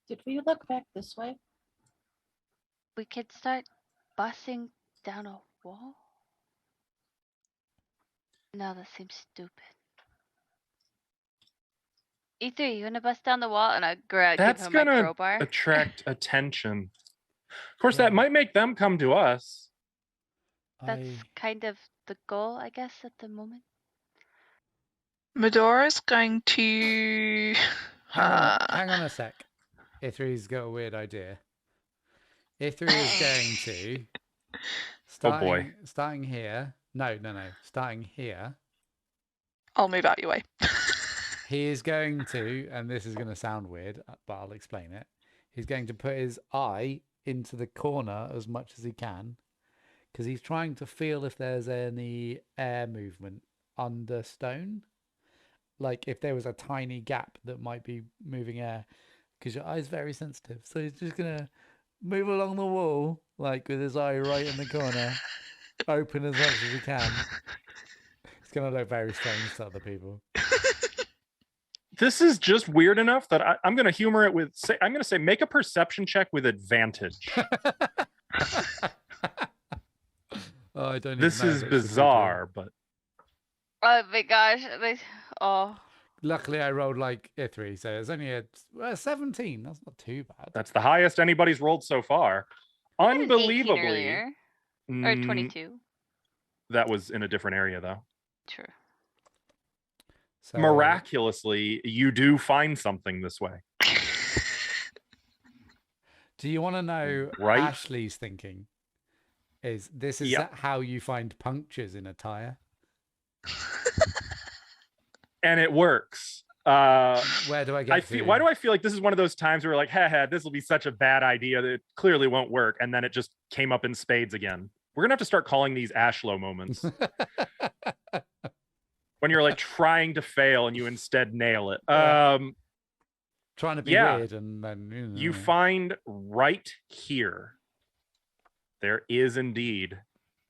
Did we look back this way? we could start busting down a wall. No, that seems stupid. E3, you wanna bust down the wall and I give That's him my gonna crowbar? attract attention. Of course, Yeah. that might make them come to us. That's kind of the goal, I guess, at the moment. Medora's going to. Hang on a sec. Ithri's got a weird idea. Ithri is going to Oh boy. starting here. No. Starting here. I'll move out your way. He is going to, and this is going to sound weird, but I'll explain it. He's going to put his eye into the corner as much as he can, because he's trying to feel if there's any air movement under stone. Like if there was a tiny gap that might be moving air, because your eye's very sensitive. So he's just going to move along the wall, like with his eye right in the corner, open as much as he can. It's going to look very strange to other people. This is just weird enough that I'm going to humor it with. I'm going to say make a perception check with advantage. Oh, I don't. This even know is if it should be true. bizarre, but Oh my gosh. Oh. Luckily, I rolled like a 3, so it's only a 17. That's not too bad. that's the highest anybody's rolled so far. I had an 18 Unbelievably, earlier. Or 22. That was in a different area, though. True. So, Miraculously, you do find something this way. do you want to know Right? Ashley's thinking? Is Yep. how you find punctures in a tire? And it works. Where do I get to? Why do I feel like this is one of those times where we're like, haha, this will be such a bad idea that it clearly won't work, and then it just came up in spades again. We're gonna have to start calling these Ashlow moments. When you're like trying to fail and you instead nail it. Trying to be yeah. weird, and then You find right here, there is indeed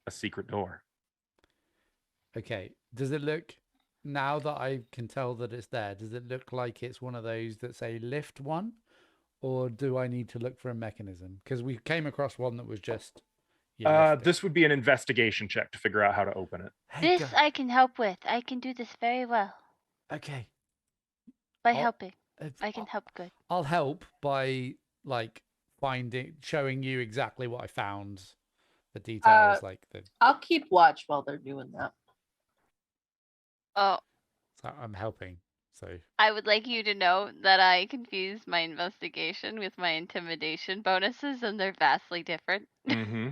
a secret door. Okay. Does it look, now that I can tell that it's there, does it look like it's one of those that say lift one? Or do I need to look for a mechanism? Because we came across one that was just... This would be an investigation check to figure out how to open it. Hey, This I can help with. I can do this very well. Okay. By I'll- helping. I can help good. I'll help by like showing you exactly what I found, the details, like the. I'll keep watch while they're doing that. Oh, So I'm helping. So I would like you to know that I confused my investigation with my intimidation bonuses, and they're vastly different. Mm-hmm.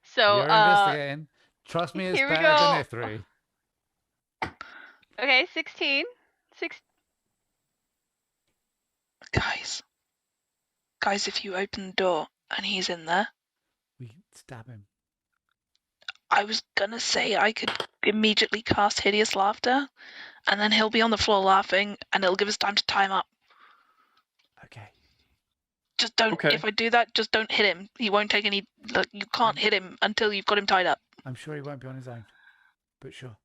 So, you're investigating. Trust me, it's here we better than go. Ithri. Okay, 16. Guys, if you open the door and he's in there, We stab him. I was gonna say I could immediately cast Hideous Laughter, and then he'll be on the floor laughing, and it'll give us time to tie him up. Okay. Just don't. Okay. If I do that, just don't hit him. He won't take any. Like, you can't hit him until you've got him tied up. I'm sure he won't be on his own, but sure.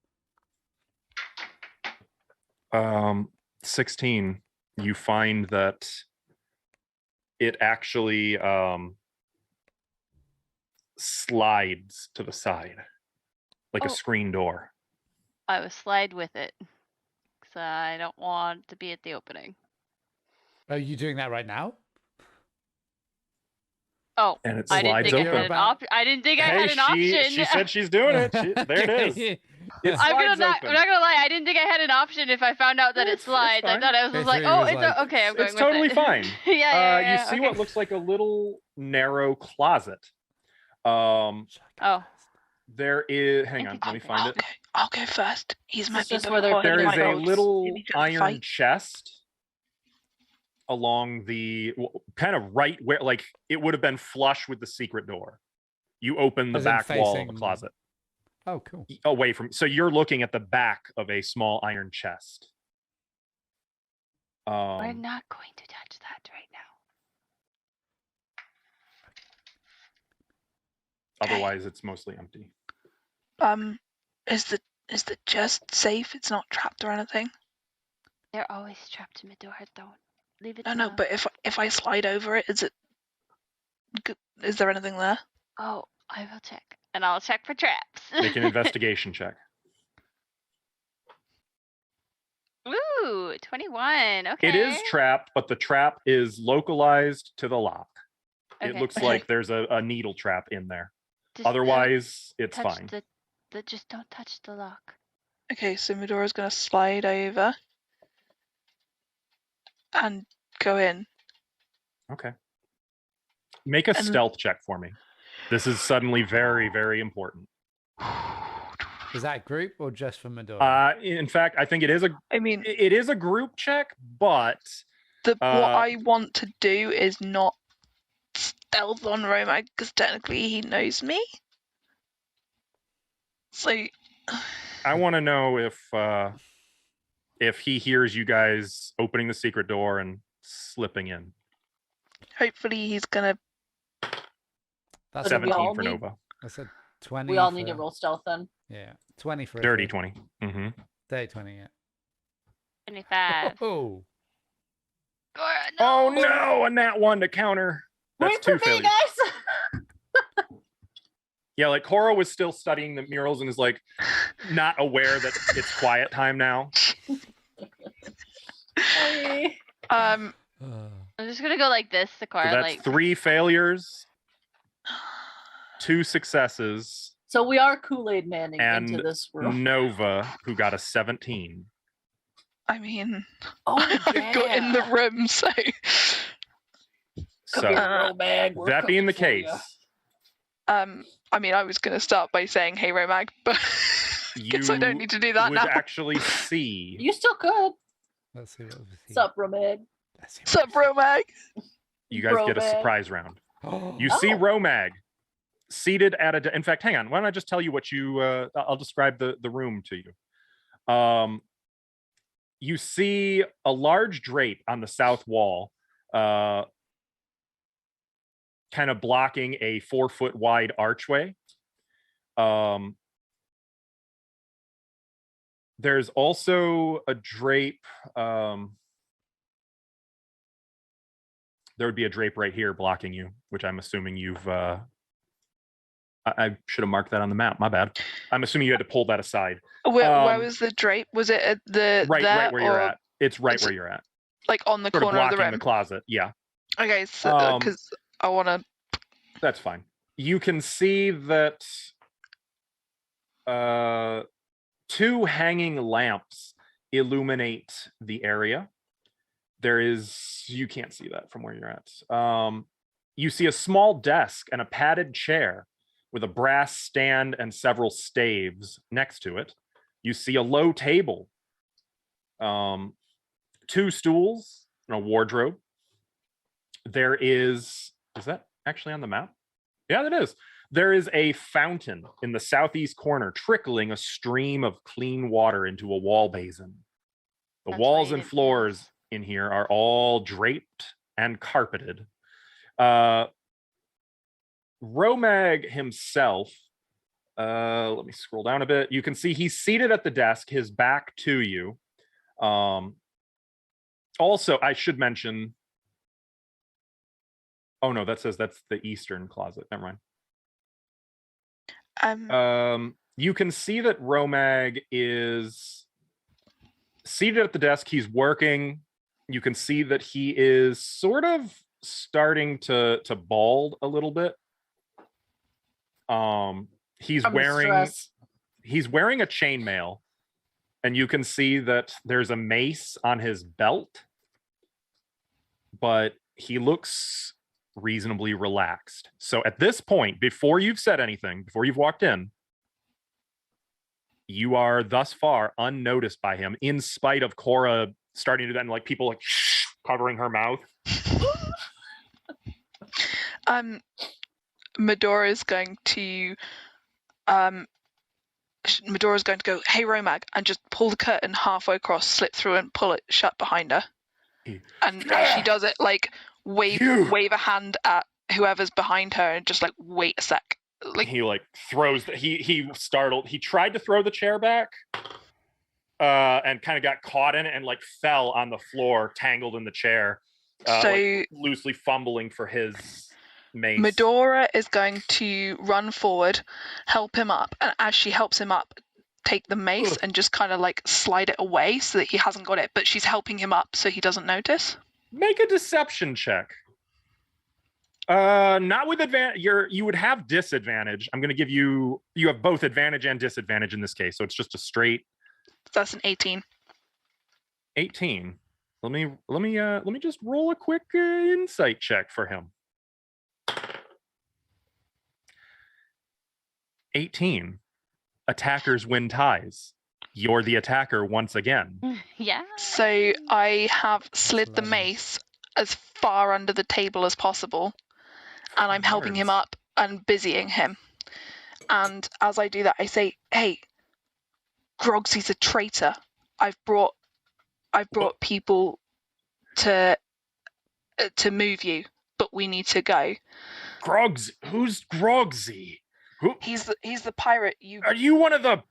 16. You find that it actually slides to the side like a Oh. screen door. I will slide with it. Because I don't want to be at the opening. Are you doing that right now? Oh, and it I didn't slides think I open. had an option. I didn't think I had an option. She said she's doing it. There it is. It I'm slides not open. gonna lie. I didn't think I had an option if I found out that it It's slides. I fine. thought I was just like, Basically, oh, it was it's like- okay. I'm going It's with totally it. fine. Yeah. You see okay. what looks like a little narrow closet. Oh, There is. Hang on, Thank let you, me find it. Okay, I'll go first. He's my This is bigger where they're boy. There putting is my a votes. little Maybe just iron fight. chest along the kind of right where, like, it would have been flush with the secret door. You open the As in back wall of the facing- closet Oh, cool. away from. So you're looking at the back of a small iron chest. we're not going to touch that right now. Otherwise, it's mostly empty. Is the chest safe? It's not trapped or anything. They're always trapped in Midor. Don't leave it. No, to no. them. But if I slide over it, is there anything there? Oh, I will check, and I'll check for traps. Make an investigation check. Ooh, 21. Okay. It is trapped, but the trap is localized to the lock. It Okay. looks Okay. like there's a needle trap in there. Just don't Otherwise, it's touch fine. just don't touch the lock. Okay, so Medora's gonna slide over and go in. Okay. Make a And- stealth check for me. This is suddenly very, very important. Is that group or just for Midori? In fact, I think it is I mean, it is a group check, but what I want to do is not stealth on Romag because technically he knows me. So I want to know if he hears you guys opening the secret door and slipping in. hopefully he's gonna. That's So do we 17 all for need- Nova. I said 20. We all need to for- roll stealth then. Yeah, 20 for Dirty every- 20. Mm-hmm. Dirty 20. Yeah. 25. Oh, Gora, Oh no. no, a nat 1 to counter. That's Wait for two me, failures. guys. Yeah, like Cora was still studying the murals and is like not aware that it's quiet time now. Sorry. Um, I'm just gonna go like this, So Sakura. that's Like 3 failures, 2 successes, So we are Kool-Aid Manning And into this room. Nova, who got a 17. I mean, Oh, I've got in the yeah. room, so. So Come here, Romag, we're that being the cooking for case, ya. I mean, I was gonna start by saying, "Hey, Romag," but guess I you don't need to do that would now. actually see You still could. let's see what was he. What's up, Romag? Let's see What's up, what Romag? you guys get a Romag. surprise round. was he. You see Oh. Romag seated at a. In fact, hang on. Why don't I just tell you what you? I'll describe the room to you. You see a large drape on the south wall, kind of blocking a 4-foot wide archway. There's also a drape. There would be a drape right here blocking you, which I'm assuming you've. I should have marked that on the map. My bad. I'm assuming you had to pull that aside. Where was the drape? Was it at the Right there where you're or, at. It's right is where it you're at. like on the Sort of corner of the blocking room? the closet. Yeah, Okay, so because I want to. that's fine. You can see that 2 hanging lamps illuminate the area. There is, you can't see that from where you're at. You see a small desk and a padded chair with a brass stand and several staves next to it. You see a low table, 2 stools, and a wardrobe. There is that actually on the map? Yeah, it is. There is a fountain in the southeast corner trickling a stream of clean water into a wall basin. The That's walls right, and it floors is. in here are all draped and carpeted. Romag himself, let me scroll down a bit. You can see he's seated at the desk, his back to you. Also, I should mention. Oh no, that says that's the eastern closet. Never mind. You can see that Romag is seated at the desk. He's working. You can see that he is sort of starting to bald a little bit. He's From the wearing stress. a chainmail, and you can see that there's a mace on his belt, but he looks reasonably relaxed. So at this point, before you've said anything, before you've walked in, you are thus far unnoticed by him, in spite of Cora starting to then, like, people like covering her mouth. Medora's going to go, hey Romag, and just pull the curtain halfway across, slip through and pull it shut behind her. And as she does it, like wave a hand at whoever's behind her and just like wait a sec. Like he like throws he startled. He tried to throw the chair back and kind of got caught in it and like fell on the floor, tangled in the chair. So like, loosely fumbling for his mace. Medora is going to run forward, help him up, and as she helps him up, take the mace and just kind of like slide it away so that he hasn't got it, but she's helping him up so he doesn't notice. Make a deception check. Not with advantage. You would have disadvantage. I'm going to give you have both advantage and disadvantage in this case, so it's just a straight. That's an 18. 18. Let me just roll a quick insight check for him. 18. Attackers win ties. You're the attacker once again. Yeah. So I have slid the Nice. mace as far under the table as possible, and I'm helping him up and busying him. And as I do that, I say, "Hey, Grogsy's a traitor. I've brought people to move you, but we need to go." Grogs, who's Grogsy? Who? He's the pirate. Are you one of the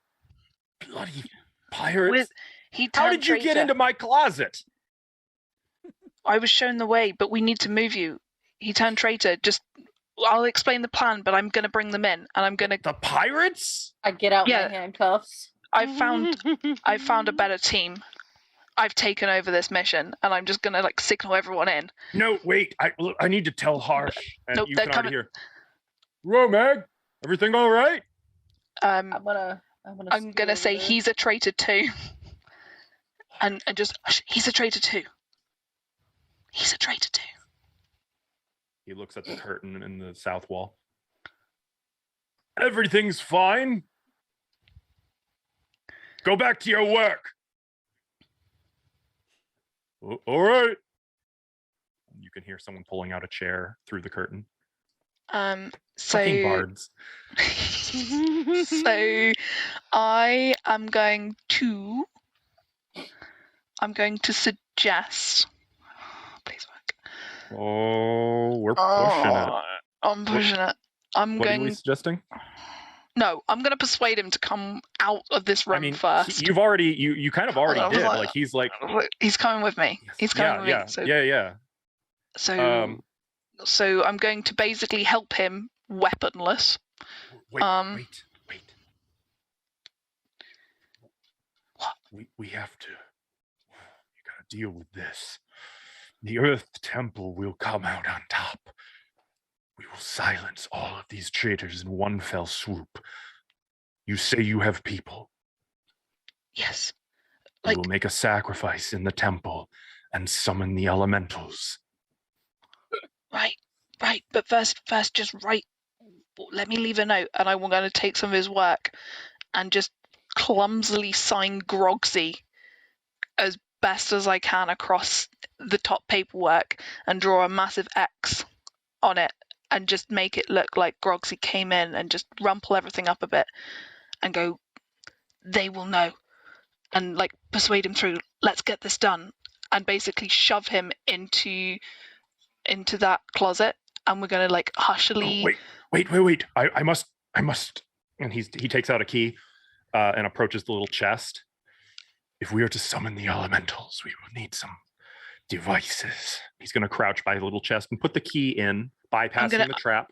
bloody pirates? How did you get into my closet? I was shown the way, but we need to move you. He turned traitor. I'll explain the plan, but I'm going to bring them in, and I'm going to... The pirates? I get out my handcuffs. I found a better team. I've taken over this mission, and I'm just going to like signal everyone in. No, wait. I need to tell Harsh. And Nope, you they're can already coming. hear. Romag, everything all right? I'm I'm gonna say he's a traitor too, and just he's a traitor too. He's a traitor too. He looks at the curtain in the south wall. Everything's fine. Go back to your work. All right. You can hear someone pulling out a chair through the curtain. Fucking bards. So I am going to suggest. Please work. Oh, we're pushing it. I'm pushing it. What are we suggesting? No, I'm going to persuade him to come out of this room first. You kind of already did. Like he's like he's coming with me. He's coming with me. So, So I'm going to basically help him weaponless. Wait. What? We have to. You gotta deal with this. The Earth Temple will come out on top. We will silence all of these traitors in one fell swoop. You say you have people. Yes. We will make a sacrifice in the temple and summon the elementals. Right. But first, just write. Let me leave a note, and I'm going to take some of his work and just clumsily sign Grogsy as best as I can across the top paperwork and draw a massive X on it and just make it look like Grogsy came in and just rumple everything up a bit and go, they will know, and like persuade him through, let's get this done, and basically shove him into that closet, and we're going to like hushily... Wait. I must. And he takes out a key and approaches the little chest. If we are to summon the elementals, we will need some devices. He's going to crouch by the little chest and put the key in, bypassing the trap.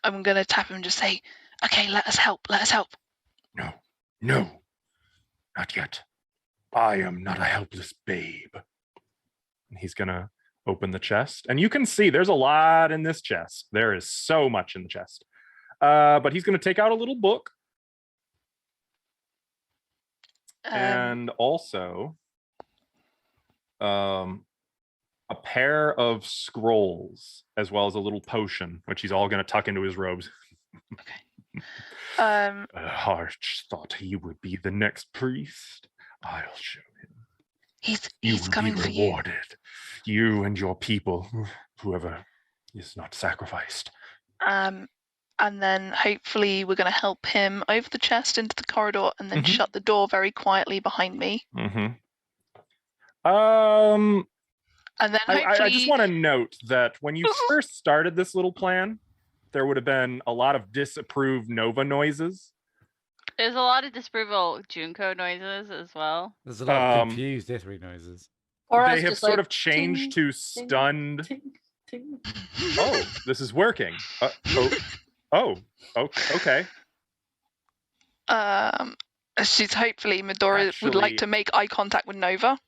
I'm going to tap him and just say, okay, let us help. No, not yet. I am not a helpless babe. And he's going to, open the chest, and you can see there's a lot in this chest. There is so much in the chest. But he's going to take out a little book and also a pair of scrolls, as well as a little potion, which he's all going to tuck into his robes. Harch thought he would be the next priest. I'll show him. He's coming for you. Rewarded. You and your people, whoever is not sacrificed. And then hopefully we're going to help him over the chest into the corridor and then shut the door very quietly behind me. And then hopefully... I just want to note that when you first started this little plan, there would have been a lot of disapproved Nova noises. There's a lot of disapproval Junko noises as well. There's a lot of confused Ithri noises. Or they have sort of changed to stunned. Ting, ting. Oh, this is working. Okay. She's hopefully Medora would like to make eye contact with Nova.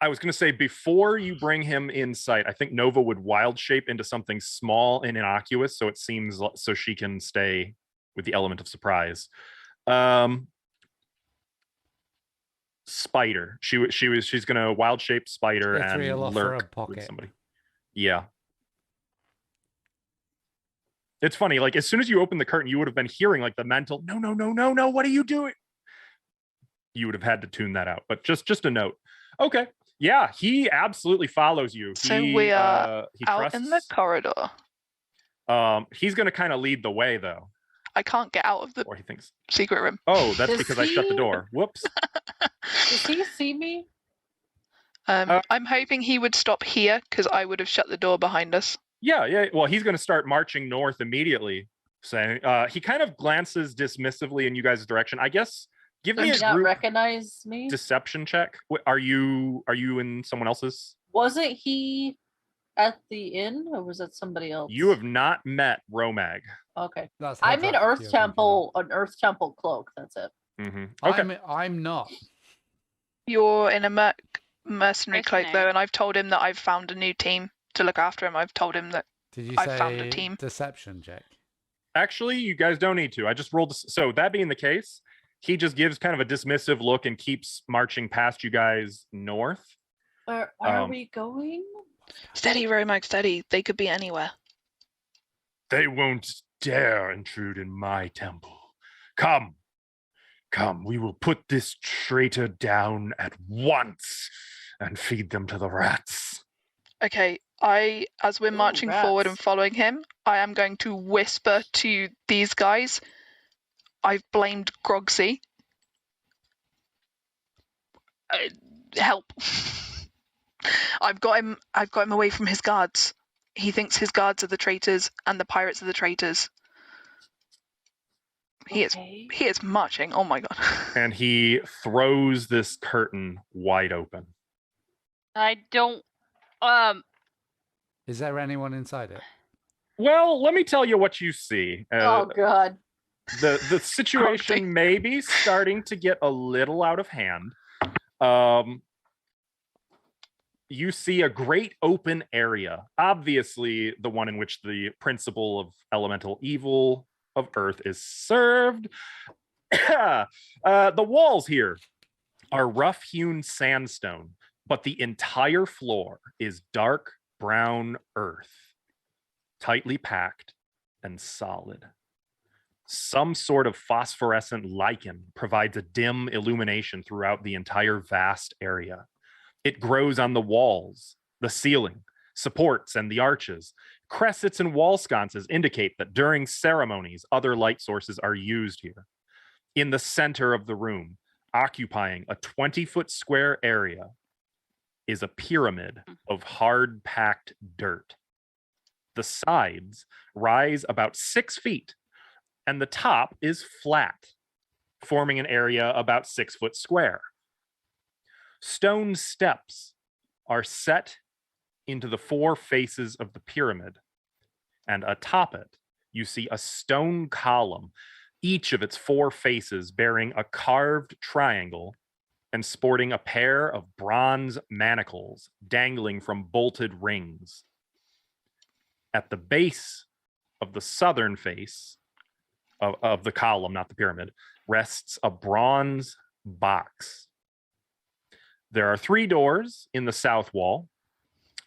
I was going to say, before you bring him in sight, I think Nova would wild shape into something small and innocuous, so it seems so she can stay with the element of surprise. Spider. She's going to wild shape Spider and lurk with somebody. Yeah. It's funny, like as soon as you open the curtain, you would have been hearing like the mental, no, what are you doing? You would have had to tune that out, but just a note. Okay. Yeah, he absolutely follows you. So we are out in the corridor. He's going to kind of lead the way, though. I can't get out of the secret room. Oh, that's because I shut the door. Whoops. Does he see me? I'm hoping he would stop here because I would have shut the door behind us. Yeah. Well, he's going to start marching north immediately. Saying he kind of glances dismissively in you guys' direction. I guess. Give me a group recognize me? Deception check. Are you in someone else's? Wasn't he at the inn, or was that somebody else? You have not met Romag. Okay. I'm in Earth Temple, an Earth Temple cloak. That's it. Okay. I'm not. You're in a mercenary cloak, though, and I've told him that I've found a new team to look after him. I've told him that I've found a team. Deception check? Actually, you guys don't need to. I just rolled. So that being the case, he just gives kind of a dismissive look and keeps marching past you guys north. Where are we going? Steady, Romag, steady. They could be anywhere. They won't dare intrude in my temple. Come, we will put this traitor down at once and feed them to the rats. Okay, as we're marching forward and following him, I am going to whisper to these guys, I've blamed Grogsy. Help. I've got him away from his guards. He thinks his guards are the traitors and the pirates are the traitors. He is marching. Oh my god. And he throws this curtain wide open. I don't Is there anyone inside it? Well, let me tell you what you see. Oh god. The situation may be starting to get a little out of hand. You see a great open area, obviously the one in which the principle of elemental evil of Earth is served. The walls here are rough-hewn sandstone, but the entire floor is dark brown earth, tightly packed and solid. Some sort of phosphorescent lichen provides a dim illumination throughout the entire vast area. It grows on the walls, the ceiling, supports, and the arches. Cressets and wall sconces indicate that during ceremonies, other light sources are used here. In the center of the room, occupying a 20-foot square area, is a pyramid of hard-packed dirt. The sides rise about 6 feet, and the top is flat, forming an area about 6 foot square. Stone steps are set into the 4 faces of the pyramid, and atop it, you see a stone column, each of its 4 faces bearing a carved triangle and sporting a pair of bronze manacles dangling from bolted rings. At the base of the southern face of the column, not the pyramid, rests a bronze box. There are 3 doors in the south wall.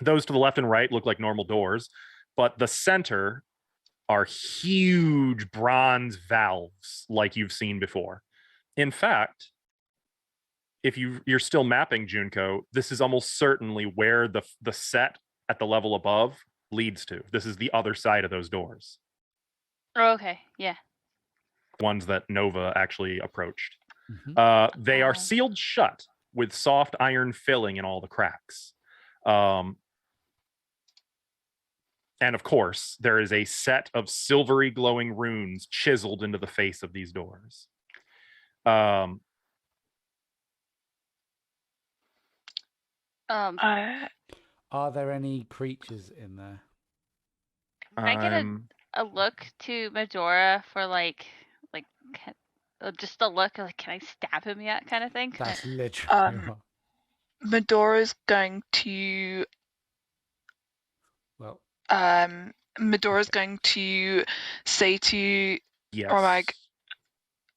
Those to the left and right look like normal doors, but the center are huge bronze valves like you've seen before. In fact, if you're still mapping Junko, this is almost certainly where the set at the level above leads to. This is the other side of those doors. Oh, okay. Yeah. Ones that Nova actually approached. Mhm. They are sealed shut with soft iron filling in all the cracks. And of course, there is a set of silvery glowing runes chiseled into the face of these doors. Um, Are there any creatures in there? Can I get a look to Medora for like just a look, like, can I stab him yet, kind of thing? That's literally what. Medora's going to Well, Medora's going to say to yes. Ormag,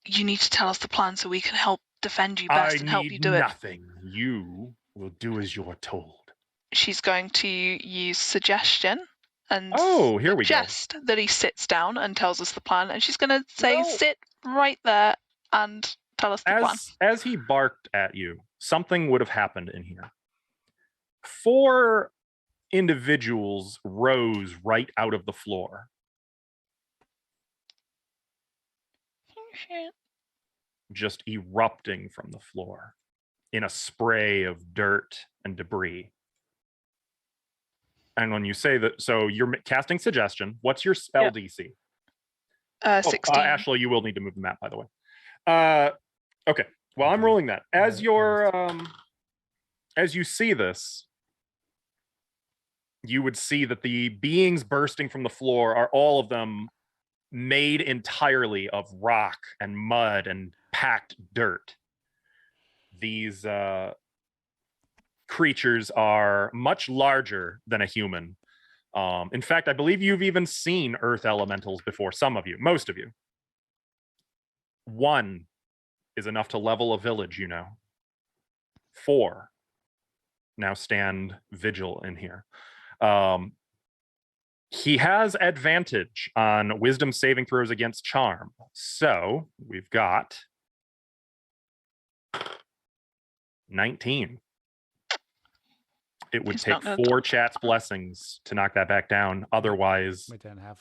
you need to tell us the plan so we can help defend you best and help you do nothing. You will do as you're told. She's going to use suggestion and here we go. suggest that he sits down and tells us the plan, and she's going to say, sit right there and tell us the plan. As he barked at you, something would have happened in here. 4 individuals rose right out of the floor. Just erupting from the floor in a spray of dirt and debris. And when you say that, so you're casting suggestion. What's your spell DC? 16. Ashley, you will need to move the map, by the way. Okay. Well, I'm rolling that. As you see this, you would see that the beings bursting from the floor are all of them made entirely of rock and mud and packed dirt. These creatures are much larger than a human. In fact, I believe you've even seen earth elementals before, some of you, most of you. 1 is enough to level a village, 4 now stand vigil in here. He has advantage on wisdom saving throws against charm. So we've got 19. It would take 4 chat's blessings to knock that back down. Otherwise, we don't have.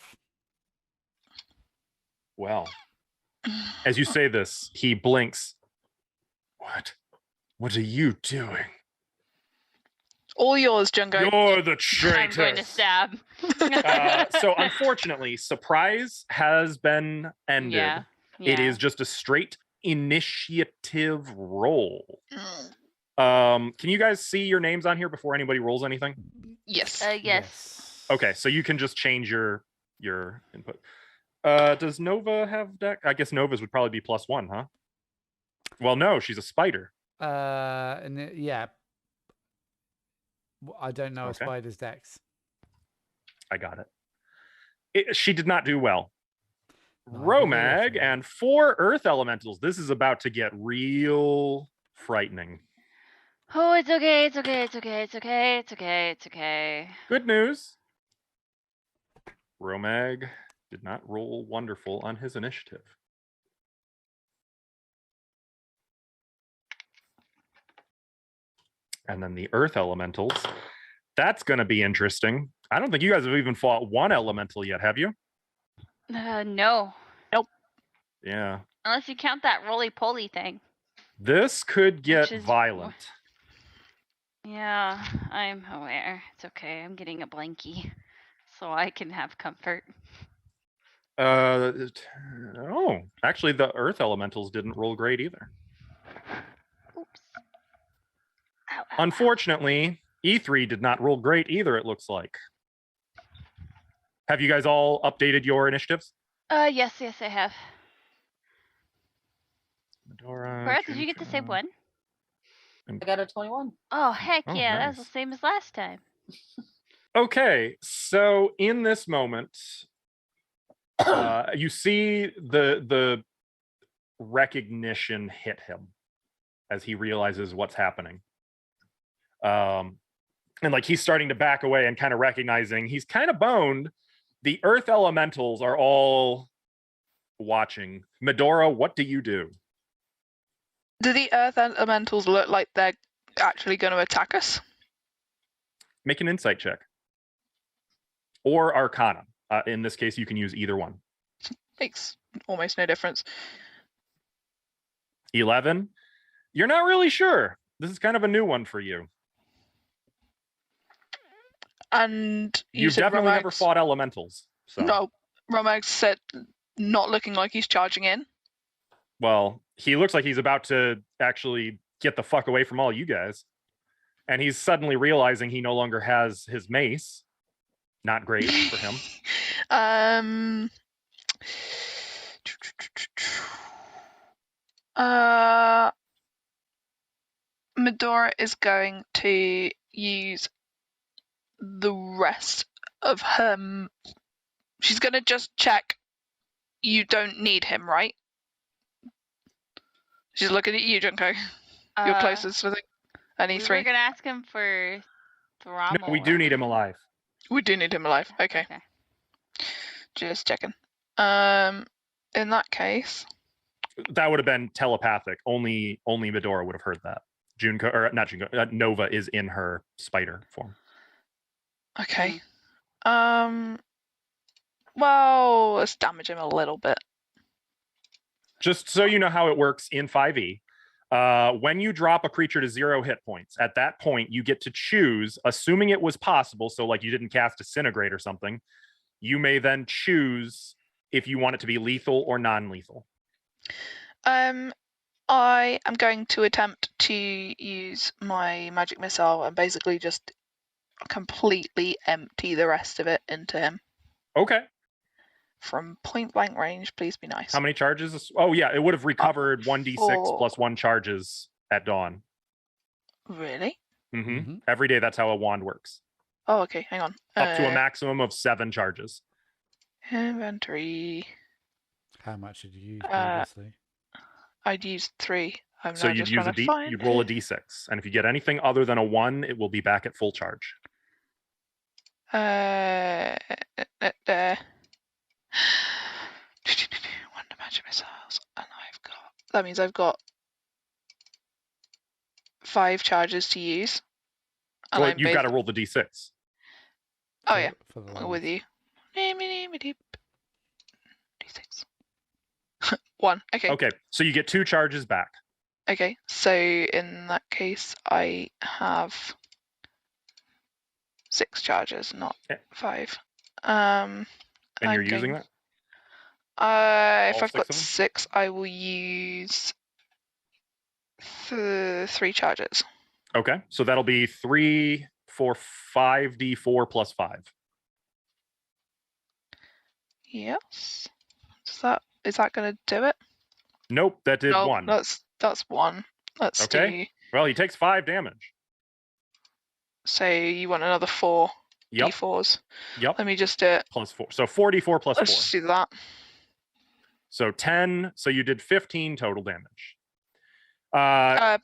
Well, as you say this, he blinks. What are you doing? All yours, Junko. You're the traitor. I'm going to stab. So unfortunately, surprise has been ended. Yeah. It is just a straight initiative roll. Can you guys see your names on here before anybody rolls anything? Yes. Yes. Okay, so you can just change your input. Does Nova have deck? I guess Nova's would probably be +1, huh? Well, no, she's a spider. Yeah. I don't know a spider's dex. I got it. She did not do well. No, Romag and 4 earth elementals. This is about to get real frightening. Oh, it's okay. It's okay. It's okay. It's okay. It's okay. It's okay. Good news. Romag did not roll wonderful on his initiative. And then the earth elementals. That's going to be interesting. I don't think you guys have even fought 1 elemental yet, have you? No. Nope. Yeah. Unless you count that roly-poly thing. This could get violent. Yeah, I'm aware. It's okay. I'm getting a blankie so I can have comfort. Actually, the earth elementals didn't roll great either. Oops. Ow, ow, Unfortunately, E3 did not roll great either, it looks like. Have you guys all updated your initiatives? Yes, I have. Medora, Cora, did you get to say 1? I got a 21. Oh, heck Oh, yeah, that's nice. the same as last time. Okay, so in this moment, you see the recognition hit him as he realizes what's happening. And like he's starting to back away and kind of recognizing he's kind of boned. The earth elementals are all watching. Medora, what do you do? Do the earth elementals look like they're actually going to attack us? Make an insight check. Or Arcana. In this case, you can use either one. Makes almost no difference. 11. You're not really sure. This is kind of a new one for you. And You've said definitely Romax, never fought elementals. So. No, Romax said not looking like he's charging in. Well, he looks like he's about to actually get the fuck away from all you guys. And he's suddenly realizing he no longer has his mace. Not great for him. Medora is going to use the rest of her. She's going to just check. You don't need him, right? She's looking at you, Junko. You're closest, I think. I need 3. We're gonna ask him for Thrommel. No, we do need him alive. We do need him alive. Okay. Just checking. In that case, That would have been telepathic. Only Medora would have heard that. Junko, or not Junko, Nova is in her spider form. okay. Well, let's damage him a little bit. Just so you know how it works in 5e, when you drop a creature to 0 hit points, at that point you get to choose, assuming it was possible, so like you didn't cast Disintegrate or something, you may then choose if you want it to be lethal or non-lethal. I am going to attempt to use my magic missile and basically just completely empty the rest of it into him. Okay. From point blank range, please be nice. How many charges? Oh yeah, it would have recovered 1d6 4. plus 1 charges at dawn. Really? Mm-hmm. Every day, that's how a wand works. Oh, okay, hang on. Up to a maximum of 7 charges. Inventory. How much did you use previously? I'd used 3. I'm So now you'd just use trying to you'd roll a d6, and if you get anything other than a 1, it will be back at full charge. Wonder magic missiles, and that means I've got 5 charges to use. And Well, you've got to roll the d6. Oh yeah, For the I'm with levels. you. D6. 1. Okay. Okay, so you get 2 charges back. Okay. So in that case, I have 6 charges, not Yeah. 5. And you're I'm using going- that? If All I've 6 got of them? 6, I will use 3 charges. Okay, so that'll be 3, 4, 5d4 plus 5. Yes. Is that going to do it? Nope, that did No, 1. that's 1. Let's Okay. do. Well, he takes 5 damage. So you want another 4 Yep, d4s. yep, Let me just do it. plus 4. So 4d4 plus 4. Let's do that. So 10, so you did 15 total damage.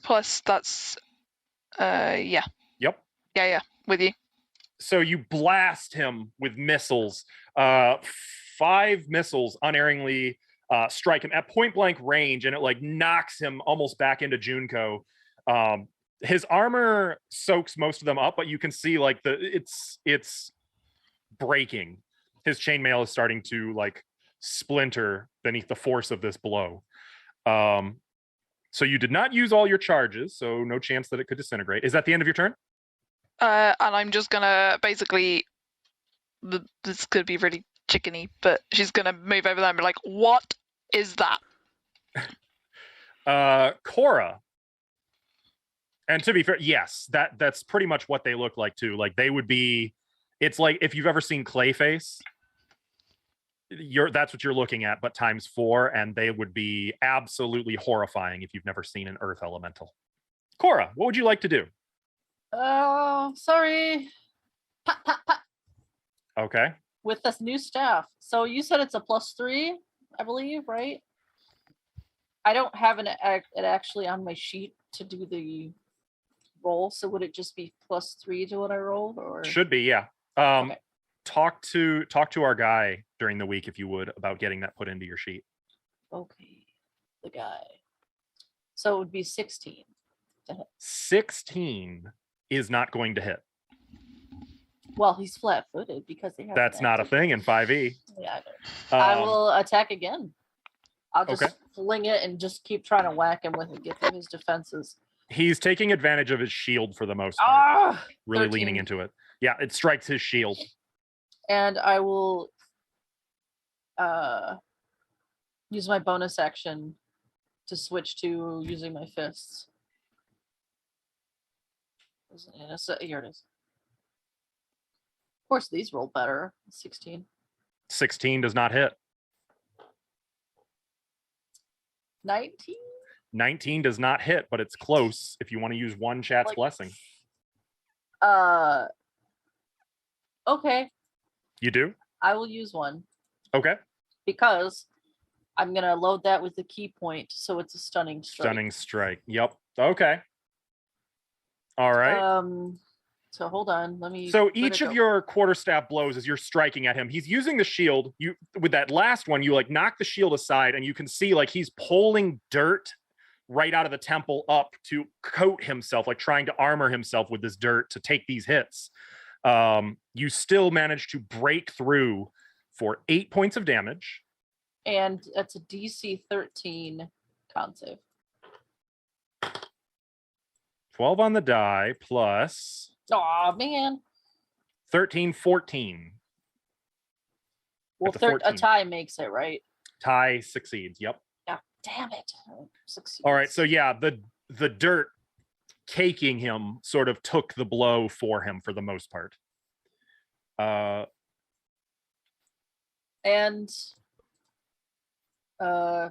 Plus that's yeah. Yep. Yeah, with you. So you blast him with missiles. 5 missiles unerringly strike him at point blank range, and it like knocks him almost back into Junko. His armor soaks most of them up, but you can see like it's breaking. His chainmail is starting to like splinter beneath the force of this blow. So you did not use all your charges, so no chance that it could disintegrate. Is that the end of your turn? And I'm just gonna basically. This could be really chickeny, but she's gonna move over there and be like, "What is that?" Cora. And to be fair, yes, that's pretty much what they look like too. Like they would be. It's like if you've ever seen Clayface. That's what you're looking at, but times 4, and they would be absolutely horrifying if you've never seen an Earth Elemental. Cora, what would you like to do? Oh, sorry. Pat, pat, pat. Okay. With this new staff. So you said it's a +3, I believe, right? I don't have it actually on my sheet to do the roll. So would it just be +3 to what I rolled, or Should be, yeah. Okay. Talk to our guy during the week, if you would, about getting that put into your sheet. Okay, the guy. So it would be 16. 16 is not going to hit. Well, he's flat-footed because they have. That's not a thing in 5e. Yeah, I know. I Um, will attack again. I'll just Okay. fling it and just keep trying to whack him with it, get through his defenses. He's taking advantage of his shield for the most part. Ah, Really 13. leaning into it. Yeah, it strikes his shield. And I will use my bonus action to switch to using my fists. Here it is. Of course, these roll better. 16. 16 does not hit. 19? 19 does not hit, but it's close if you want to use one chat's Like- blessing. Okay, You do? I will use one Okay. because I'm gonna load that with the key point, so it's a stunning strike. Stunning strike. Yep. Okay. All right. So hold on, let me. So where'd each it of go? your quarterstaff blows as you're striking at him, he's using the shield. You with that last one, you like knock the shield aside, and you can see like he's pulling dirt right out of the temple up to coat himself, like trying to armor himself with this dirt to take these hits. You still manage to break through for 8 points of damage. And that's a DC 13 con save. 12 on the die plus Oh man. 13, 14. Well, the 14. a tie makes it, right? Tie succeeds. Yep. Yeah. Damn it. Succeeds. All right. So yeah, the dirt caking him sort of took the blow for him for the most part. And I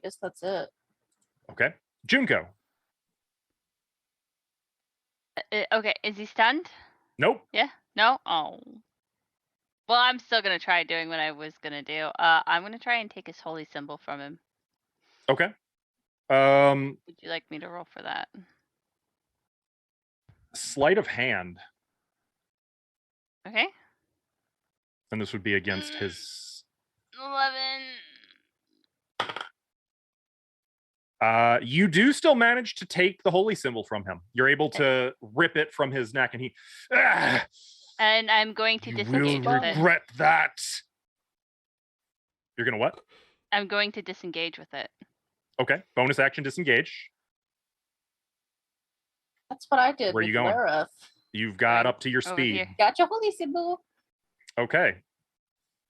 guess that's it. Okay. Junko. Okay, is he stunned? Nope. Yeah? No? Oh. Well, I'm still gonna try doing what I was gonna do. I'm gonna try and take his holy symbol from him. Okay. Would you like me to roll for that? Sleight of hand. Okay. And this would be against his 11. You do still manage to take the holy symbol from him. You're able to rip it from his neck, and he And I'm going to you will disengage with it. regret that. You're gonna what? I'm going to disengage with it. Okay. Bonus action disengage. That's what I did. Where with you going? Lareth. You've got Right up to your over speed. here. Got your holy symbol. Okay.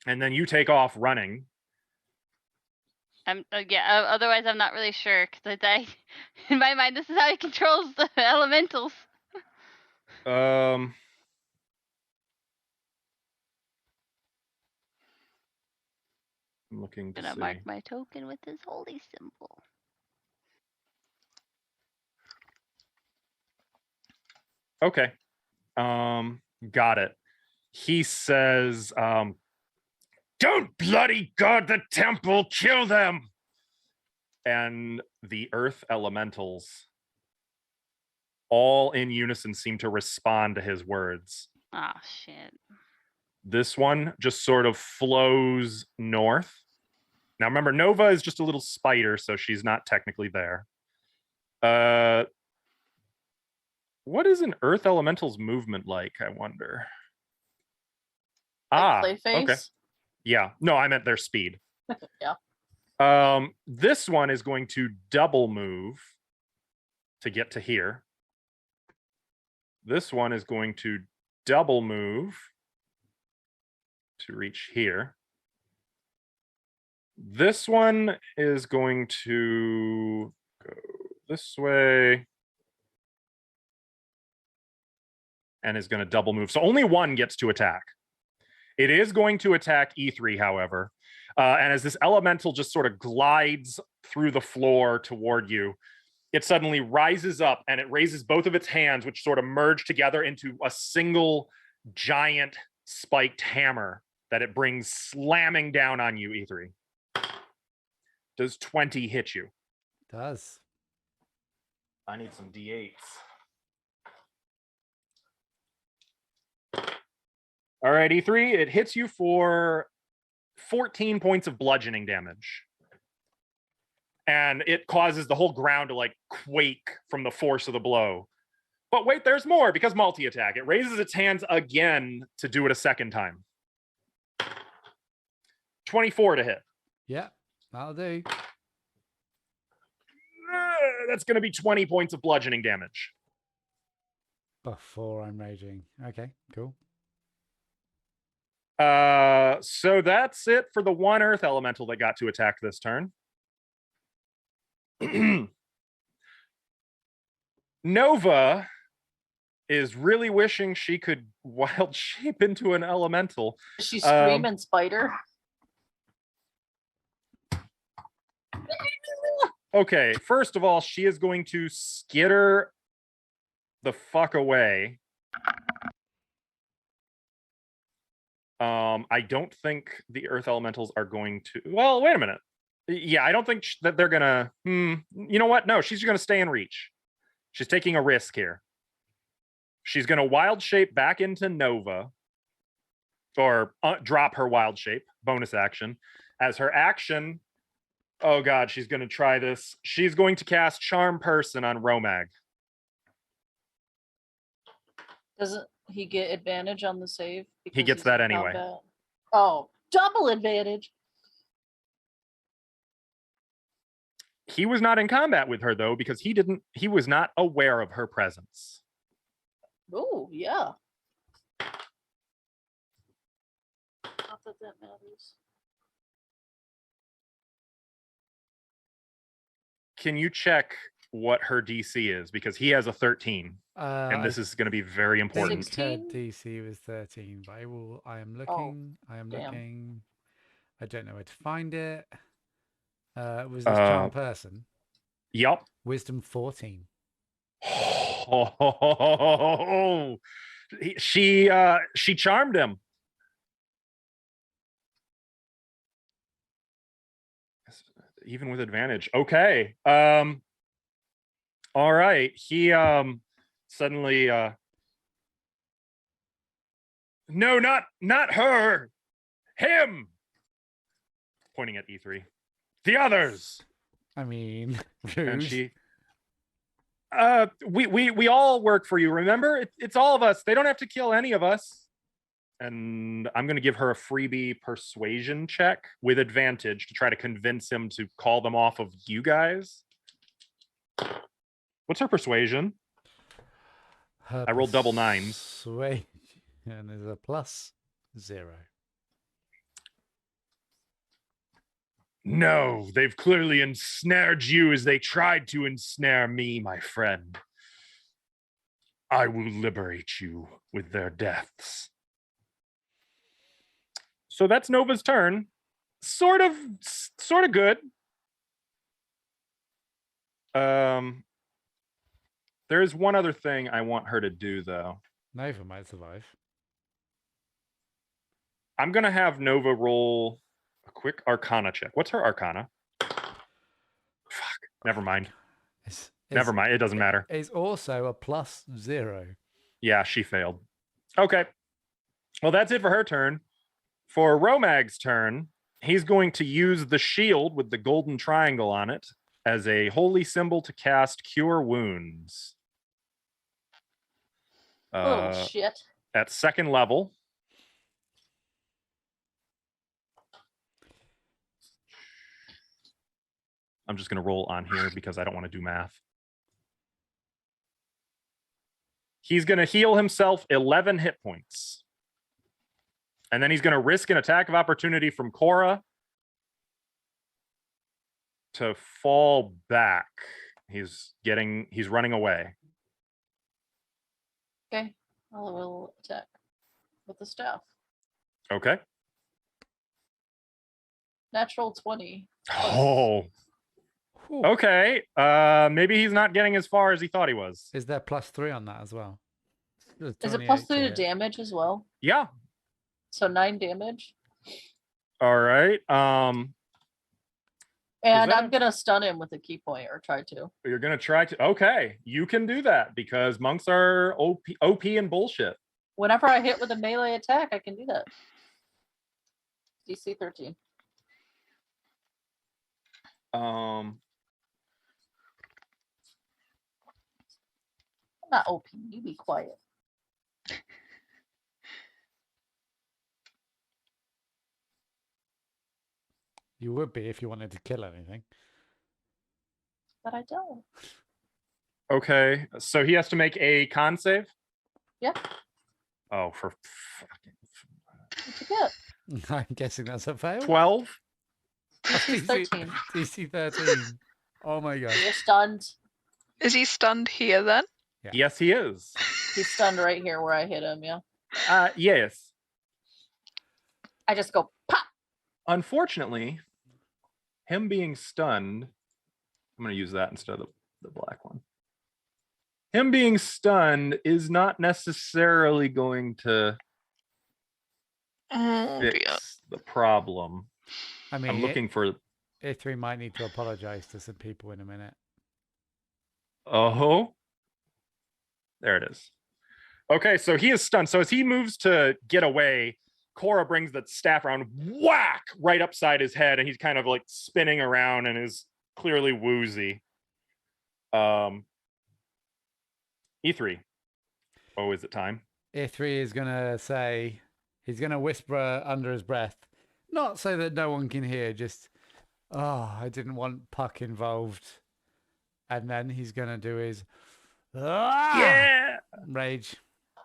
And then you take off running. I'm yeah. Otherwise, I'm not really sure because in my mind, this is how he controls the elementals. I'm looking to Gonna see. mark my token with his holy symbol. Okay. Got it. He says, don't bloody guard the temple, kill them. And the earth elementals all in unison seem to respond to his words. Oh shit. This one just sort of flows north. Now remember, Nova is just a little spider, so she's not technically there. What is an earth elemental's movement like, I wonder? Like Clayface. Okay. Yeah. No, I meant their speed. Yeah. This one is going to double move to get to here. This one is going to double move to reach here. This one is going to go this way and is going to double move. So only one gets to attack. It is going to attack E3, however. And as this elemental just sort of glides through the floor toward you, it suddenly rises up and it raises both of its hands, which sort of merge together into a single giant spiked hammer that it brings slamming down on you, E3. Does 20 hit you? Does. I need some D8s. All right, E3, it hits you for 14 points of bludgeoning damage. And it causes the whole ground to like quake from the force of the blow. But wait, there's more because multi-attack. It raises its hands again to do it a second time. 24 to hit. Yeah, that'll do. That's going to be 20 points of bludgeoning damage. Before I'm raging. Okay, cool. So that's it for the one earth elemental that got to attack this turn. Nova is really wishing she could wild shape into an elemental. She's screaming spider. Okay, first of all, she is going to skitter the fuck away. I don't think the earth elementals are going to. Well, wait a minute. Yeah, I don't think that they're gonna. You know what? No, she's gonna stay in reach. She's taking a risk here. She's gonna wild shape back into Nova, or drop her wild shape bonus action as her action. Oh god, she's gonna try this. She's going to cast Charm Person on Romag. Doesn't he get advantage on the save? He gets he's that in anyway. combat? Oh, double advantage. He was not in combat with her though, because he was not aware of her presence. Oh, yeah. Not that that matters. Can you check what her DC is? Because he has a 13. And this is going to be very I important. think her 16? DC was 13, but I am Oh, looking. I am damn. looking. I don't know where to find it. Was this charm person? Yup. Wisdom 14. Oh, she charmed him. Even with advantage. Okay. All right. He suddenly no, not her. Him. Pointing at E3. The others. I mean, And rude. she we all work for you, remember? It's all of us. They don't have to kill any of us. And I'm going to give her a freebie persuasion check with advantage to try to convince him to call them off of you guys. What's her persuasion? Her I rolled double nines. persuasion is a +0. No, they've clearly ensnared you as they tried to ensnare me, my friend. I will liberate you with their deaths. So that's Nova's turn. Sort of good. There is one other thing I want her to do, though. Nova might survive. I'm going to have Nova roll a quick Arcana check. What's her Arcana? Fuck. Never mind. Never mind. It doesn't matter. It's also a +0. Yeah, she failed. Okay. Well, that's it for her turn. For Romag's turn, he's going to use the shield with the golden triangle on it as a holy symbol to cast Cure Wounds. Little shit. At second level. I'm just going to roll on here because I don't want to do math. He's going to heal himself 11 hit points. And then he's going to risk an attack of opportunity from Cora to fall back. He's running away. Okay. I will attack with the staff. Okay. Natural 20. Oh. Ooh. Okay. Maybe he's not getting as far as he thought he was. Is there +3 on that as well? Is it +3 to damage as well? Yeah. So 9 damage. All right. And that I'm gonna stun him with a key point or try to. You're gonna try to. Okay, you can do that because monks are OP and bullshit. Whenever I hit with a melee attack, I can do that. DC 13. Um. I'm not OP. You be quiet. You would be if you wanted to kill anything. But I don't. Okay, so he has to make a con save. Yeah. Oh, for fucking What'd you get? I'm guessing that's a fail. 12. DC 13. DC 13. Oh my god. You're stunned. Is he stunned here then? Yeah. Yes, he is. He's stunned right here where I hit him, yeah. Yes. I just go pop. Unfortunately, him being stunned, I'm going to use that instead of the black one. Him being stunned is not necessarily going to fix the problem. I mean, I'm looking for. A3 might need to apologize to some people in a minute. Oh, there it is. Okay, so he is stunned. So as he moves to get away, Cora brings the staff around, whack, right upside his head, and he's kind of like spinning around and is clearly woozy. E3. Oh, is it time? A3 is going to say, he's going to whisper under his breath, not so that no one can hear, just, oh, I didn't want Puck involved. And then he's going to do his, Yeah! Rage.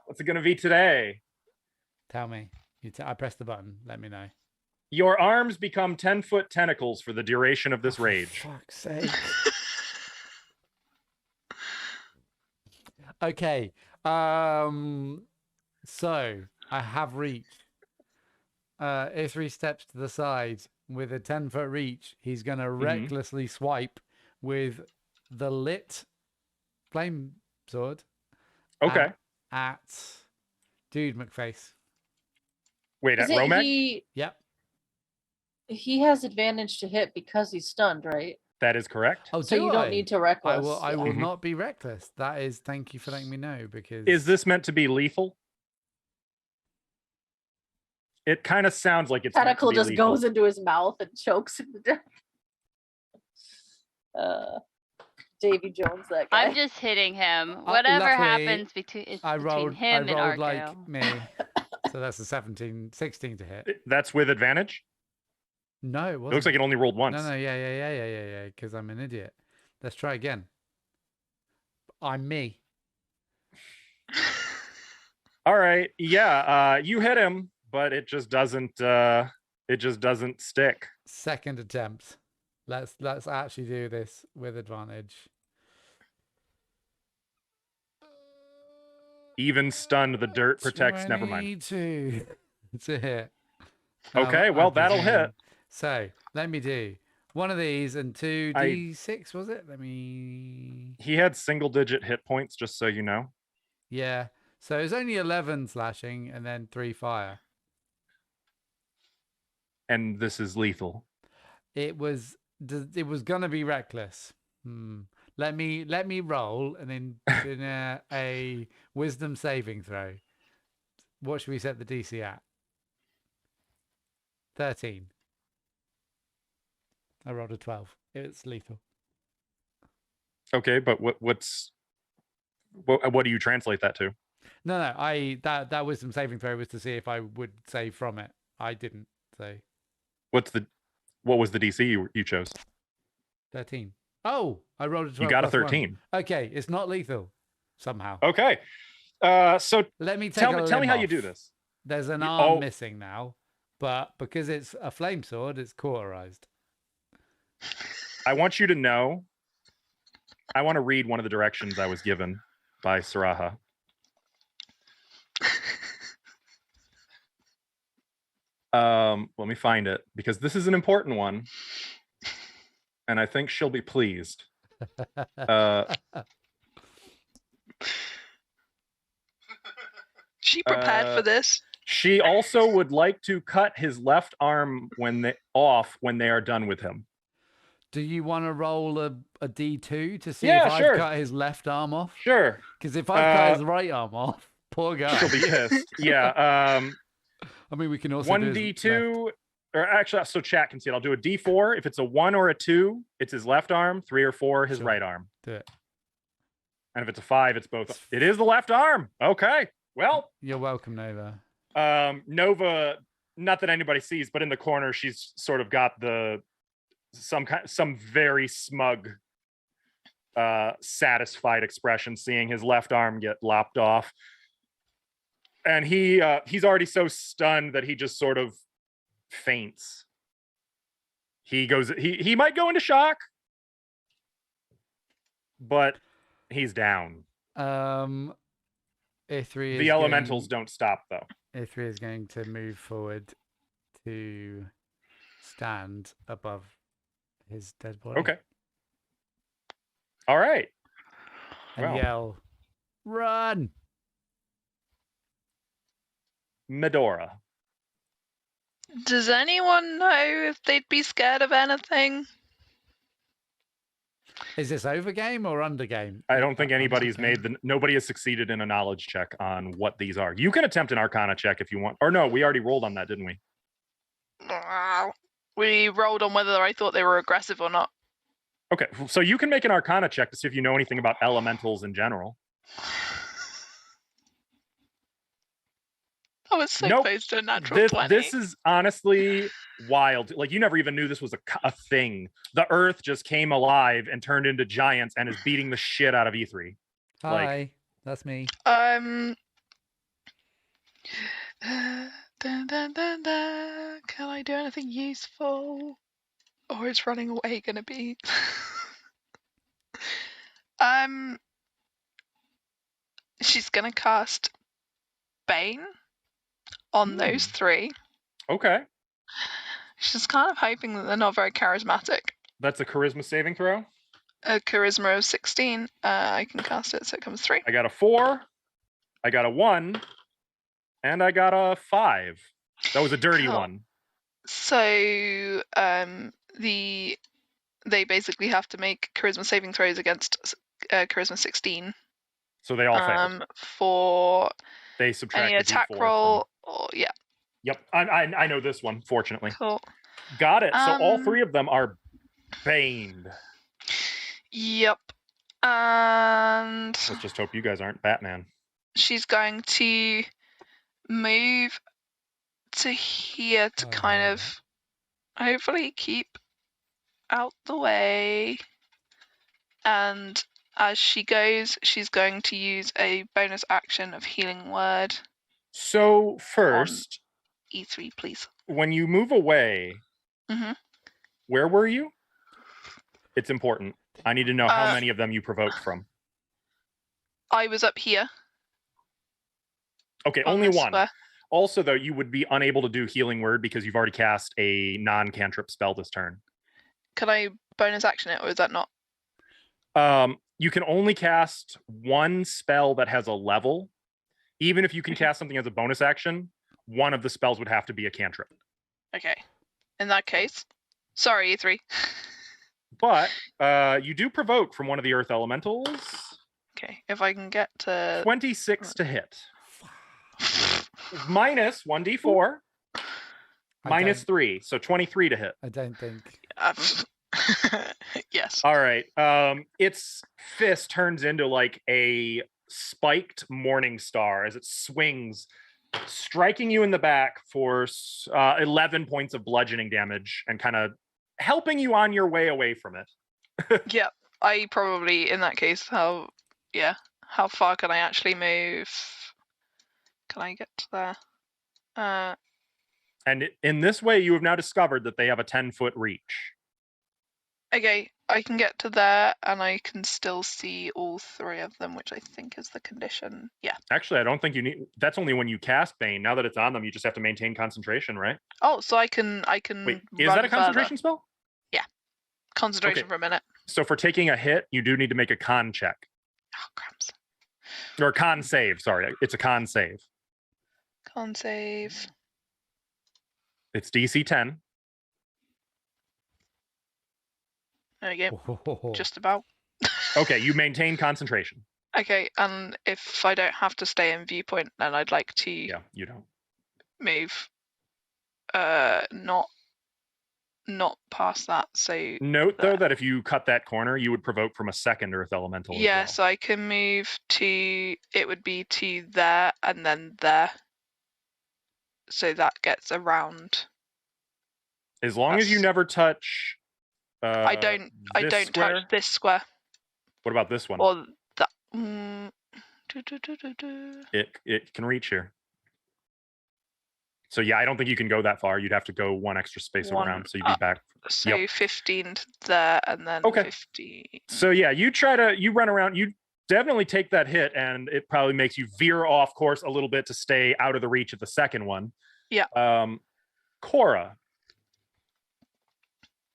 What's it going to be today? Tell me. I pressed the button. Let me know. Your arms become 10-foot tentacles for the duration of this rage. For fuck's sake. Okay. So I have reach. A3 steps to the side with a 10-foot reach. He's going to recklessly swipe with the lit flame sword. Okay. At Dude McFace. Wait, at Isn't Romek? Yep. He has advantage to hit because he's stunned, right? That is correct. Oh, So you don't need to reckless. I will not be reckless. That is, thank you for letting me know, because Is this meant to be lethal? It kind of sounds like it's Tentacle meant to be just lethal. goes into his mouth and chokes him to death. Davy Jones, that guy. I'm just hitting him. Whatever luckily, happens between him and Argo. like me. So that's a 16 to hit. That's with advantage? No, it It wasn't. looks like it only rolled once. No, yeah, because I'm an idiot. Let's try again. I'm me. All right. Yeah, you hit him, but it just doesn't stick. Second attempt. Let's actually do this with advantage. Even stunned, the dirt protects. Never mind. 22 to hit. Okay, well, that'll hit. So let me do one of these and 2d6, was it? He had single-digit hit points, just so you know. Yeah. So it's only 11 slashing and then 3 fire. And this is lethal. It was gonna be reckless. Let me roll and then do a wisdom saving throw. What should we set the DC at? 13. I rolled a 12. It's lethal. Okay, but what do you translate that to? No, that wisdom saving throw was to see if I would save from it. I didn't. So What was the DC you chose? 13. Oh, I rolled a 12. You got a plus 13. 1. Okay, it's not lethal somehow. Okay. So let me tell me how you do this. There's an arm missing now, but because it's a flame sword, it's cauterized. I want you to know. I want to read one of the directions I was given by Saraha. Let me find it because this is an important one. and I think she'll be pleased. She prepared for this. She also would like to cut his left arm off when they are done with him. Do you want to roll a D2 to see Yeah, if sure. I've cut his left arm off? Sure. Because if I've cut his right arm off, poor guy. She'll be pissed. Yeah. I mean, we can also One do his D2, or actually, so chat can see it. I'll do a D4. If it's a 1 or a 2, it's his left arm. 3 or 4, his Sure. right arm. Do it. And if it's a 5, it's both. It is the left arm. Okay. Well, You're welcome, Nova. Nova, not that anybody sees, but in the corner, she's sort of got some very smug, satisfied expression, seeing his left arm get lopped off. And he's already so stunned that he just sort of faints. He might go into shock, but he's down. A3 is The elementals don't stop though. A3 is going to move forward to stand above his dead body. Okay. All right. And Well. yell, "Run!" Medora. Does anyone know if they'd be scared of anything? Is this over game or under game? I don't think anybody's Under nobody has succeeded in a knowledge check on what these are. You can attempt an Arcana check if you want. Or no, we already rolled on that, didn't we? We rolled on whether I thought they were aggressive or not. Okay, so you can make an Arcana check to see if you know anything about elementals in general. I was so Nope. close to a natural 20. This is honestly wild. Like, you never even knew this was a thing. The Earth just came alive and turned into giants and is beating the shit out of E3. Hi, that's me. Dun, dun, dun, dun. Can I do anything useful? Or is running away gonna be? She's gonna cast Bane on those 3. Okay. She's kind of hoping that they're not very charismatic. That's a charisma saving throw. A charisma of 16. I can cast it, so it comes 3. I got a 4. I got a 1. And I got a 5. That was a dirty Cool. one. So they basically have to make charisma saving throws against charisma 16. So they all failed. For They subtract any the attack D4 roll. Or yeah, Yep, I know this one, fortunately. cool. Got it. So all Um, 3 of them are baned. Yep. And Let's just hope you guys aren't Batman. she's going to move to here to kind of hopefully keep out the way. And as she goes, she's going to use a bonus action of Healing Word. So first, E3, please. when you move away, Mhm. where were you? It's important. I need to know how Uh, many of them you provoked from. I was up here. Okay, on only this one. square. Also, though, you would be unable to do Healing Word because you've already cast a non-cantrip spell this turn. Can I bonus action it, or is that not? You can only cast one spell that has a level. Even if you can cast something as a bonus action, one of the spells would have to be a cantrip. Okay. In that case, sorry, E3. But you do provoke from one of the Earth Elementals. Okay, if I can get to 26 to hit. Minus 1d4. Minus 3. So 23 to hit. I don't think. Yes. All right. Its fist turns into like a spiked morning star as it swings, striking you in the back for 11 points of bludgeoning damage and kind of helping you on your way away from it. Yeah. I probably, in that case, how far can I actually move? Can I get to there? And in this way, you have now discovered that they have a 10-foot reach. Okay, I can get to there, and I can still see all 3 of them, which I think is the condition. Yeah. Actually, I don't think you need. That's only when you cast Bane. Now that it's on them, you just have to maintain concentration, right? Oh, so I can. Wait, is that a concentration spell? Yeah. concentration Okay. for a minute. So for taking a hit, you do need to make a con check. Oh, crumbs. Or a con save, sorry. It's a con save. Con save. It's DC 10. There we go. Oh, Just about. Okay, you maintain concentration. Okay, and if I don't have to stay in viewpoint, then I'd like to Yeah, you don't. move not past that. So Note though that if you cut that corner, you would provoke from a second Earth Elemental as yeah, well. so I can move to, it would be to there and then there. So that gets around. As long as you That's- never touch I don't this square. touch this square What about this one? or that. It can reach here. So yeah, I don't think you can go that far. You'd have to go one extra space One around, so you'd be up. back. So 15 to there and then Okay. 15. So yeah, you run around, you definitely take that hit, and it probably makes you veer off course a little bit to stay out of the reach of the second one. Yeah. Cora,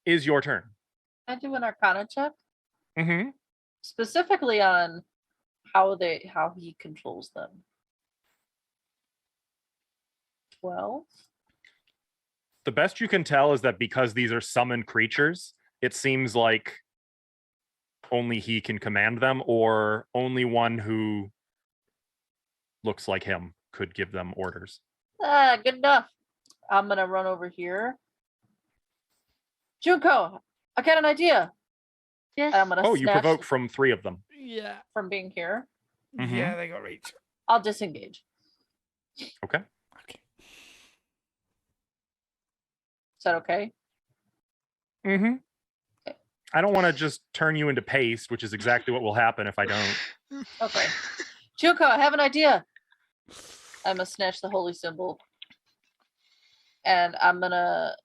is your turn. I do an Arcana check Mm-hmm. specifically on how he controls them. 12. The best you can tell is that because these are summoned creatures, it seems like only he can command them, or only one who looks like him could give them orders. Good enough. I'm gonna run over here. Junko, I got an idea. Yes. I'm gonna Oh, you snatch provoke from 3 of them. yeah. from being here. Mhm. Yeah, they got reach. I'll disengage. Okay. Okay. Is that okay? Mm-hmm. Okay. I don't want to just turn you into paste, which is exactly what will happen if I don't. Okay. Junko, I have an idea. I'm gonna snatch the holy symbol. And I'm gonna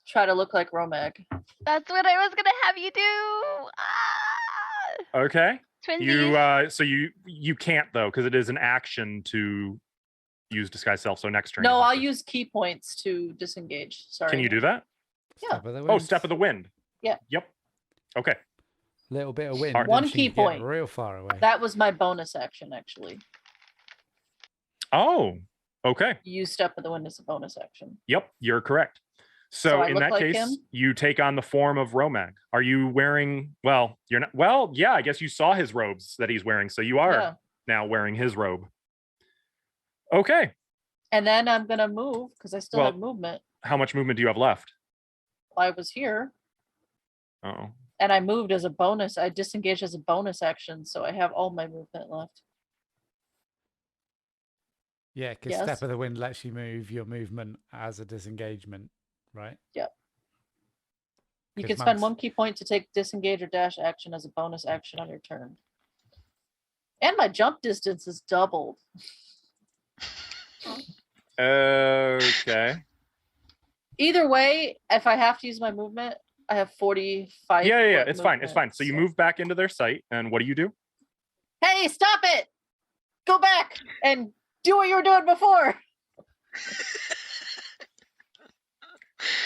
try to look like Romag. That's what I was gonna have you do. Ah! Okay. Twinsies. So you can't though, because it is an action to use disguise self. So next turn. No, you'll have I'll to- use key points to disengage. Sorry. Can you do that? Yeah. Step of the Oh, wind. step of the wind. Yeah. Yep. Okay. Little bit of wind. Alright. and One she key can get point. real far away. That was my bonus action, actually. Oh. Okay. Use step of the wind as a bonus action. Yep. You're correct. So So I in look that like case, him? you take on the form of Romag. Are you wearing? Well, you're not. Well, yeah. I guess you saw his robes that he's wearing, so you are Yeah. now wearing his robe. Okay. And then I'm gonna move because I still Well- have movement. How much movement do you have left? I was here Oh. and I moved as a bonus. I disengaged as a bonus action, so I have all my movement left. Yeah, because Yes. step of the wind lets you move your movement as a disengagement, right? You 'Cause can spend monks- 1 key point to take disengage or dash action as a bonus action on your turn. And my jump distance is doubled. Okay. Either way, if I have to use my movement, I have 45. Yeah. foot It's fine. It's fine. movement, So you move back into their sight, and what do you do? Hey, stop it! Go back and do what you were doing before.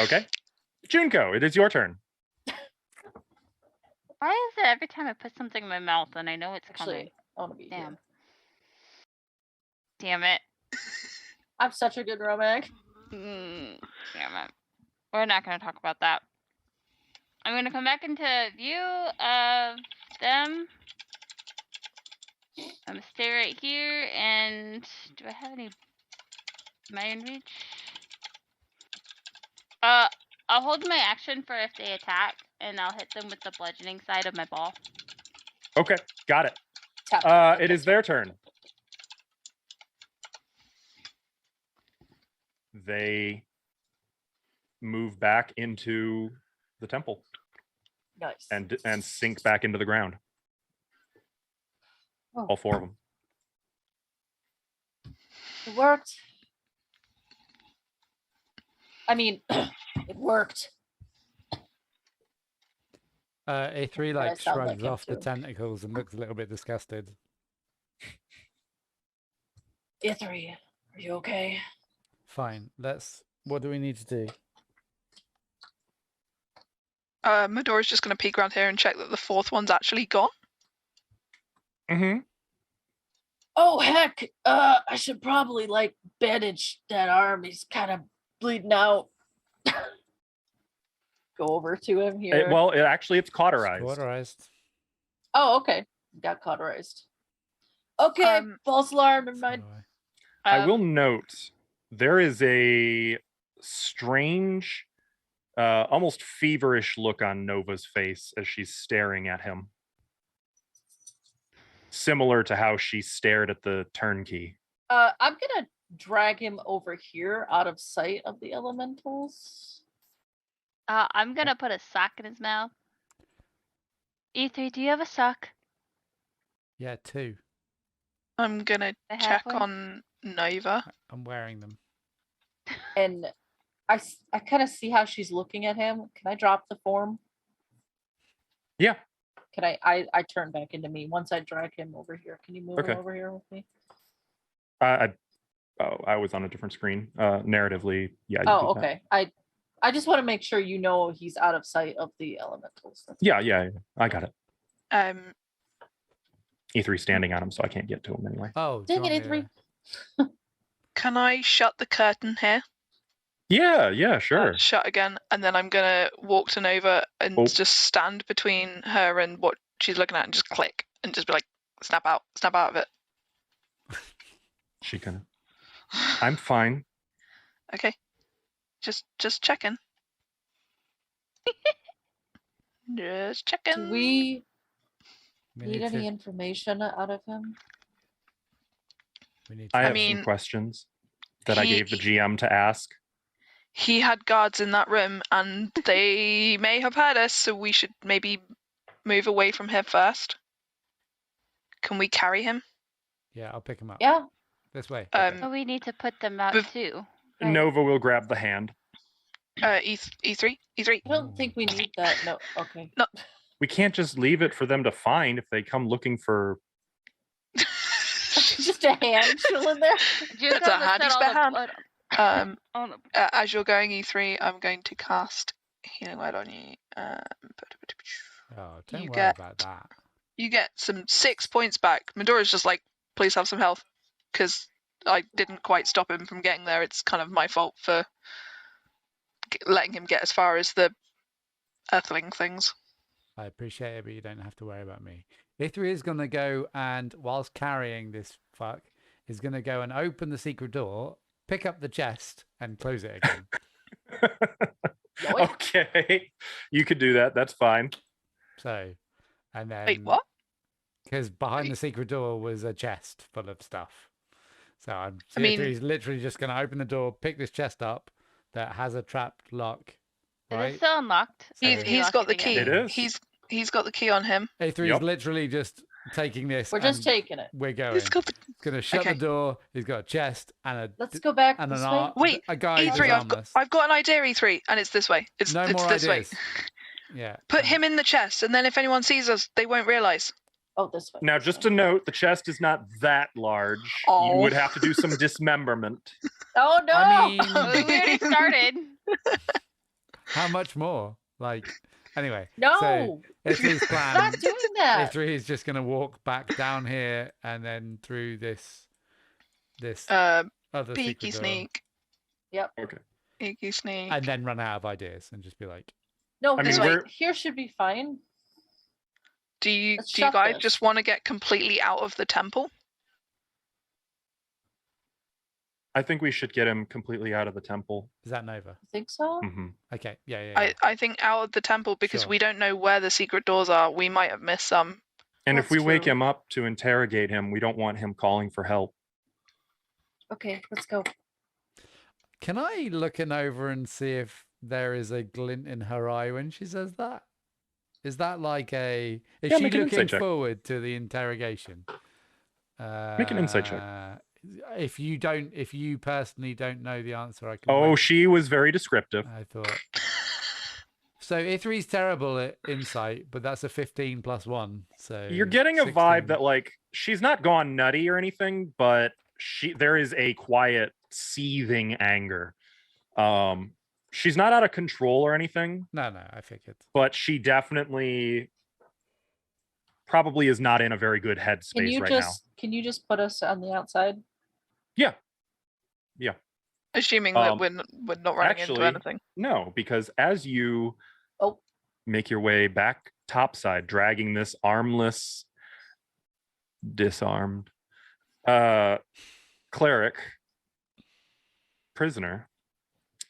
Okay. Junko, it is your turn. Why is it every time I put something in my mouth and I know it's coming? Actually, I want to be Damn. here. Damn it. I'm such a good Romag. Damn it. We're not going to talk about that. I'm going to come back into view of them. I'm going to stay right here. And do I have any? Am I in reach? I'll hold my action for if they attack, and I'll hit them with the bludgeoning side of my ball. Okay, got it. Tap. It is their turn. They move back into the temple Nice. and sink back into the ground. Oh. All 4 of them. It worked. I mean, it worked. A3 I like sound like shrugs him off the too. tentacles and looks a little bit disgusted. Ithri, are you okay? Fine. What do we need to do? Medora's just going to peek around here and check that the fourth one's actually gone. Mm-hmm. Oh heck! I should probably like bandage that arm. He's kind of bleeding out. Go over to him here. It's cauterized. Cauterized. Oh, okay. Got cauterized. Okay, false alarm. Never mind. I will note there is a strange, almost feverish look on Nova's face as she's staring at him. Similar to how she stared at the turnkey. I'm gonna drag him over here out of sight of the elementals. I'm gonna put a sock in his mouth. E3, do you have a sock? Yeah, 2. I'm going to I have check one. on Nova. I'm wearing them. And I kind of see how she's looking at him. Can I drop the form? Yeah. Can I turn back into me once I drag him over here? Can you move Okay. him over here with me? I was on a different screen. Narratively, yeah. Oh, okay. I just want to make sure you know he's out of sight of the elementals. Yeah. I got it. Um, E3 standing on him, so I can't get to him anyway. Oh, Dang it, John, E3. can I shut the curtain here? Yeah, sure. Shut again, and then I'm gonna walk to Nova and just stand between her and what she's looking at, and just click, and just be like, snap out of it. She can. I'm fine. Okay, just checking. Just checking. Do we we need any to, information out of him? we need I to, have some questions that I gave the GM to ask. He had guards in that room, and they may have heard us, so we should maybe move away from here first. Can we carry him? Yeah, I'll pick him up. Yeah. This way. But we need to put them out too. Right? Nova will grab the hand. E3. I don't think we need that. No. Okay. No. We can't just leave it for them to find if they come looking for. Just a hand chilling there. That's a handy spare hand. Oh, no. As you're going E3, I'm going to cast Healing Word on you. Oh, don't you worry get- about that. You get some 6 points back. Medora's just like, please have some health, because I didn't quite stop him from getting there. It's kind of my fault for letting him get as far as the earthling things. I appreciate it, but you don't have to worry about me. E3 is going to go and, whilst carrying this fuck, is going to go and open the secret door, pick up the chest, and close it again. Okay, you could do that. That's fine. So, and then... Wait, what? Because behind the secret door was a chest full of stuff. So I mean- he's literally just going to open the door, pick this chest up that has a trapped lock. Is Right? it still unlocked? He's got the key. It is. He's got the key on him. A3 Yep. is literally just taking this. We're just and taking it. We're going. He's got the... He's going to shut Okay. the door. He's got a chest and a Let's go back and this an way. arm. Wait, a guy who's E3, armless. I've got an idea, E3, and it's this way. It's No more this way. ideas. Yeah. Put him in the chest, and then if anyone sees us, they won't realize. Oh, this way. Now, just to note, the chest is not that large. You Oh. would have to do some dismemberment. Oh no! I mean, We already started. how much more? Like, anyway. no, So A3's plan. not doing that. A3 is just going to walk back down here and then through this Uh, other Peeky secret door, sneak. Yep. Okay. Peeky sneak. and then run out of ideas and just be like, No, I this mean, way. we're- Here should be fine. Do you Let's do you shut guys this. just want to get completely out of the temple? I think we should get him completely out of the temple. is that Nova? I think so. Hmm. Okay, yeah. I think out of the temple because Sure. we don't know where the secret doors are. We might have missed some. And if we That's wake true. him up to interrogate him, we don't want him calling for help. Okay, let's go. Can I looking over and see if there is a glint in her eye when she says that? Is that like a... Is Yeah, she make an looking insight check. forward to the interrogation? Make an insight check. If you personally don't know the answer, I can... Oh, wait. she was very descriptive. I thought... So Ithri's terrible at insight, but that's a 15 plus 1. So You're getting a 16. vibe that like she's not gone nutty or anything, but there is a quiet seething anger. She's not out of control or anything, No, I figured. but she definitely probably is not in a very good headspace right now. Can you just put us on the outside? Yeah. Assuming that we're not running Actually, into anything. no, because as you make your way back topside, dragging this armless, disarmed cleric prisoner,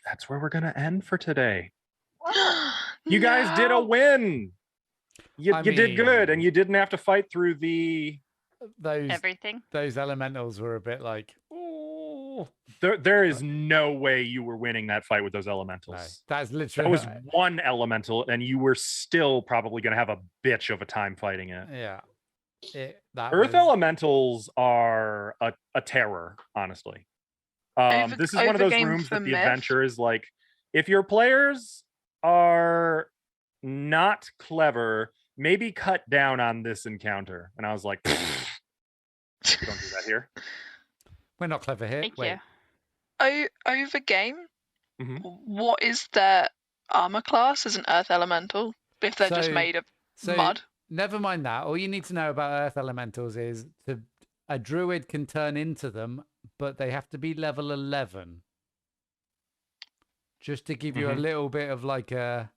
that's where we're gonna end for today. You guys did a win. You did good, and you didn't have to fight through Everything. Those elementals were a bit like, oh. There is no way you were winning that fight with those elementals. No, that's literally that was one elemental, and you were still probably going to have a bitch of a time fighting it. Yeah. Earth elementals are a terror, honestly. This is one of those rooms that the adventure is like, if your players are not clever, maybe cut down on this encounter. And I was like, don't do that here. We're not clever here. Thank Wait. you. Over game, what is their armor class as an earth elemental if they're just made of mud? Never mind that. All you need to know about earth elementals is a druid can turn into them, but they have to be level 11. Just to give you a little bit of like a...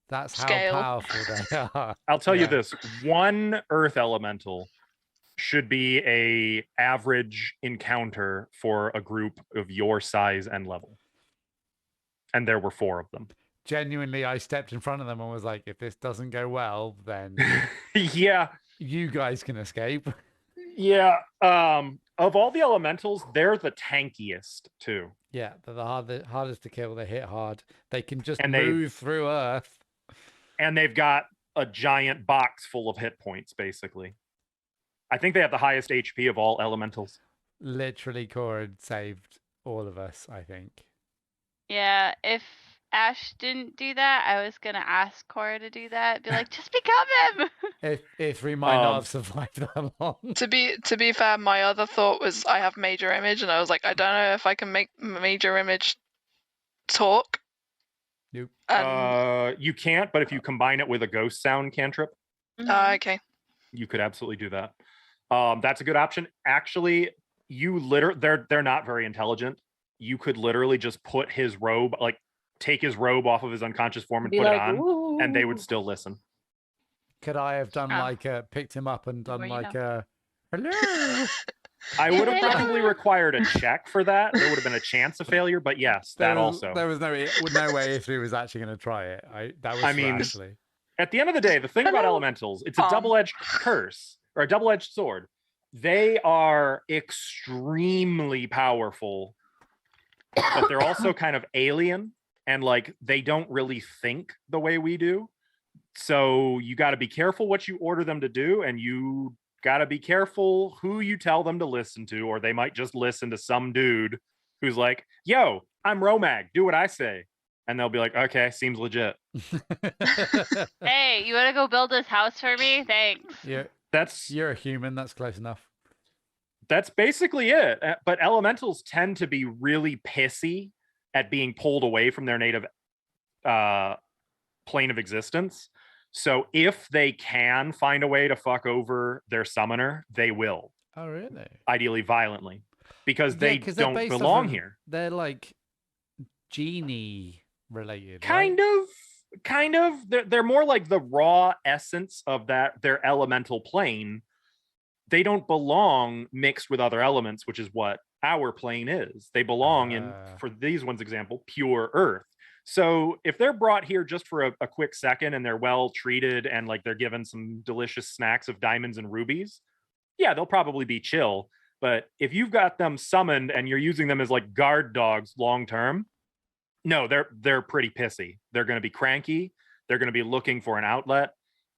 That's Scale. How powerful they are. I'll tell you this. One earth elemental should be a average encounter for a group of your size and level. And there were 4 of them. Genuinely, I stepped in front of them and was like, if this doesn't go well, then yeah, you guys can escape. Yeah. Of all the elementals, they're the tankiest too. Yeah, they're the hardest to kill. They hit hard. They can just move through Earth. And they've got a giant box full of hit points, basically. I think they have the highest HP of all elementals. Literally, Cora saved all of us, I think. Yeah, if Ash didn't do that, I was gonna ask Cora to do that. Be like, just become him. If we might not have survived that long. To be fair, my other thought was I have major image, and I was like, I don't know if I can make major image talk. Nope. You can't, but if you combine it with a ghost sound cantrip, okay, you could absolutely do that. That's a good option. Actually, they're not very intelligent. You could literally just put his robe, like take his robe off of his unconscious form and put it on, ooh. and they would still listen. Could I have done picked him up and done hello? I would have probably required a check for that. There would have been a chance of failure, but yes, there was no way if he was actually going to try it. Actually. At the end of the day, the thing about elementals, it's a double-edged curse or a double-edged sword. They are extremely powerful, but they're also kind of alien, and like they don't really think the way we do. So you got to be careful what you order them to do, and you got to be careful who you tell them to listen to, or they might just listen to some dude who's like, yo, I'm Romag, do what I say. And they'll be like, okay, seems legit. Hey, you want to go build this house for me? Thanks. Yeah, you're a human. That's close enough. That's basically it. But elementals tend to be really pissy at being pulled away from their native plane of existence. So if they can find a way to fuck over their summoner, they will. Oh, really? Ideally violently. Because they don't belong here. They're like genie related. Kind of. They're more like the raw essence of their elemental plane. They don't belong mixed with other elements, which is what our plane is. They belong in, for these ones example, pure earth. So if they're brought here just for a quick second and they're well treated and like they're given some delicious snacks of diamonds and rubies, yeah, they'll probably be chill. But if you've got them summoned and you're using them as like guard dogs long term, no, they're pretty pissy. They're going to be cranky. They're going to be looking for an outlet.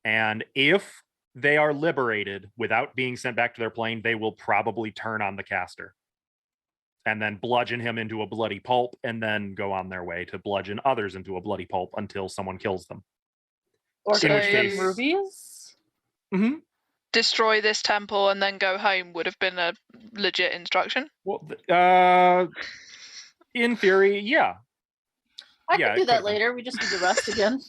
And if they are liberated without being sent back to their plane, they will probably turn on the caster and then bludgeon him into a bloody pulp and then go on their way to bludgeon others into a bloody pulp until someone kills them. Or in which case, rubies? Mm-hmm. Destroy this temple and then go home would have been a legit instruction. Well, in theory, yeah. I Yeah, can it do that could've been. later. We just need to rest again.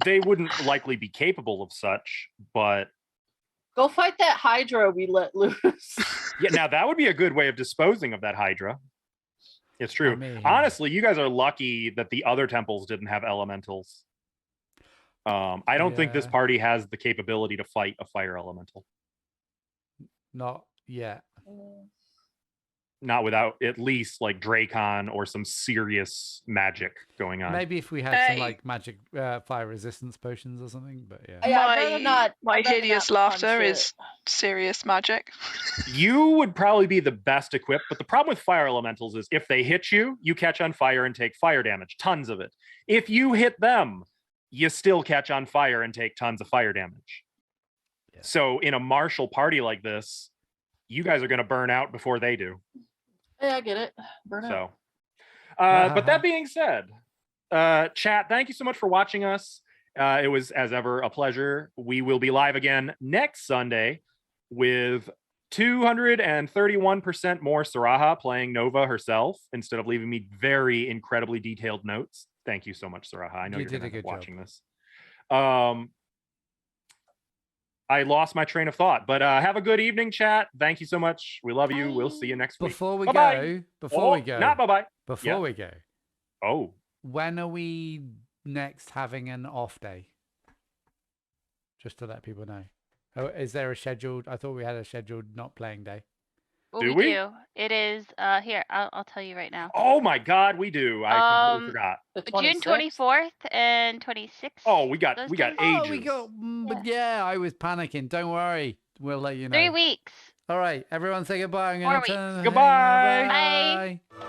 They wouldn't likely be capable of such, but Go fight that Hydra we let loose. yeah, now that would be a good way of disposing of that Hydra. It's true. I mean- Honestly, you guys are lucky that the other temples didn't have elementals. I don't think this Yeah. party has the capability to fight a fire elemental. Not yet. Not without at least like Dracon or some serious magic going on. Maybe if we had some Hey. like magic fire resistance potions or something, but yeah. Yeah, I'd rather not- my I'd rather hideous not punch laughter it. is serious magic. You would probably be the best equipped, but the problem with fire elementals is if they hit you, you catch on fire and take fire damage, tons of it. If you hit them, you still catch on fire and take tons of fire damage. Yeah. So in a martial party like this, you guys are going to burn out before they do. Yeah, I get it. Burn out. So, but that being said, chat, thank you so much for watching us. It was, as ever, a pleasure. We will be live again next Sunday with 231% more Saraha playing Nova herself instead of leaving me very incredibly detailed notes. Thank you so much, Saraha. I know You you're did going a to end up good job. watching this. I lost my train of thought, but have a good evening, chat. Thank you so much. We love you. We'll see you next week. Before we Bye-bye. go, before we go, Not bye-bye. before Yeah. we go, Oh, when are we next having an off day? Just to let people know. Oh, is there a scheduled? I thought we had a scheduled not playing day. Well, Do we we? do. It is here. I'll tell you right now. oh my God, we do. I completely Um, forgot. The June 26th? 24th and 26th. Oh, we got those we got days? ages. Oh, we got. But yeah, I was panicking. Don't worry. We'll let you know. 3 weeks. All right, everyone, say goodbye. I'm 4 going to weeks. turn. Goodbye. Bye. Bye.